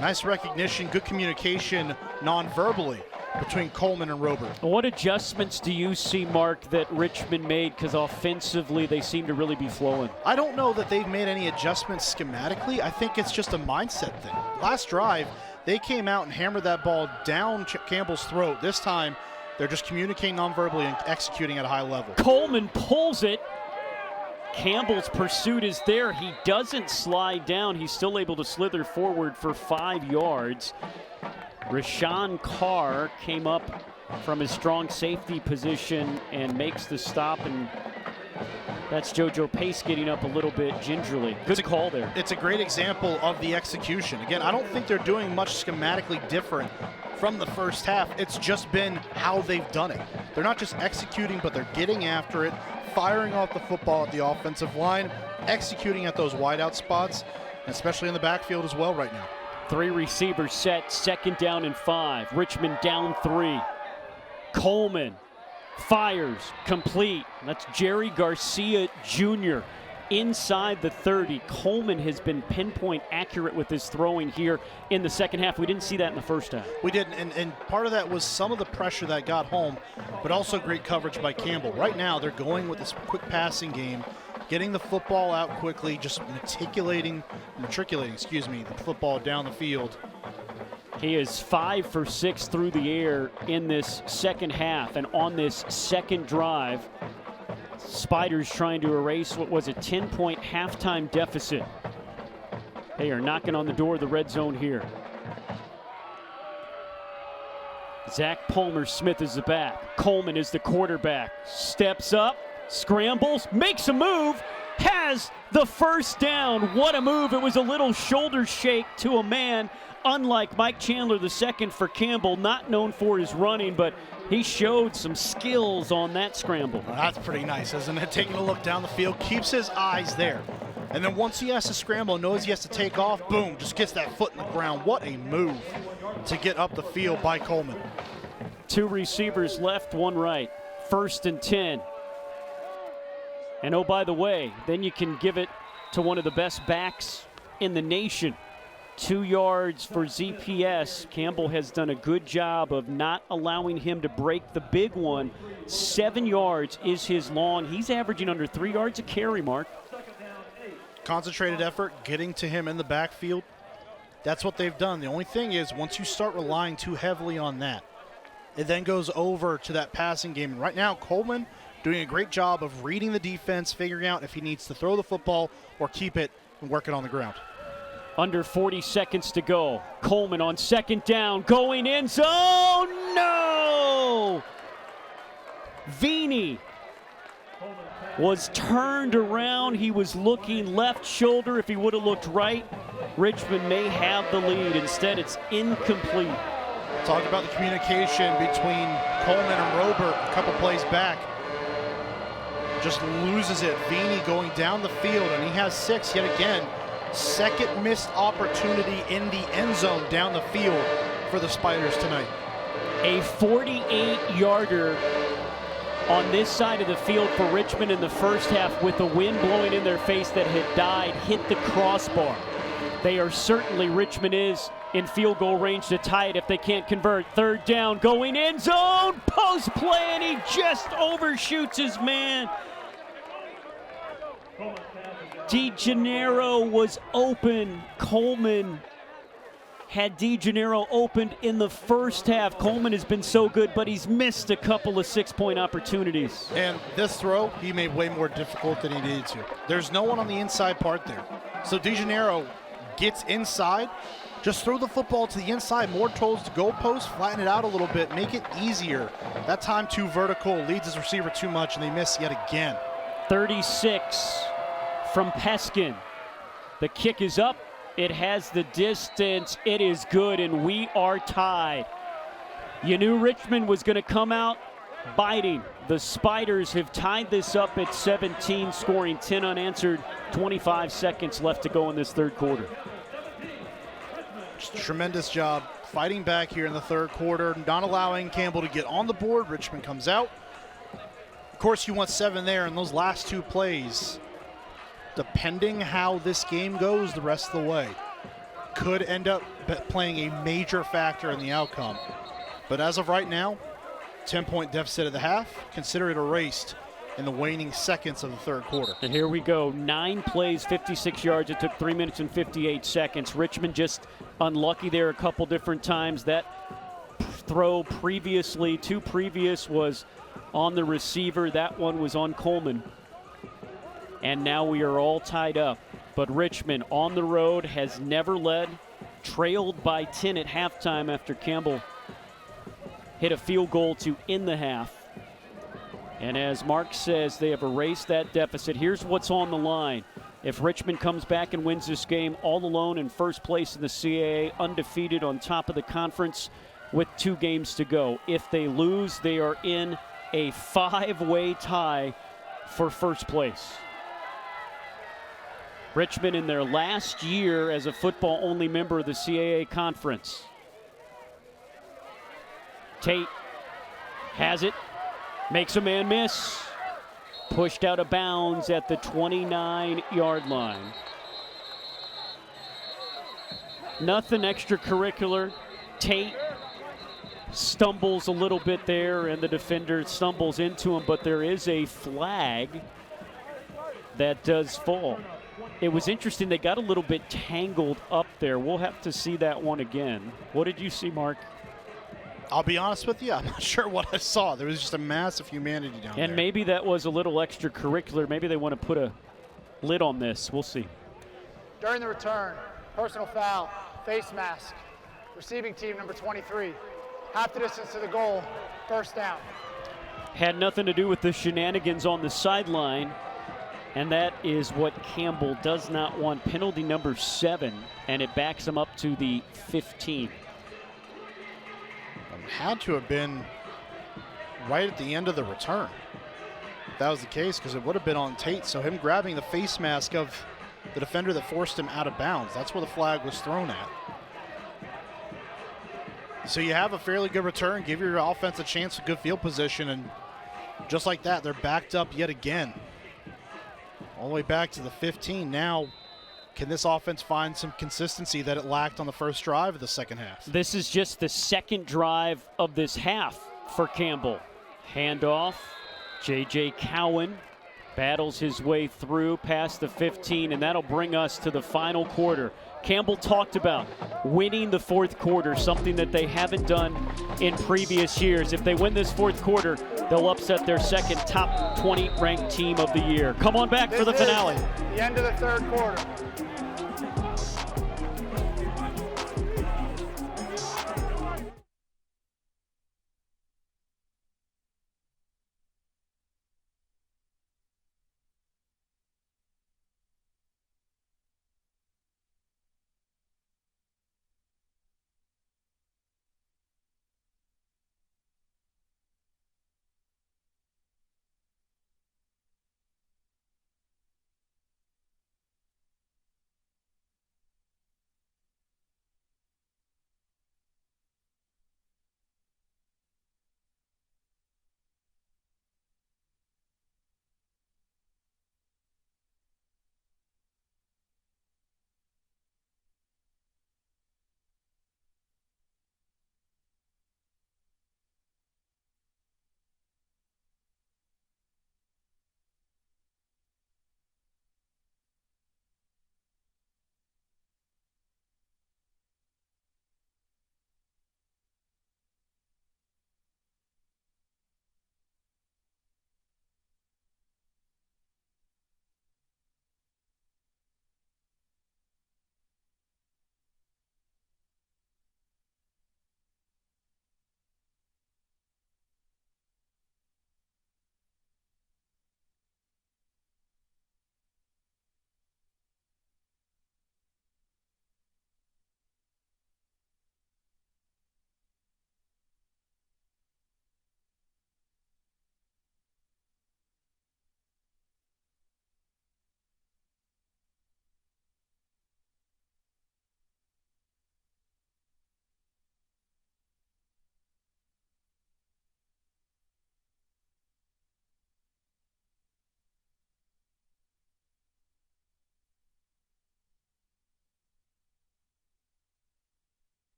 Nice recognition, good communication non-verbally between Coleman and Robert. What adjustments do you see, Mark, that Richmond made? Because offensively, they seem to really be flowing. I don't know that they've made any adjustments schematically. I think it's just a mindset thing. Last drive, they came out and hammered that ball down Campbell's throat. This time, they're just communicating non-verbally and executing at a high level. Coleman pulls it. Campbell's pursuit is there. He doesn't slide down. He's still able to slither forward for 5 yards. Rashawn Carr came up from his strong safety position and makes the stop, and that's JoJo Pace getting up a little bit gingerly. Good call there. It's a great example of the execution. Again, I don't think they're doing much schematically different from the first half. It's just been how they've done it. They're not just executing, but they're getting after it, firing off the football at the offensive line, executing at those wideout spots, especially in the backfield as well right now. 3 receivers set, second down and 5. Richmond down 3. Coleman fires, complete. That's Jerry Garcia Jr. inside the 30. Coleman has been pinpoint accurate with his throwing here in the second half. We didn't see that in the first half. We didn't, and part of that was some of the pressure that got home, but also great coverage by Campbell. Right now, they're going with this quick passing game, getting the football out quickly, just matriculating the football down the field. He is 5 for 6 through the air in this second half, and on this second drive, Spiders trying to erase what was a 10-point halftime deficit. They are knocking on the door of the red zone here. Zach Palmer-Smith is the back. Coleman is the quarterback. Steps up, scrambles, makes a move, has the first down. What a move. It was a little shoulder shake to a man, unlike Mike Chandler II for Campbell, not known for his running, but he showed some skills on that scramble. Well, that's pretty nice, isn't it? Taking a look down the field, keeps his eyes there. And then once he has to scramble, knows he has to take off, boom, just gets that foot in the ground. What a move to get up the field by Coleman. 2 receivers left, 1 right. 1st and 10. And oh, by the way, then you can give it to one of the best backs in the nation. 2 yards for ZPS. Campbell has done a good job of not allowing him to break the big one. 7 yards is his long. He's averaging under 3 yards a carry, Mark. Concentrated effort, getting to him in the backfield. That's what they've done. The only thing is, once you start relying too heavily on that, it then goes over to that passing game. And right now, Coleman doing a great job of reading the defense, figuring out if he needs to throw the football or keep it and work it on the ground. Under 40 seconds to go. Coleman on second down, going in zone. No! Vini was turned around. He was looking left shoulder. If he would have looked right, Richmond may have the lead. Instead, it's incomplete. Talk about the communication between Coleman and Robert a couple plays back. Just loses it. Vini going down the field, and he has 6 yet again. Second missed opportunity in the end zone down the field for the Spiders tonight. A 48-yarder on this side of the field for Richmond in the first half with the wind blowing in their face that had died, hit the crossbar. They are certainly, Richmond is in field goal range to tie it if they can't convert. Third down, going end zone, post play, and he just overshoots his man. DeGennaro was open. Coleman had DeGennaro opened in the first half. Coleman has been so good, but he's missed a couple of 6-point opportunities. And this throw, he made way more difficult than he needed to. There's no one on the inside part there. So DeGennaro gets inside. Just throw the football to the inside, more towards the goalpost, flatten it out a little bit, make it easier. That time too vertical, leads his receiver too much, and they miss yet again. 36 from Peskin. The kick is up. It has the distance. It is good, and we are tied. You knew Richmond was going to come out biting. The Spiders have tied this up at 17, scoring 10 unanswered. 25 seconds left to go in this third quarter. Just a tremendous job fighting back here in the third quarter, not allowing Campbell to get on the board. Richmond comes out. Of course, you want 7 there in those last 2 plays. Depending how this game goes the rest of the way, could end up playing a major factor in the outcome. But as of right now, 10-point deficit at the half. Consider it erased in the waning seconds of the third quarter. And here we go. 9 plays, 56 yards. It took 3 minutes and 58 seconds. Richmond just unlucky there a couple different times. That throw previously, 2 previous, was on the receiver. That one was on Coleman. And now we are all tied up. But Richmond on the road has never led, trailed by 10 at halftime after Campbell hit a field goal to end the half. And as Mark says, they have erased that deficit. Here's what's on the line. If Richmond comes back and wins this game all alone in first place in the CAA, undefeated on top of the conference with 2 games to go. If they lose, they are in a 5-way tie for first place. Richmond in their last year as a football-only member of the CAA conference. Tate has it, makes a man miss, pushed out of bounds at the 29-yard line. Nothing extracurricular. Tate stumbles a little bit there, and the defender stumbles into him, but there is a flag that does fall. It was interesting. They got a little bit tangled up there. We'll have to see that one again. What did you see, Mark? I'll be honest with you, I'm not sure what I saw. There was just a massive humanity down there. And maybe that was a little extracurricular. Maybe they want to put a lid on this. We'll see. During the return, personal foul, face mask, receiving team number 23. Half the distance to the goal, first down. Had nothing to do with the shenanigans on the sideline. And that is what Campbell does not want. Penalty number 7, and it backs him up to the 15. Had to have been right at the end of the return. If that was the case, because it would have been on Tate. So him grabbing the face mask of the defender that forced him out of bounds. That's where the flag was thrown at. So you have a fairly good return, give your offense a chance of good field position, and just like that, they're backed up yet again. All the way back to the 15. Now, can this offense find some consistency that it lacked on the first drive of the second half? This is just the second drive of this half for Campbell. Handoff. J.J. Cowan battles his way through past the 15, and that'll bring us to the final quarter. Campbell talked about winning the fourth quarter, something that they haven't done in previous years. If they win this fourth quarter, they'll upset their second top 20 ranked team of the year. Come on back for the finale. The end of the third quarter.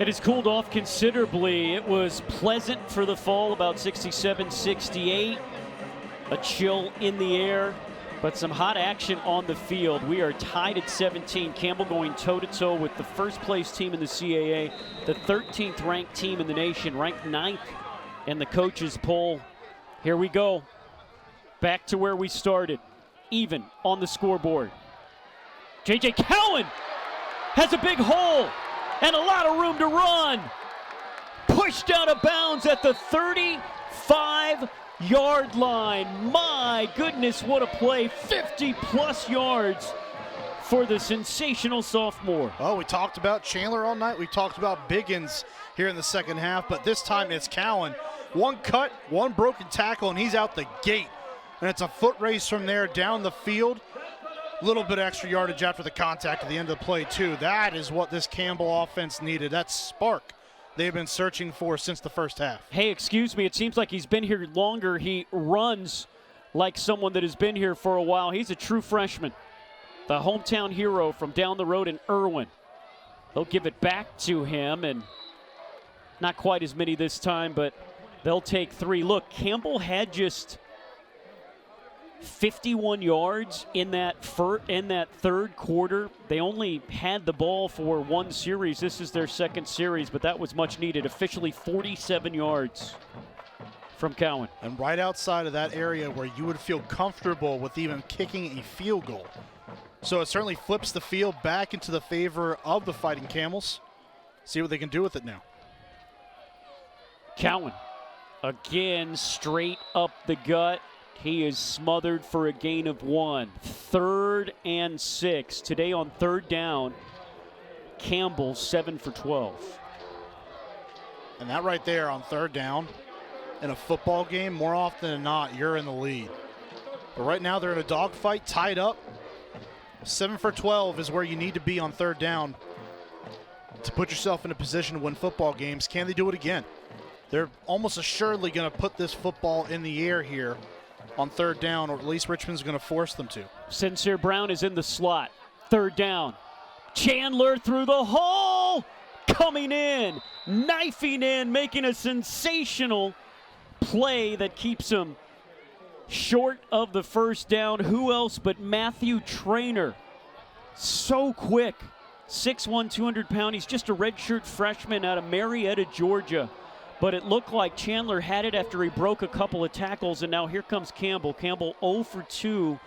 It has cooled off considerably. It was pleasant for the fall, about 67, 68. A chill in the air, but some hot action on the field. We are tied at 17. Campbell going toe-to-toe with the first-place team in the CAA, the 13th ranked team in the nation, ranked 9th in the coaches' poll. Here we go. Back to where we started. Even on the scoreboard. J.J. Cowan has a big hole and a lot of room to run. Pushed out of bounds at the 35-yard line. My goodness, what a play. 50-plus yards for the sensational sophomore. Oh, we talked about Chandler all night. We talked about Biggins here in the second half, but this time it's Cowan. One cut, one broken tackle, and he's out the gate. And it's a foot race from there down the field. A little bit extra yardage after the contact at the end of the play, too. That is what this Campbell offense needed. That spark they've been searching for since the first half. Hey, excuse me. It seems like he's been here longer. He runs like someone that has been here for a while. He's a true freshman. The hometown hero from down the road in Irwin. They'll give it back to him, and not quite as many this time, but they'll take 3. Look, Campbell had just 51 yards in that third quarter. They only had the ball for one series. This is their second series, but that was much needed. Officially 47 yards from Cowan. And right outside of that area where you would feel comfortable with even kicking a field goal. So it certainly flips the field back into the favor of the Fighting Camels. See what they can do with it now. Cowan again straight up the gut. He is smothered for a gain of 1. 3rd and 6. Today on third down, Campbell 7 for 12. And that right there on third down in a football game, more often than not, you're in the lead. But right now they're in a dogfight, tied up. 7 for 12 is where you need to be on third down to put yourself in a position to win football games. Can they do it again? They're almost assuredly going to put this football in the air here on third down, or at least Richmond's going to force them to. Sincere Brown is in the slot. Third down. Chandler through the hole. Coming in. Knifing in. Making a sensational play that keeps him short of the first down. Who else but Matthew Traynor? So quick. 6'1", 200-pound. He's just a redshirt freshman out of Marietta, Georgia. But it looked like Chandler had it after he broke a couple of tackles, and now here comes Campbell. Campbell 0 for 2,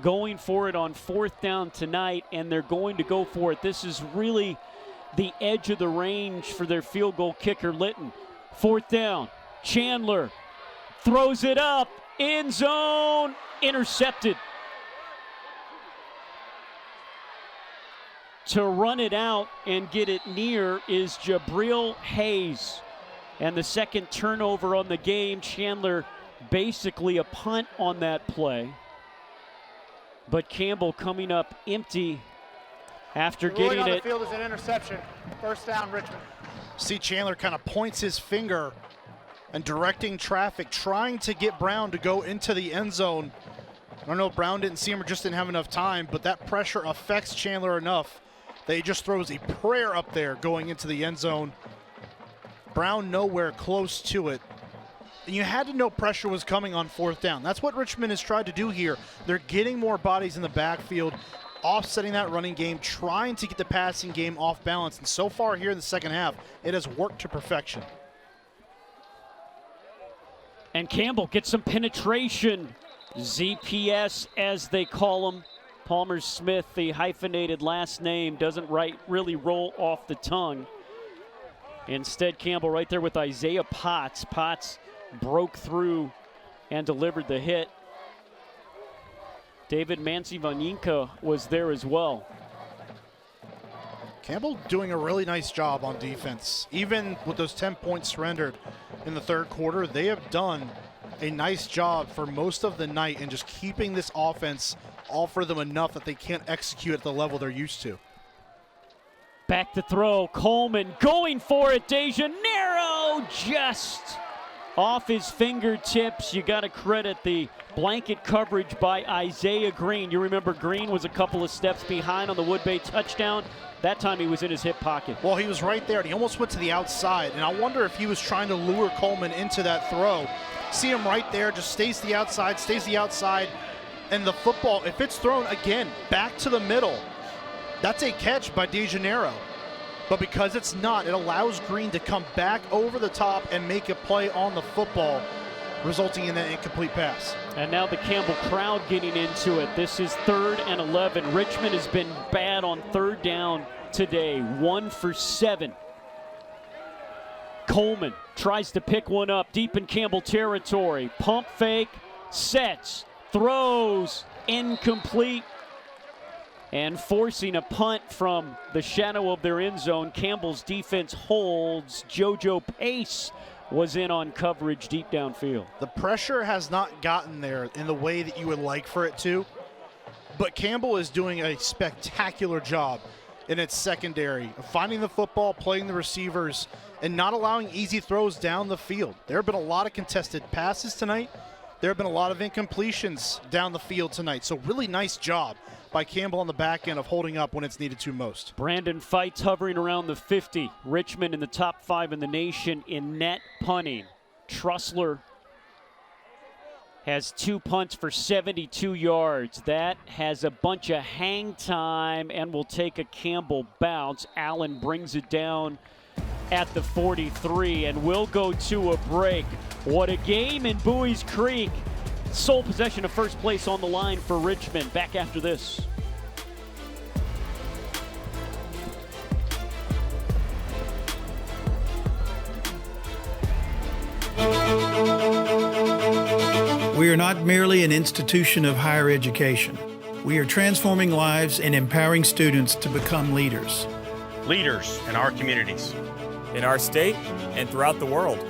going for it on fourth down tonight, and they're going to go for it. This is really the edge of the range for their field goal kicker, Litton. Fourth down, Chandler throws it up, end zone, intercepted. To run it out and get it near is Jabril Hayes. And the second turnover on the game, Chandler basically a punt on that play. But Campbell coming up empty after getting on it. The field is an interception. First down, Richmond. See Chandler kind of points his finger and directing traffic, trying to get Brown to go into the end zone. I don't know if Brown didn't see him or just didn't have enough time, but that pressure affects Chandler enough that he just throws a prayer up there going into the end zone. Brown nowhere close to it. And you had to know pressure was coming on fourth down. That's what Richmond has tried to do here. They're getting more bodies in the backfield, offsetting that running game, trying to get the passing game off balance. And so far here in the second half, it has worked to perfection. And Campbell gets some penetration. ZPS, as they call him. Palmer Smith, the hyphenated last name, doesn't really roll off the tongue. Instead, Campbell right there with Isaiah Potts. Potts broke through and delivered the hit. David Mansi-Vaninka was there as well. Campbell doing a really nice job on defense. Even with those 10 points surrendered in the third quarter, they have done a nice job for most of the night in just keeping this offense offer them enough that they can't execute at the level they're used to. Back to throw, Coleman going for it, De Janeiro just off his fingertips. You got to credit the blanket coverage by Isaiah Green. You remember Green was a couple of steps behind on the Woodbay touchdown. That time he was in his hip pocket. Well, he was right there, and he almost went to the outside. And I wonder if he was trying to lure Coleman into that throw. See him right there, just stays the outside. And the football, if it's thrown again back to the middle, that's a catch by DeGennaro. But because it's not, it allows Green to come back over the top and make a play on the football, resulting in that incomplete pass. And now the Campbell crowd getting into it. This is 3rd and 11. Richmond has been bad on 3rd down today, 1 for 7. Coleman tries to pick one up deep in Campbell territory. Pump fake, sets, throws, incomplete. And forcing a punt from the shadow of their end zone. Campbell's defense holds. JoJo Pace was in on coverage deep downfield. The pressure has not gotten there in the way that you would like for it to, but Campbell is doing a spectacular job in its secondary of finding the football, playing the receivers, and not allowing easy throws down the field. There have been a lot of contested passes tonight. There have been a lot of incompletions down the field tonight, so really nice job by Campbell on the back end of holding up when it's needed to most. Brandon Feitz hovering around the 50. Richmond in the top 5 in the nation in net punting. Trussler has 2 punts for 72 yards. That has a bunch of hang time and will take a Campbell bounce. Allen brings it down at the 43, and we'll go to a break. What a game in Bowie's Creek. Sole possession of first place on the line for Richmond. Back after this. We are not merely an institution of higher education. We are transforming lives and empowering students to become leaders. Leaders in our communities. In our state and throughout the world.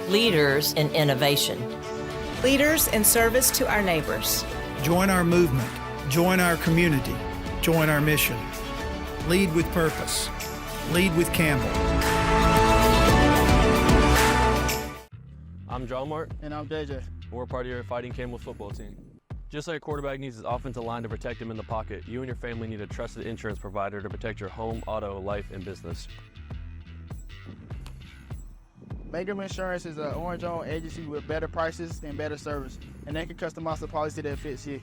Leaders in innovation. Leaders in service to our neighbors. Join our movement. Join our community. Join our mission. Lead with purpose. Lead with Campbell. I'm John Mark. And I'm JJ. We're part of your Fighting Campbell football team. Just like a quarterback needs his offensive line to protect him in the pocket, you and your family need a trusted insurance provider to protect your home, auto, life, and business. Mangum Insurance is an orange-owned agency with better prices and better service, and they can customize the policy that fits you.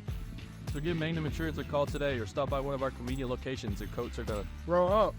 So give Mangum Insurance a call today or stop by one of our convenient locations at Coates or Done. Roll up.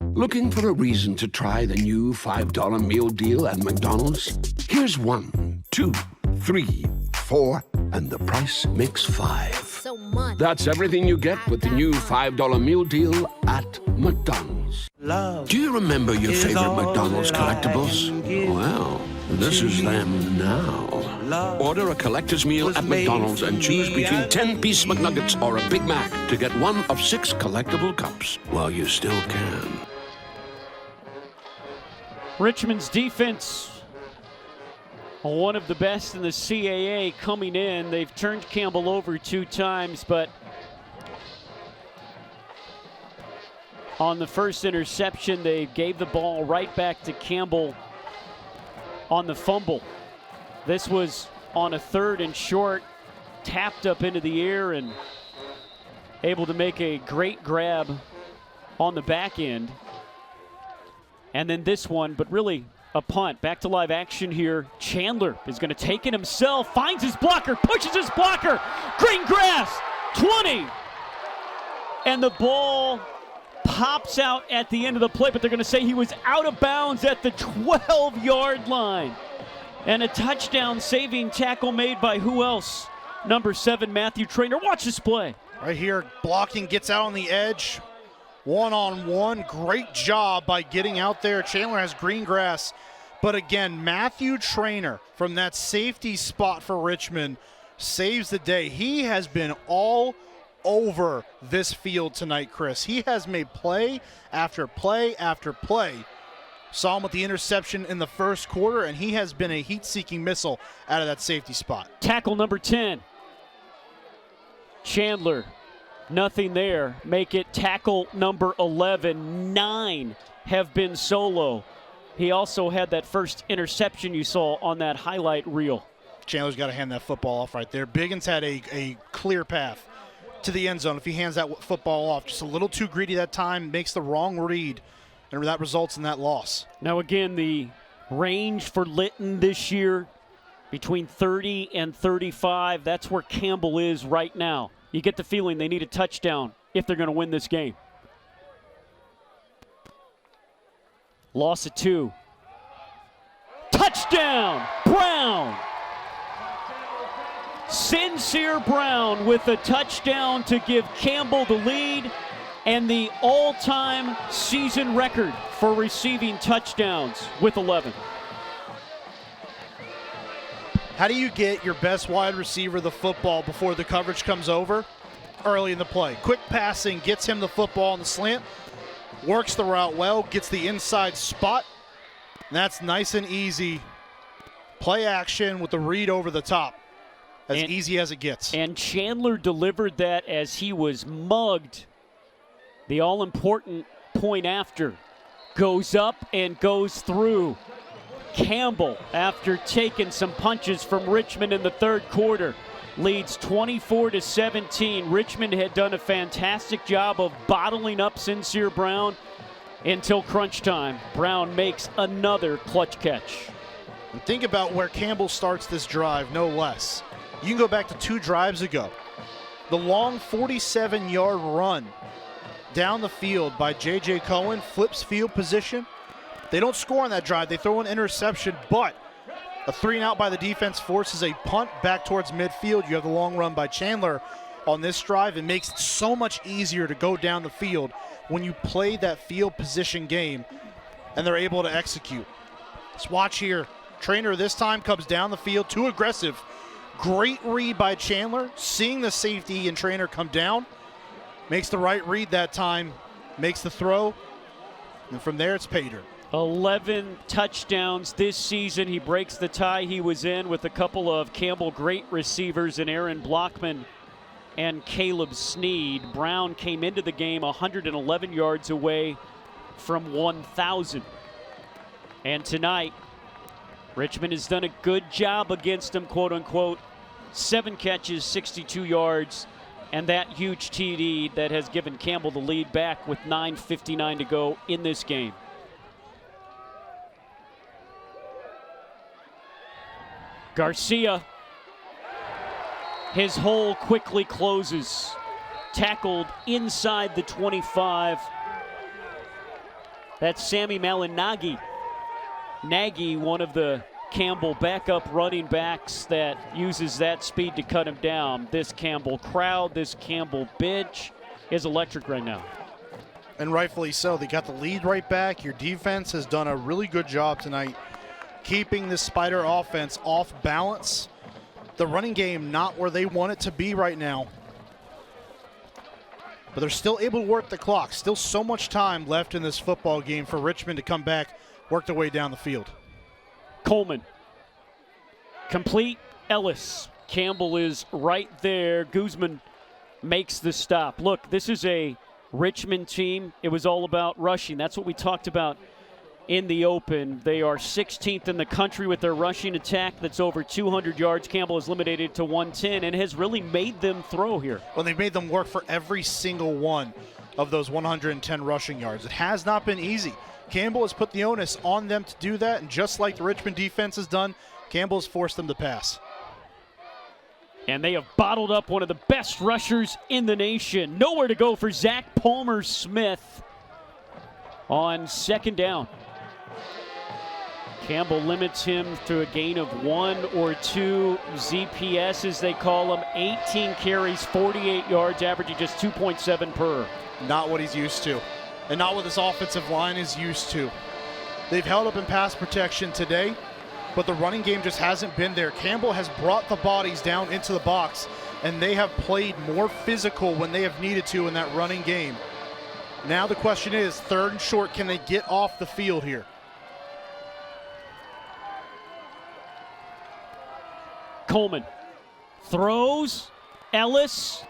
Looking for a reason to try the new $5 meal deal at McDonald's? Here's 1, 2, 3, 4, and the price makes 5. So much. That's everything you get with the new $5 meal deal at McDonald's. Do you remember your favorite McDonald's collectibles? Well, this is them now. Order a collector's meal at McDonald's and choose between 10-piece McNuggets or a Big Mac to get one of 6 collectible cups while you still can. Richmond's defense, one of the best in the CAA coming in. They've turned Campbell over 2 times, but on the first interception, they gave the ball right back to Campbell on the fumble. This was on a 3rd and short, tapped up into the air and able to make a great grab on the back end. And then this one, but really a punt. Back to live action here. Chandler is going to take it himself, finds his blocker, pushes his blocker. Green grass, 20. And the ball pops out at the end of the play, but they're going to say he was out of bounds at the 12-yard line. And a touchdown saving tackle made by who else? Number 7, Matthew Traynor. Watch this play. Right here, blocking, gets out on the edge. One-on-one, great job by getting out there. Chandler has green grass. But again, Matthew Traynor from that safety spot for Richmond saves the day. He has been all over this field tonight, Chris. He has made play after play after play. Saw him with the interception in the first quarter, and he has been a heat-seeking missile out of that safety spot. Tackle number 10. Chandler Nothing there. Make it tackle number 11. 9 have been solo. He also had that first interception you saw on that highlight reel. Chandler's got to hand that football off right there. Biggins had a clear path to the end zone. If he hands that football off, just a little too greedy that time, makes the wrong read, and that results in that loss. Now again, the range for Litton this year, between 30 and 35. That's where Campbell is right now. You get the feeling they need a touchdown if they're going to win this game. Loss of 2. Touchdown, Brown! Sincere Brown with a touchdown to give Campbell the lead and the all-time season record for receiving touchdowns with 11. How do you get your best wide receiver the football before the coverage comes over? Early in the play. Quick passing gets him the football on the slant, works the route well, gets the inside spot. And that's nice and easy. Play action with the read over the top. As easy as it gets. And Chandler delivered that as he was mugged. The all-important point after goes up and goes through. Campbell, after taking some punches from Richmond in the third quarter, leads 24-17. Richmond had done a fantastic job of bottling up Sincere Brown until crunch time. Brown makes another clutch catch. And think about where Campbell starts this drive, no less. You can go back to 2 drives ago. The long 47-yard run down the field by J.J. Cohen flips field position. They don't score on that drive. They throw an interception, but a 3-and-out by the defense forces a punt back towards midfield. You have the long run by Chandler on this drive. It makes it so much easier to go down the field when you play that field position game and they're able to execute. Let's watch here. Trainer this time comes down the field, too aggressive. Great read by Chandler, seeing the safety and Trainer come down. Makes the right read that time, makes the throw, and from there it's Pater. 11 touchdowns this season. He breaks the tie he was in with a couple of Campbell great receivers in Aaron Blockman and Caleb Sneed. Brown came into the game 111 yards away from 1,000. And tonight, Richmond has done a good job against him, quote unquote. 7 catches, 62 yards, and that huge TD that has given Campbell the lead back with 9:59 to go in this game. Garcia, his hole quickly closes. Tackled inside the 25. That's Sammy Malinagi. Nagy, one of the Campbell backup running backs that uses that speed to cut him down. This Campbell crowd, this Campbell bench is electric right now. And rightfully so. They got the lead right back. Your defense has done a really good job tonight keeping this Spider offense off balance. The running game not where they want it to be right now. But they're still able to work the clock. Still so much time left in this football game for Richmond to come back, work their way down the field. Coleman. Complete. Ellis. Campbell is right there. Guzman makes the stop. Look, this is a Richmond team. It was all about rushing. That's what we talked about in the open. They are 16th in the country with their rushing attack that's over 200 yards. Campbell is limited to 110 and has really made them throw here. Well, they've made them work for every single one of those 110 rushing yards. It has not been easy. Campbell has put the onus on them to do that, and just like the Richmond defense has done, Campbell has forced them to pass. And they have bottled up one of the best rushers in the nation. Nowhere to go for Zach Palmer-Smith on second down. Campbell limits him to a gain of 1 or 2 ZPS, as they call them. 18 carries, 48 yards, averaging just 2.7 per. Not what he's used to, and not what this offensive line is used to. They've held up in pass protection today, but the running game just hasn't been there. Campbell has brought the bodies down into the box, and they have played more physical when they have needed to in that running game. Now the question is, 3rd and short, can they get off the field here? Coleman throws. Ellis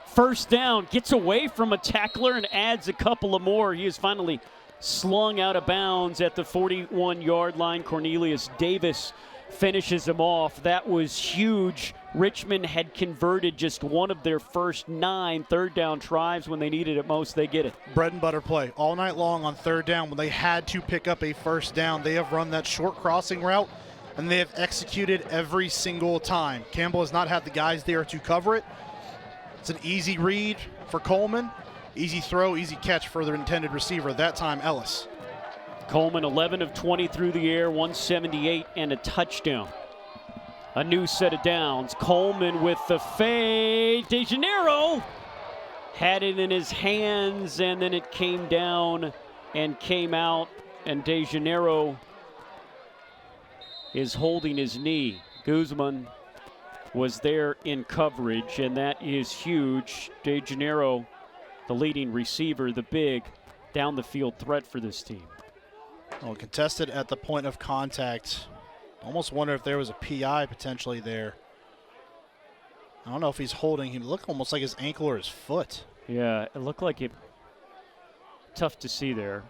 First down, gets away from a tackler and adds a couple of more. He is finally slung out of bounds at the 41-yard line. Cornelius Davis finishes him off. That was huge. Richmond had converted just one of their first 9 third-down tries. When they needed it most, they get it. Bread and butter play all night long on third down. When they had to pick up a first down, they have run that short crossing route, and they have executed every single time. Campbell has not had the guys there to cover it. It's an easy read for Coleman. Easy throw, easy catch for their intended receiver. That time, Ellis. Coleman 11 of 20 through the air, 178 and a touchdown. A new set of downs. Coleman with the fade. DeGeneiro had it in his hands, and then it came down and came out, and DeGeneiro is holding his knee. Guzman was there in coverage, and that is huge. DeGeneiro, the leading receiver, the big down-the-field threat for this team. Well, contested at the point of contact. Almost wonder if there was a PI potentially there. I don't know if he's holding him. It looked almost like his ankle or his foot. Yeah, it looked like it. Tough to see there.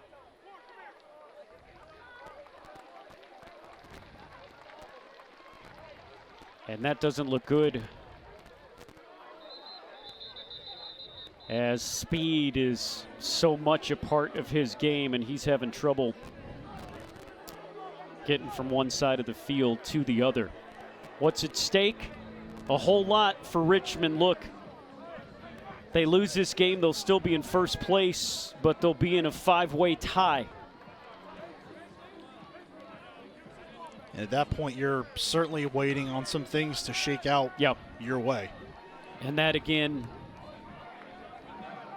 And that doesn't look good, as speed is so much a part of his game, and he's having trouble getting from one side of the field to the other. What's at stake? A whole lot for Richmond. Look, they lose this game, they'll still be in first place, but they'll be in a 5-way tie. And at that point, you're certainly waiting on some things to shake out your way. And that, again,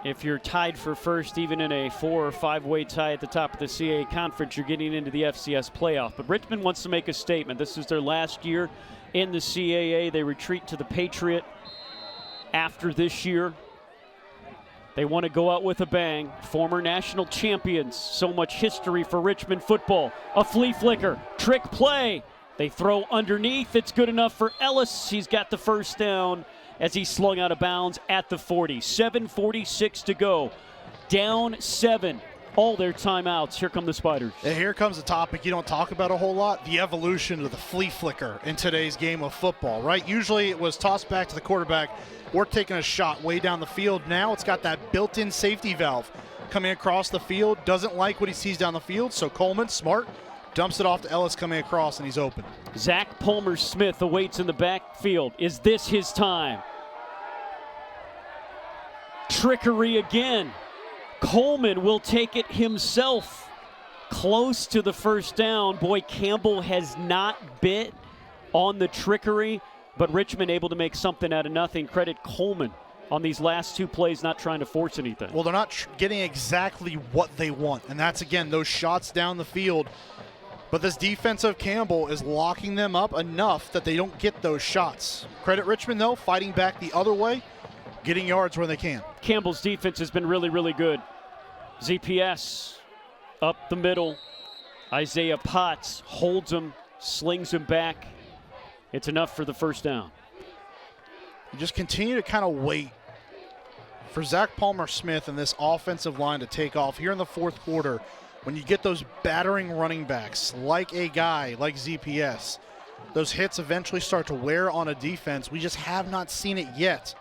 if you're tied for first, even in a 4 or 5-way tie at the top of the CAA conference, you're getting into the FCS playoff. But Richmond wants to make a statement. This is their last year in the CAA. They retreat to the Patriot after this year. They want to go out with a bang. Former national champions. So much history for Richmond football. A flea flicker. Trick play. They throw underneath. It's good enough for Ellis. He's got the first down as he's slung out of bounds at the 40. 7:46 to go. Down 7. All their timeouts. Here come the Spiders. And here comes a topic you don't talk about a whole lot, the evolution of the flea flicker in today's game of football, right? Usually it was tossed back to the quarterback or taking a shot way down the field. Now it's got that built-in safety valve coming across the field. Doesn't like what he sees down the field, so Coleman, smart, dumps it off to Ellis coming across, and he's open. Zach Palmer-Smith awaits in the backfield. Is this his time? Trickery again. Coleman will take it himself. Close to the first down. Boy, Campbell has not bit on the trickery, but Richmond able to make something out of nothing. Credit Coleman on these last 2 plays, not trying to force anything. Well, they're not getting exactly what they want, and that's, again, those shots down the field. But this defense of Campbell is locking them up enough that they don't get those shots. Credit Richmond, though, fighting back the other way, getting yards where they can. Campbell's defense has been really, really good. ZPS up the middle. Isaiah Potts holds him, slings him back. It's enough for the first down. You just continue to kind of wait for Zach Palmer-Smith and this offensive line to take off here in the fourth quarter. When you get those battering running backs like a guy like ZPS, those hits eventually start to wear on a defense. We just have not seen it yet.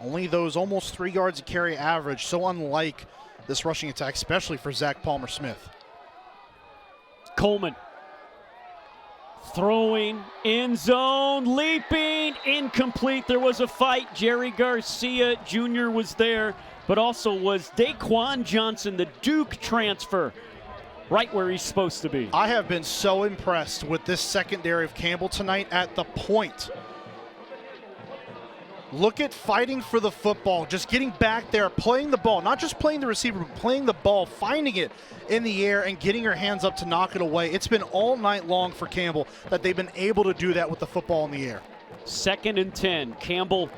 Only those almost 3 yards a carry average, so unlike this rushing attack, especially for Zach Palmer-Smith. Coleman throwing, end zone, leaping, incomplete. There was a fight. Jerry Garcia Jr. was there, but also was Daquan Johnson, the Duke transfer, right where he's supposed to be. I have been so impressed with this secondary of Campbell tonight at the point. Look at fighting for the football, just getting back there, playing the ball, not just playing the receiver, but playing the ball, finding it in the air and getting your hands up to knock it away. It's been all night long for Campbell that they've been able to do that with the football in the air. 2nd and 10. Campbell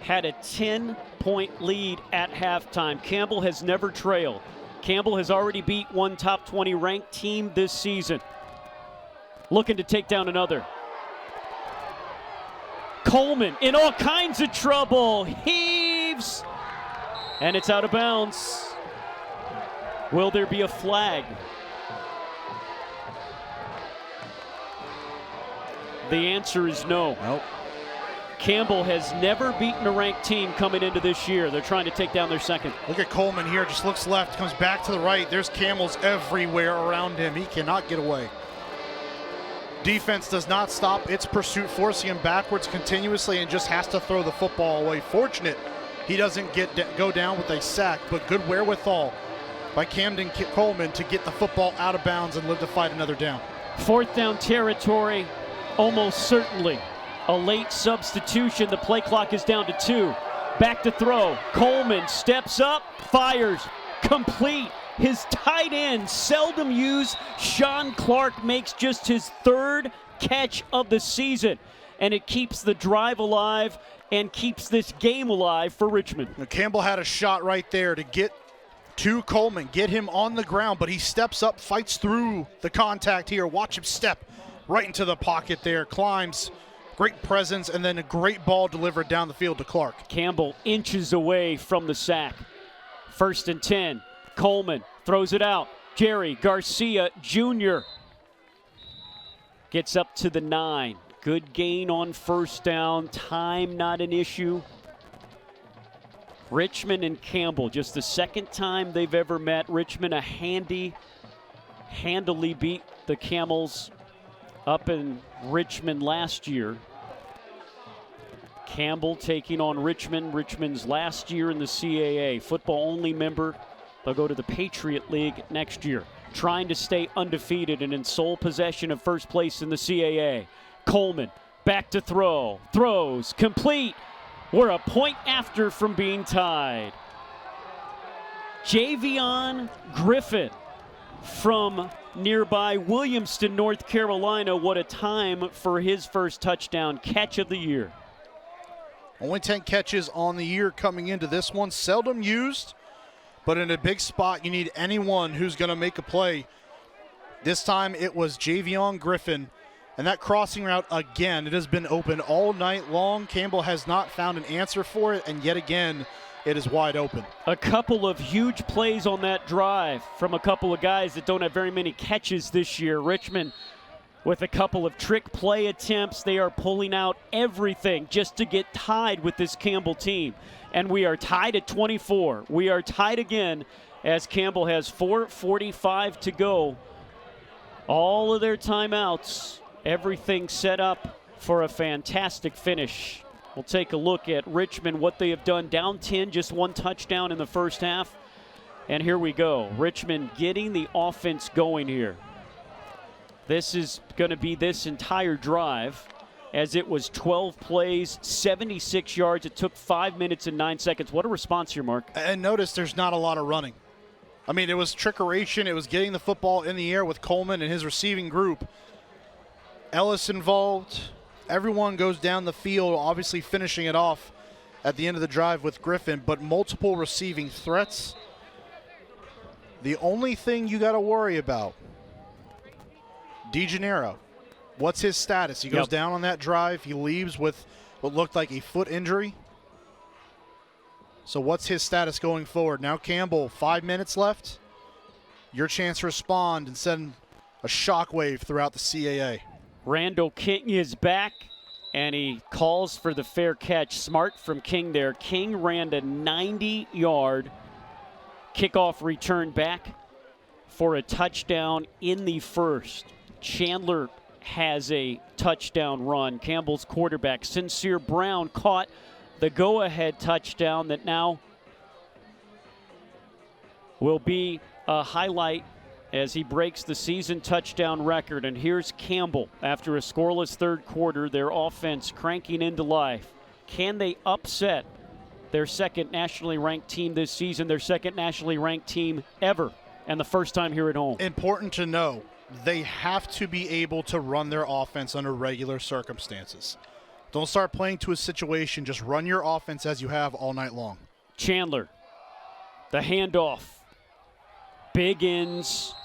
had a 10-point lead at halftime. Campbell has never trailed. Campbell has already beat one top 20 ranked team this season. Looking to take down another. Coleman in all kinds of trouble. Heaves. And it's out of bounds. Will there be a flag? The answer is no. Nope. Campbell has never beaten a ranked team coming into this year. They're trying to take down their second. Look at Coleman here, just looks left, comes back to the right. There's Camels everywhere around him. He cannot get away. Defense does not stop its pursuit, forcing him backwards continuously and just has to throw the football away. Fortunate he doesn't go down with a sack, but good wherewithal by Camden Coleman to get the football out of bounds and live to fight another down. Fourth down territory, almost certainly. A late substitution. The play clock is down to 2. Back to throw. Coleman steps up, fires, complete. His tight end, seldom used, Sean Clark makes just his 3rd catch of the season. And it keeps the drive alive and keeps this game alive for Richmond. Now, Campbell had a shot right there to get to Coleman, get him on the ground, but he steps up, fights through the contact here. Watch him step right into the pocket there, climbs. Great presence, and then a great ball delivered down the field to Clark. Campbell inches away from the sack. 1st and 10. Coleman throws it out. Jerry Garcia Jr. gets up to the 9. Good gain on 1st down. Time not an issue. Richmond and Campbell, just the 2nd time they've ever met. Richmond handily beat the Camels up in Richmond last year. Campbell taking on Richmond. Richmond's last year in the CAA. Football-only member. They'll go to the Patriot League next year. Trying to stay undefeated and in sole possession of 1st place in the CAA. Coleman back to throw. Throws complete. We're a point after from being tied. Javion Griffin from nearby Williamston, North Carolina. What a time for his 1st touchdown catch of the year. Only 10 catches on the year coming into this one. Seldom used, but in a big spot, you need anyone who's going to make a play. This time it was Javion Griffin. And that crossing route, again, it has been open all night long. Campbell has not found an answer for it, and yet again, it is wide open. A couple of huge plays on that drive from a couple of guys that don't have very many catches this year. Richmond with a couple of trick play attempts. They are pulling out everything just to get tied with this Campbell team. And we are tied at 24. We are tied again as Campbell has 4:45 to go. All of their timeouts, everything set up for a fantastic finish. We'll take a look at Richmond, what they have done. Down 10, just 1 touchdown in the 1st half. And here we go. Richmond getting the offense going here. This is going to be this entire drive, as it was 12 plays, 76 yards. It took 5 minutes and 9 seconds. What a response here, Mark. And notice there's not a lot of running. I mean, it was trickeration. It was getting the football in the air with Coleman and his receiving group. Ellis involved. Everyone goes down the field, obviously finishing it off at the end of the drive with Griffin, but multiple receiving threats. The only thing you got to worry about, DeGennaro, what's his status? He goes down on that drive. He leaves with what looked like a foot injury. So what's his status going forward? Now Campbell, 5 minutes left. Your chance to respond and send a shockwave throughout the CAA. Randall King is back, and he calls for the fair catch. Smart from King there. King ran a 90-yard kickoff return back for a touchdown in the 1st. Chandler has a touchdown run. Campbell's quarterback, Sincere Brown, caught the go-ahead touchdown that now will be a highlight as he breaks the season touchdown record. And here's Campbell after a scoreless 3rd quarter, their offense cranking into life. Can they upset their 2nd nationally ranked team this season, their 2nd nationally ranked team ever, and the 1st time here at home? Important to know, they have to be able to run their offense under regular circumstances. Don't start playing to a situation. Just run your offense as you have all night long. Chandler, the handoff. Big ends,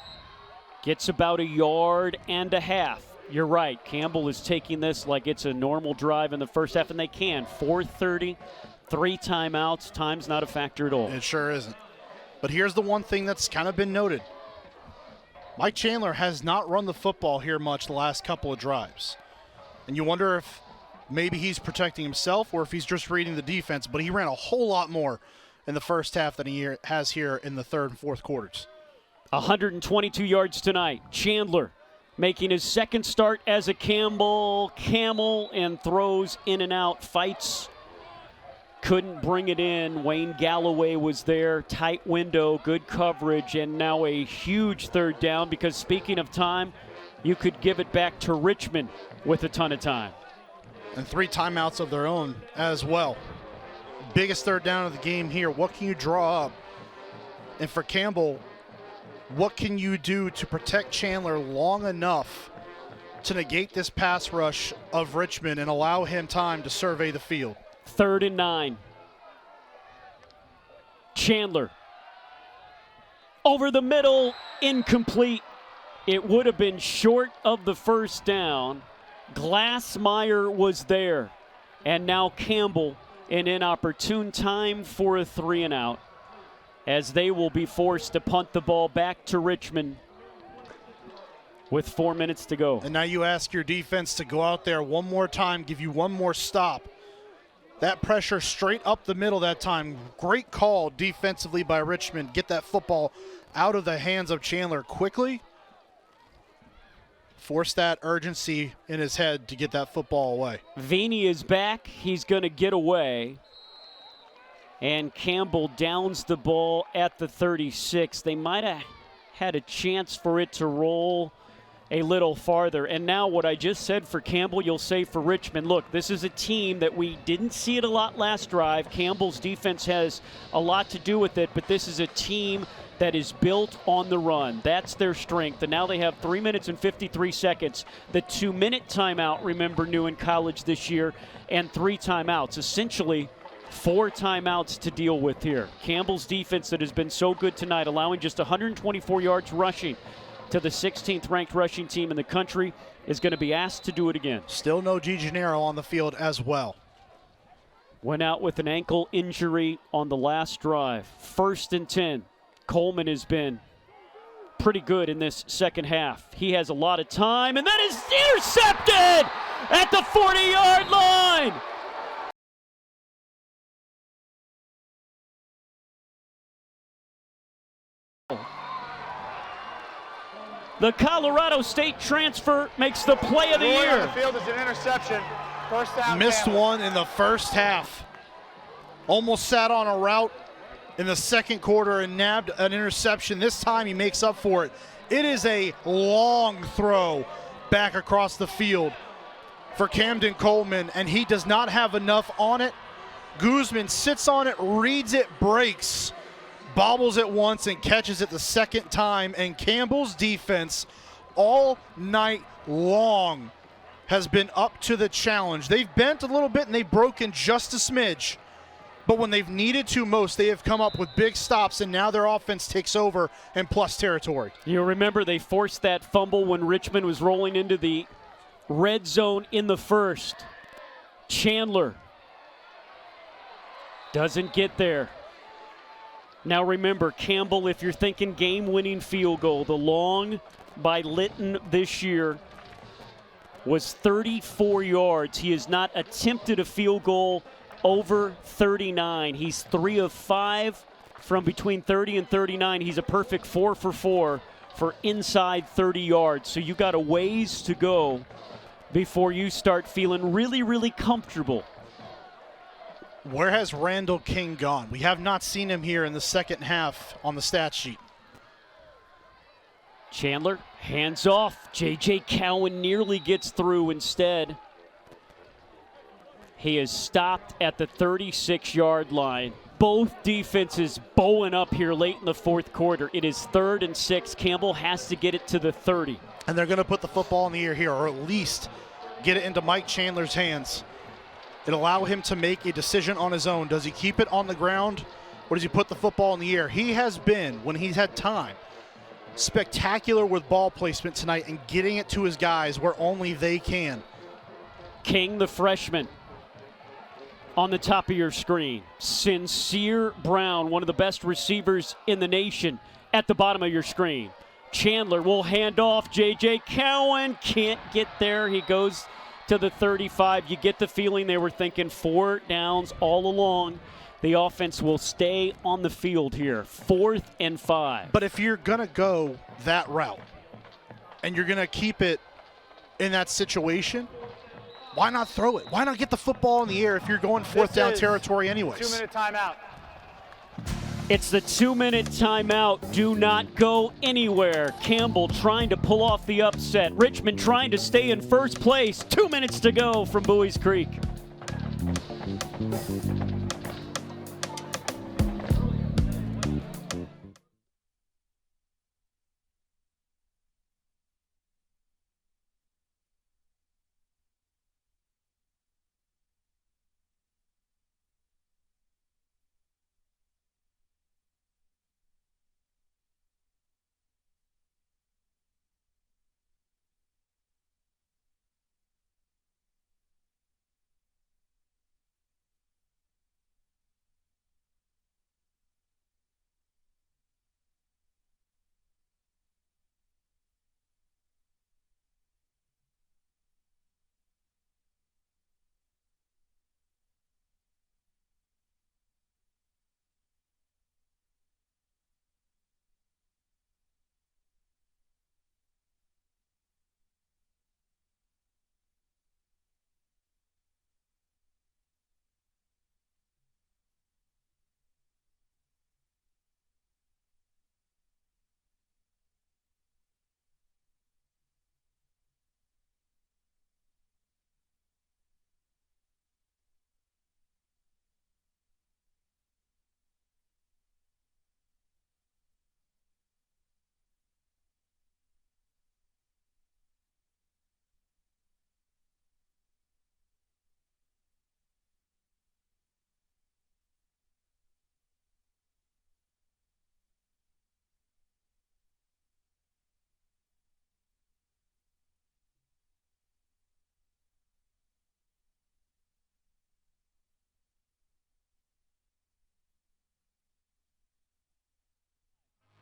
gets about 1.5 yards. You're right. Campbell is taking this like it's a normal drive in the first half, and they can. 4:30, 3 timeouts. Time's not a factor at all. It sure isn't. But here's the one thing that's kind of been noted. Mike Chandler has not run the football here much the last couple of drives. And you wonder if maybe he's protecting himself or if he's just reading the defense, but he ran a whole lot more in the first half than he has here in the third and fourth quarters. 122 yards tonight. Chandler making his second start as a Camel, and throws in and out, fights. Couldn't bring it in. Wayne Galloway was there. Tight window, good coverage, and now a huge third down because speaking of time, you could give it back to Richmond with a ton of time. And 3 timeouts of their own as well. Biggest third down of the game here. What can you draw up? And for Campbell, what can you do to protect Chandler long enough to negate this pass rush of Richmond and allow him time to survey the field? 3rd and 9. Chandler. Over the middle, incomplete. It would have been short of the first down. Glassmeyer was there. And now Campbell, an inopportune time for a 3 and out, as they will be forced to punt the ball back to Richmond with 4 minutes to go. And now you ask your defense to go out there one more time, give you one more stop. That pressure straight up the middle that time. Great call defensively by Richmond. Get that football out of the hands of Chandler quickly. Force that urgency in his head to get that football away. Vini is back. He's going to get away. And Campbell downs the ball at the 36. They might have had a chance for it to roll a little farther. And now what I just said for Campbell, you'll say for Richmond. Look, this is a team that we didn't see it a lot last drive. Campbell's defense has a lot to do with it, but this is a team that is built on the run. That's their strength. And now they have 3 minutes and 53 seconds. The 2-minute timeout, remember, new in college this year, and 3 timeouts. Essentially 4 timeouts to deal with here. Campbell's defense that has been so good tonight, allowing just 124 yards rushing to the 16th ranked rushing team in the country, is going to be asked to do it again. Still no DeGennaro on the field as well. Went out with an ankle injury on the last drive. 1st and 10. Coleman has been pretty good in this second half. He has a lot of time, and that is intercepted at the 40-yard line. The Colorado State transfer makes the play of the year. On the field is an interception. First down. Missed one in the first half. Almost sat on a route in the second quarter and nabbed an interception. This time he makes up for it. It is a long throw back across the field for Camden Coleman, and he does not have enough on it. Guzman sits on it, reads it, breaks, bobbles it once, and catches it the second time. And Campbell's defense all night long has been up to the challenge. They've bent a little bit and they've broken just a smidge. But when they've needed to most, they have come up with big stops, and now their offense takes over in plus territory. You remember they forced that fumble when Richmond was rolling into the red zone in the first. Chandler doesn't get there. Now remember, Campbell, if you're thinking game-winning field goal, the long by Litton this year was 34 yards. He has not attempted a field goal over 39. He's 3 of 5 from between 30 and 39. He's a perfect 4 for 4 for inside 30 yards. So you got a ways to go before you start feeling really, really comfortable. Where has Randall King gone? We have not seen him here in the second half on the stat sheet. Chandler, hands off. J.J. Cowan nearly gets through instead. He is stopped at the 36-yard line. Both defenses bowling up here late in the fourth quarter. It is 3rd and 6. Campbell has to get it to the 30. And they're going to put the football in the air here, or at least get it into Mike Chandler's hands. It'll allow him to make a decision on his own. Does he keep it on the ground, or does he put the football in the air? He has been, when he's had time, spectacular with ball placement tonight and getting it to his guys where only they can. King, the freshman, on the top of your screen. Sincere Brown, one of the best receivers in the nation, at the bottom of your screen. Chandler will hand off. J.J. Cowan can't get there. He goes to the 35. You get the feeling they were thinking 4 downs all along. The offense will stay on the field here. 4th and 5. But if you're going to go that route and you're going to keep it in that situation, why not throw it? Why not get the football in the air if you're going 4th down territory anyways? 2-minute timeout. It's the 2-minute timeout. Do not go anywhere. Campbell trying to pull off the upset. Richmond trying to stay in first place. 2 minutes to go from Buies Creek.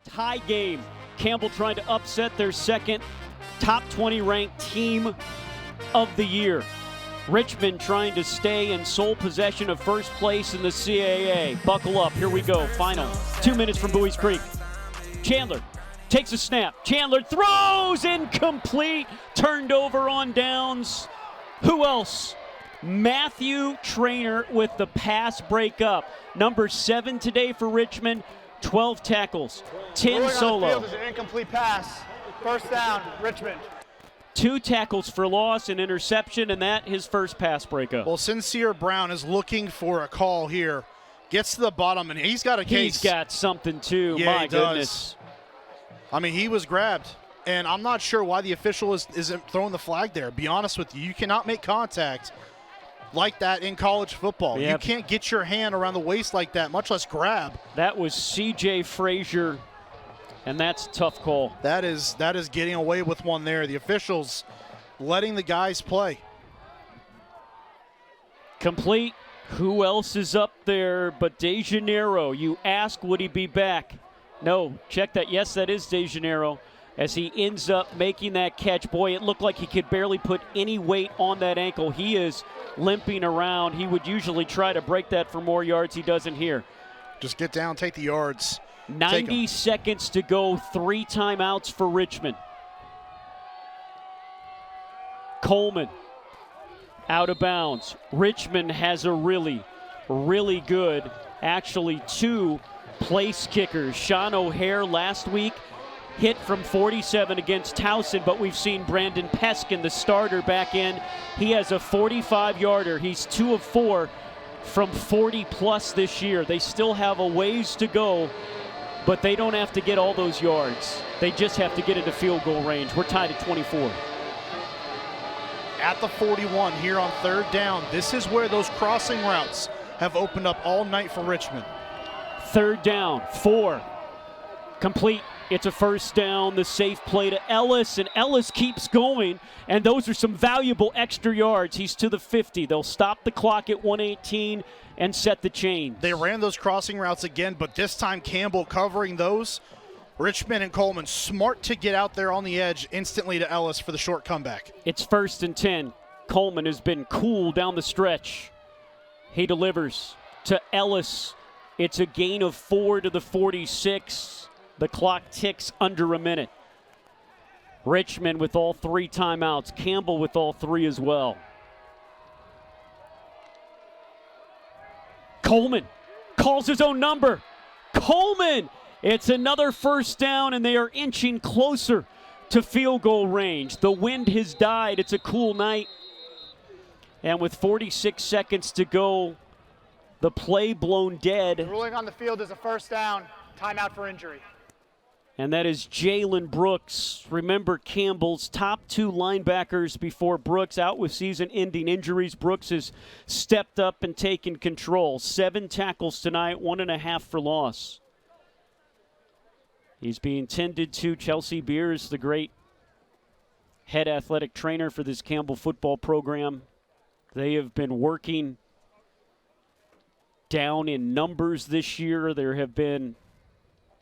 Tie game. Campbell trying to upset their second top 20 ranked team of the year. Richmond trying to stay in sole possession of first place in the CAA. Buckle up. Here we go. Final 2 minutes from Buies Creek. Chandler takes a snap. Chandler throws incomplete. Turned over on downs. Who else? Matthew Traynor with the pass breakup. Number 7 today for Richmond. 12 tackles, 10 solo. On the field is an incomplete pass. First down, Richmond. 2 tackles for loss, an interception, and that his first pass breakup. Well, Sincere Brown is looking for a call here. Gets to the bottom, and he's got a case. He's got something, too. Yeah, My goodness. I mean, he was grabbed, and I'm not sure why the official isn't throwing the flag there. Be honest with you. You cannot make contact like that in college football. Yep. You can't get your hand around the waist like that, much less grab. That was C.J. Frazier, and that's a tough call. That is getting away with one there. The officials letting the guys play. Complete. Who else is up there but DeJaneiro? You ask, would he be back? No. Check that. Yes, that is DeJaneiro. As he ends up making that catch. Boy, it looked like he could barely put any weight on that ankle. He is limping around. He would usually try to break that for more yards. He doesn't here. Just get down, take the yards. 90 seconds to go. 3 timeouts for Richmond. Coleman out of bounds. Richmond has a really, really good, actually 2 place kickers. Sean O'Hare last week hit from 47 against Towson, but we've seen Brandon Peskin, the starter, back in. He has a 45-yarder. He's 2 of 4 from 40-plus this year. They still have a ways to go, but they don't have to get all those yards. They just have to get into field goal range. We're tied at 24. At the 41 here on 3rd down. This is where those crossing routes have opened up all night for Richmond. 3rd down, 4. Complete It's a first down, the safe play to Ellis, and Ellis keeps going, and those are some valuable extra yards. He's to the 50. They'll stop the clock at 1:18 and set the chain. They ran those crossing routes again, but this time Campbell covering those. Richmond and Coleman smart to get out there on the edge instantly to Ellis for the short comeback. It's 1st and 10. Coleman has been cool down the stretch. He delivers to Ellis. It's a gain of 4 to the 46. The clock ticks under a minute. Richmond with all 3 timeouts. Campbell with all 3 as well. Coleman calls his own number. Coleman! It's another first down, and they are inching closer to field goal range. The wind has died. It's a cool night. And with 46 seconds to go, the play blown dead. The ruling on the field is a first down. Timeout for injury. And that is Jalen Brooks. Remember Campbell's top 2 linebackers before Brooks out with season-ending injuries. Brooks has stepped up and taken control. 7 tackles tonight, 1.5 for loss. He's being tended to. Chelsea Beers, the great head athletic trainer for this Campbell football program. They have been working down in numbers this year. There have been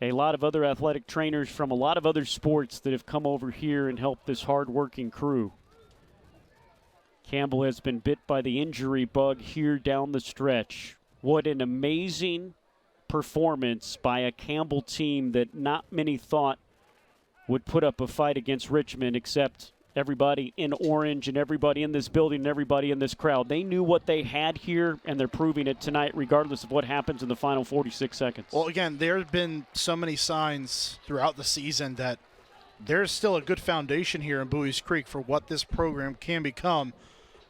a lot of other athletic trainers from a lot of other sports that have come over here and helped this hard-working crew. Campbell has been bit by the injury bug here down the stretch. What an amazing performance by a Campbell team that not many thought would put up a fight against Richmond, except everybody in orange and everybody in this building and everybody in this crowd. They knew what they had here, and they're proving it tonight regardless of what happens in the final 46 seconds. Well, again, there have been so many signs throughout the season that there's still a good foundation here in Bowie's Creek for what this program can become.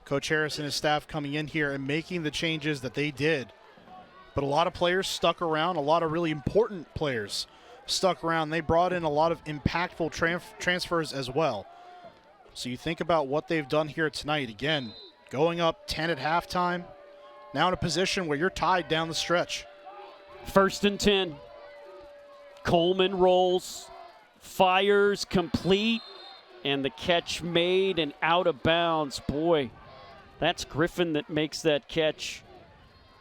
Coach Harris and his staff coming in here and making the changes that they did. But a lot of players stuck around, a lot of really important players stuck around. They brought in a lot of impactful transfers as well. So you think about what they've done here tonight. Again, going up 10 at halftime, now in a position where you're tied down the stretch. 1st and 10. Coleman rolls, fires, complete, and the catch made and out of bounds. Boy, that's Griffin that makes that catch.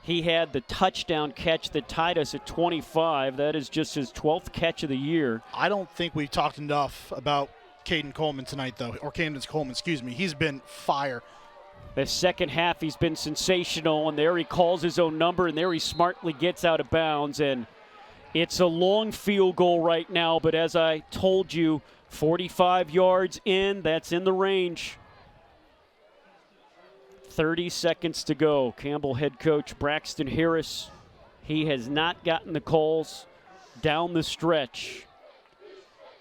He had the touchdown catch that tied us at 25. That is just his 12th catch of the year. I don't think we've talked enough about Caden Coleman tonight, though, or Camden Coleman, excuse me. He's been fire. The second half, he's been sensational, and there he calls his own number, and there he smartly gets out of bounds. And it's a long field goal right now, but as I told you, 45 yards in, that's in the range. 30 seconds to go. Campbell head coach Braxton Harris, he has not gotten the calls down the stretch.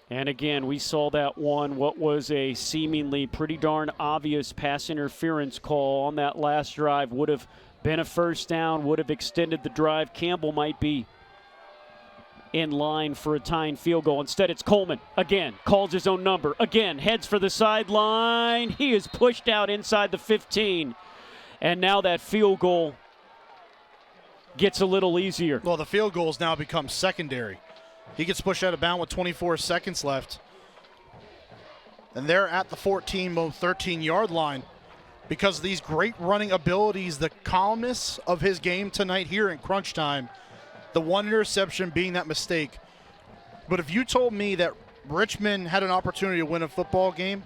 And again, we saw that one, what was a seemingly pretty darn obvious pass interference call on that last drive. Would have been a first down, would have extended the drive. Campbell might be in line for a tying field goal. Instead, it's Coleman. Again, calls his own number. Again, heads for the sideline. He is pushed out inside the 15. And now that field goal gets a little easier. Well, the field goals now become secondary. He gets pushed out of bounds with 24 seconds left. And they're at the 13-yard line because of these great running abilities, the calmness of his game tonight here in crunch time, the one interception being that mistake. But if you told me that Richmond had an opportunity to win a football game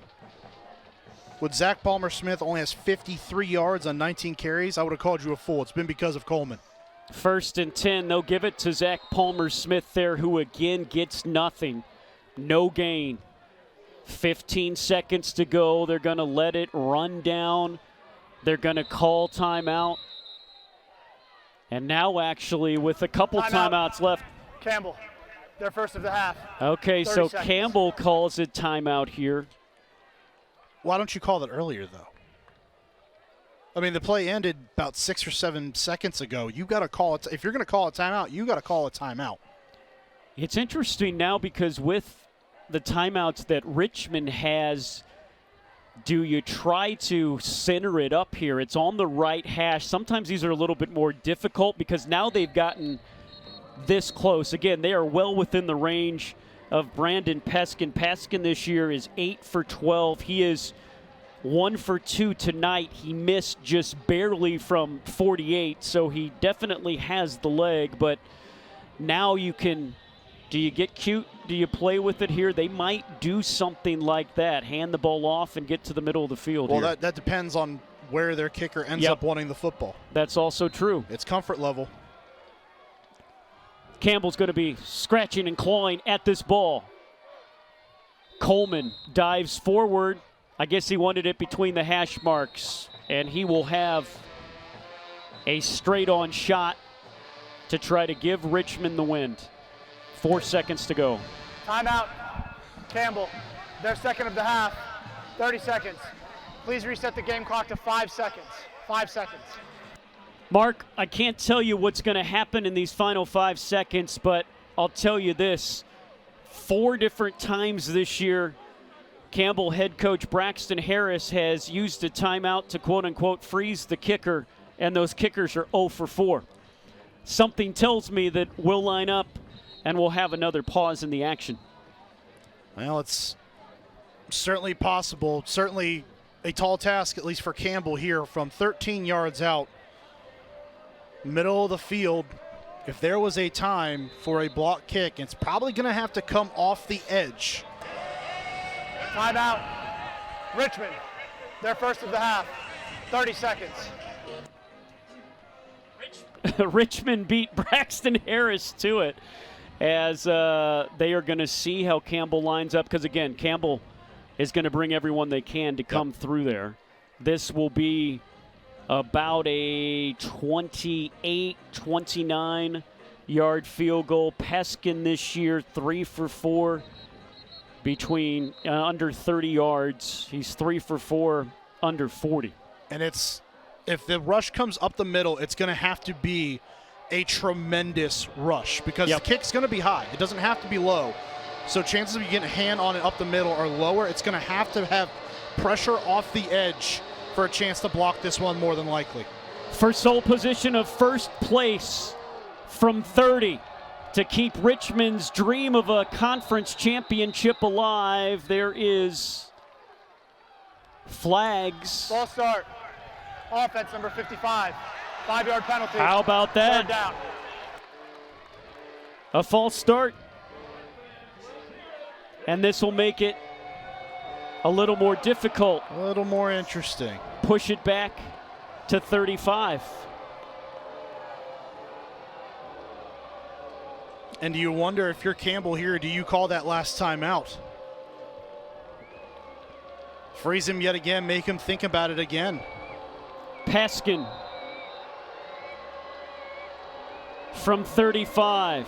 with Zach Palmer-Smith only has 53 yards on 19 carries, I would have called you a fool. It's been because of Coleman. 1st and 10. They'll give it to Zach Palmer-Smith there, who again gets nothing. No gain. 15 seconds to go. They're going to let it run down. They're going to call timeout. And now actually with a couple timeouts left. Campbell, their first of the half. Okay, so seconds. Campbell calls a timeout here. Why don't you call that earlier, though? I mean, the play ended about 6 or 7 seconds ago. You got to call it. If you're going to call a timeout, you got to call a timeout. It's interesting now because with the timeouts that Richmond has, do you try to center it up here? It's on the right hash. Sometimes these are a little bit more difficult because now they've gotten this close. Again, they are well within the range of Brandon Peskin. Peskin this year is 8 for 12. He is 1 for 2 tonight. He missed just barely from 48, so he definitely has the leg. But now you can, do you get cute? Do you play with it here? They might do something like that, hand the ball off and get to the middle of the field. Well, here. that depends on where their kicker ends up wanting the football. That's also true. It's comfort level. Campbell's going to be scratching and clawing at this ball. Coleman dives forward. I guess he wanted it between the hash marks, and he will have a straight-on shot to try to give Richmond the wind. 4 seconds to go. Timeout. Campbell, their second of the half. 30 seconds. Please reset the game clock to 5 seconds. 5 seconds. Mark, I can't tell you what's going to happen in these final 5 seconds, but I'll tell you this. 4 different times this year, Campbell head coach Braxton Harris has used a timeout to quote-unquote freeze the kicker, and those kickers are 0 for 4. Something tells me that we'll line up and we'll have another pause in the action. Well, it's certainly possible. Certainly a tall task, at least for Campbell here, from 13 yards out, middle of the field. If there was a time for a block kick, it's probably going to have to come off the edge. Timeout. Richmond, their first of the half. 30 seconds. Richmond beat Braxton Harris to it, as they are going to see how Campbell lines up, because, again, Campbell is going to bring everyone they can to come through there. This will be about a 28, 29-yard field goal. Peskin this year, 3 for 4 between under 30 yards. He's 3 for 4 under 40. And it's, if the rush comes up the middle, it's going to have to be a tremendous rush, because the kick's going to be high. It doesn't have to be low. So chances of you getting a hand on it up the middle are lower. It's going to have pressure off the edge for a chance to block this one, more than likely. For sole position of first place from 30 to keep Richmond's dream of a conference championship alive, there is flags. Ball start. Offense number 55. 5-yard penalty. How about that? Third down. A false start. And this will make it a little more difficult. A little more interesting. Push it back to 35. And do you wonder, if you're Campbell here, do you call that last time out? Freeze him yet again, make him think about it again. Peskin from 35.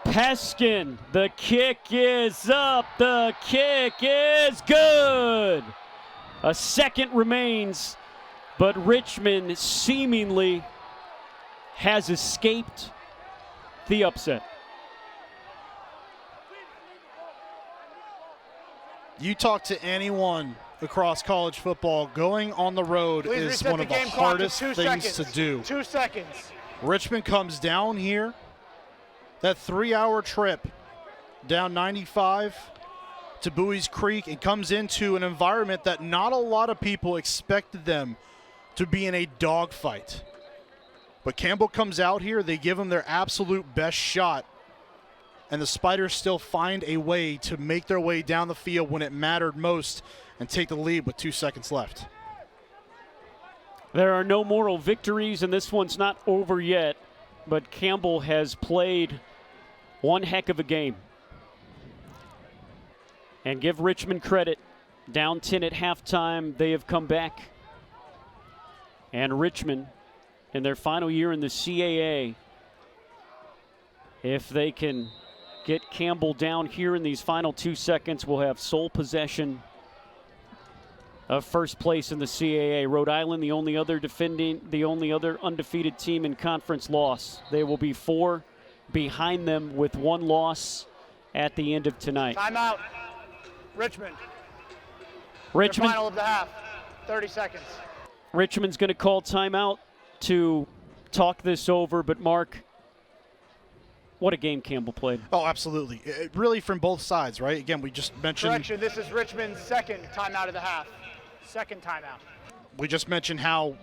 Peskin, the kick is up, the kick is good. A second remains, but Richmond seemingly has escaped the upset. You talk to anyone across college football, going on the road is one of the hardest things to do. 2 seconds. Richmond comes down here. That 3-hour trip down 95 to Bowie's Creek, and comes into an environment that not a lot of people expected them to be in a dogfight. But Campbell comes out here, they give them their absolute best shot, and the Spiders still find a way to make their way down the field when it mattered most and take the lead with 2 seconds left. There are no moral victories, and this one's not over yet, but Campbell has played one heck of a game. And give Richmond credit. Down 10 at halftime, they have come back. And Richmond, in their final year in the CAA, if they can get Campbell down here in these final 2 seconds, will have sole possession of first place in the CAA. Rhode Island, the only other undefeated team in conference, loss. They will be 4 behind them with 1 loss at the end of tonight. Timeout. Richmond. Richmond. Their final of the half. 30 seconds. Richmond's going to call timeout to talk this over, but Mark, What a game Campbell played. Oh, absolutely. Really from both sides, right? Again, we just mentioned. Correction, this is Richmond's second timeout of the half. Second timeout. We just mentioned how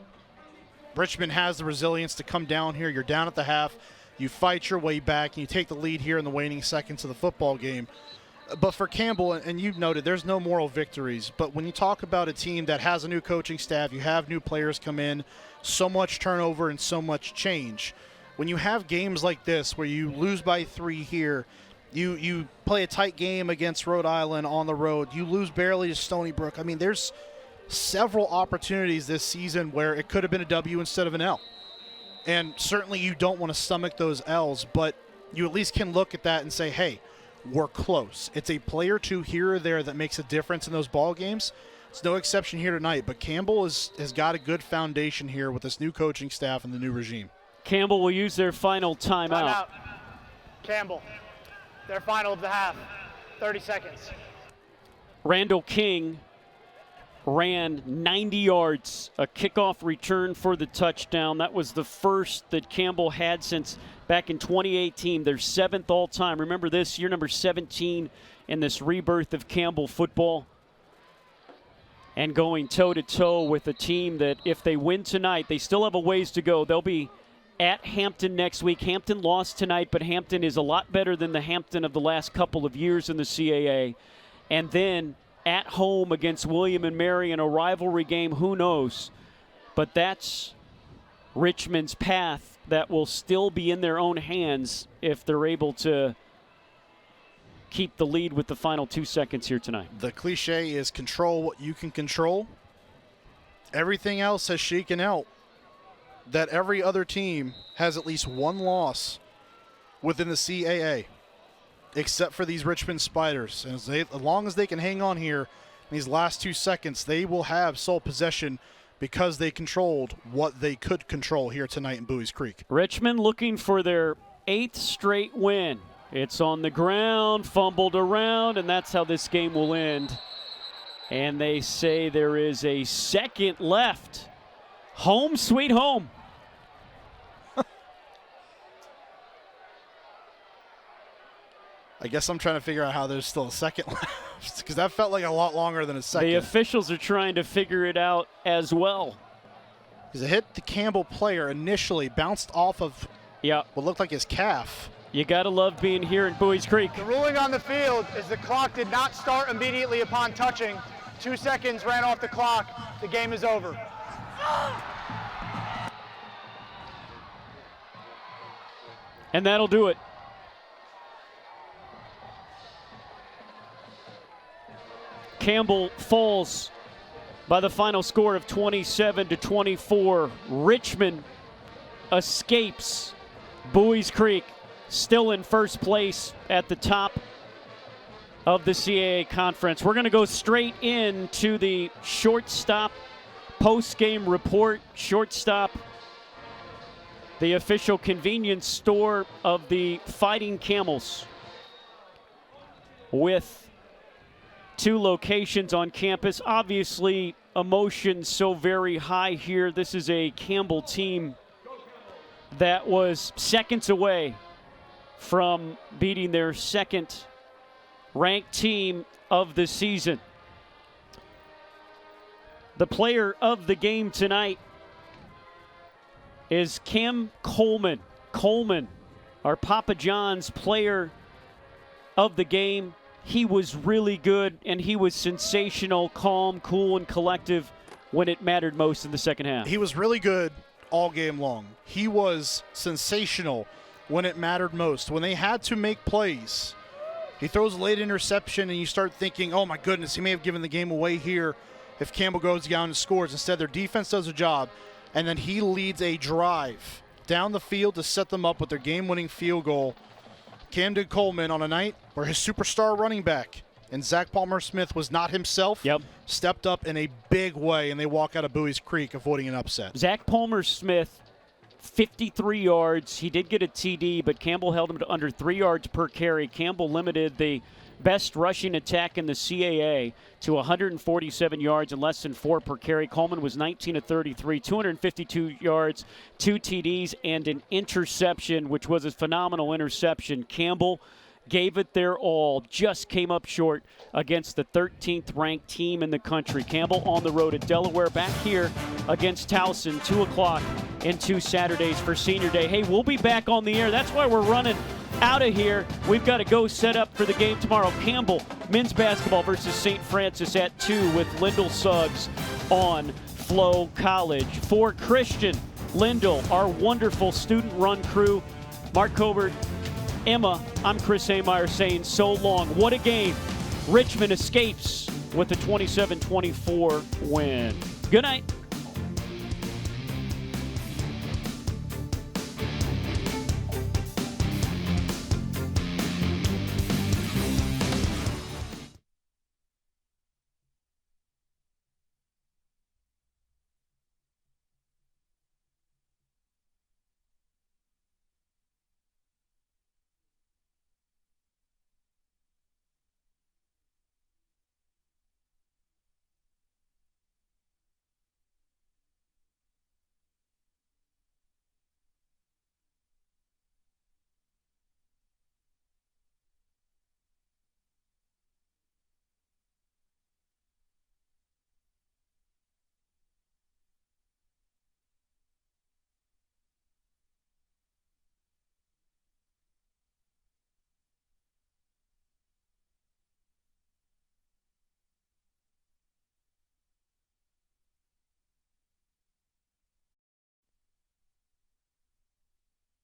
Richmond has the resilience to come down here. You're down at the half. You fight your way back, and you take the lead here in the waning seconds of the football game. But for Campbell, and you noted, there's no moral victories. But when you talk about a team that has a new coaching staff, you have new players come in, so much turnover and so much change. When you have games like this where you lose by 3 here, you play a tight game against Rhode Island on the road, you lose barely to Stony Brook. I mean, there's several opportunities this season where it could have been a W instead of an L. And certainly you don't want to stomach those L's, but you at least can look at that and say, hey, we're close. It's a play or two here or there that makes a difference in those ball games. It's no exception here tonight, but Campbell has got a good foundation here with this new coaching staff and the new regime. Campbell will use their final timeout. Campbell, their final of the half, 30 seconds. Randall King ran 90 yards, a kickoff return for the touchdown. That was the first that Campbell had since back in 2018, their 7th all-time. Remember this, year number 17 in this rebirth of Campbell football. And going toe-to-toe with a team that if they win tonight, they still have a ways to go. They'll be at Hampton next week. Hampton lost tonight, but Hampton is a lot better than the Hampton of the last couple of years in the CAA. And then at home against William and Mary in a rivalry game, who knows? But that's Richmond's path that will still be in their own hands if they're able to keep the lead with the final 2 seconds here tonight. The cliche is control what you can control. Everything else has shaken out. That every other team has at least one loss within the CAA, except for these Richmond Spiders. And as long as they can hang on here in these last 2 seconds, they will have sole possession because they controlled what they could control here tonight in Bowie's Creek. Richmond looking for their 8th straight win. It's on the ground, fumbled around, and that's how this game will end. And they say there is a second left. Home sweet home. I guess I'm trying to figure out how there's still a second left, because that felt like a lot longer than a second. The officials are trying to figure it out as well. Because it hit the Campbell player initially, bounced off of what looked like his calf. You got to love being here in Bowie's Creek. The ruling on the field is the clock did not start immediately upon touching. 2 seconds ran off the clock. The game is over. And that'll do it. Campbell falls by the final score of 27-24. Richmond escapes. Bowie's Creek still in first place at the top of the CAA conference. We're going to go straight into the shortstop post-game report. Shortstop, the official convenience store of the Fighting Camels, with 2 locations on campus. Obviously, emotion so very high here. This is a Campbell team that was seconds away from beating their 2nd ranked team of the season. The player of the game tonight is Cam Coleman. Coleman, our Papa John's player of the game. He was really good, and he was sensational, calm, cool, and collective when it mattered most in the second half. He was really good all game long. He was sensational when it mattered most. When they had to make plays, he throws a late interception, and you start thinking, oh, my goodness, he may have given the game away here if Campbell goes down and scores. Instead, their defense does a job, and then he leads a drive down the field to set them up with their game-winning field goal. Camden Coleman, on a night where his superstar running back and Zach Palmer-Smith was not himself, stepped up in a big way, and they walk out of Bowie's Creek avoiding an upset. Zach Palmer-Smith, 53 yards. He did get a TD, but Campbell held him to under 3 yards per carry. Campbell limited the best rushing attack in the CAA to 147 yards and less than 4 per carry. Coleman was 19 of 33, 252 yards, 2 TDs, and an interception, which was a phenomenal interception. Campbell gave it their all, just came up short against the 13th ranked team in the country. Campbell on the road at Delaware, back here against Towson, 2 o'clock in 2 Saturdays for Senior Day. Hey, we'll be back on the air. That's why we're running out of here. We've got to go set up for the game tomorrow. Campbell men's basketball versus St. Francis at 2 with Lyndall Suggs on Flo College. For Christian Lyndall, our wonderful student-run crew, Mark Cobert, Emma, I'm Chris Ameyer saying so long. What a game. Richmond escapes with a 27-24 win. Good night.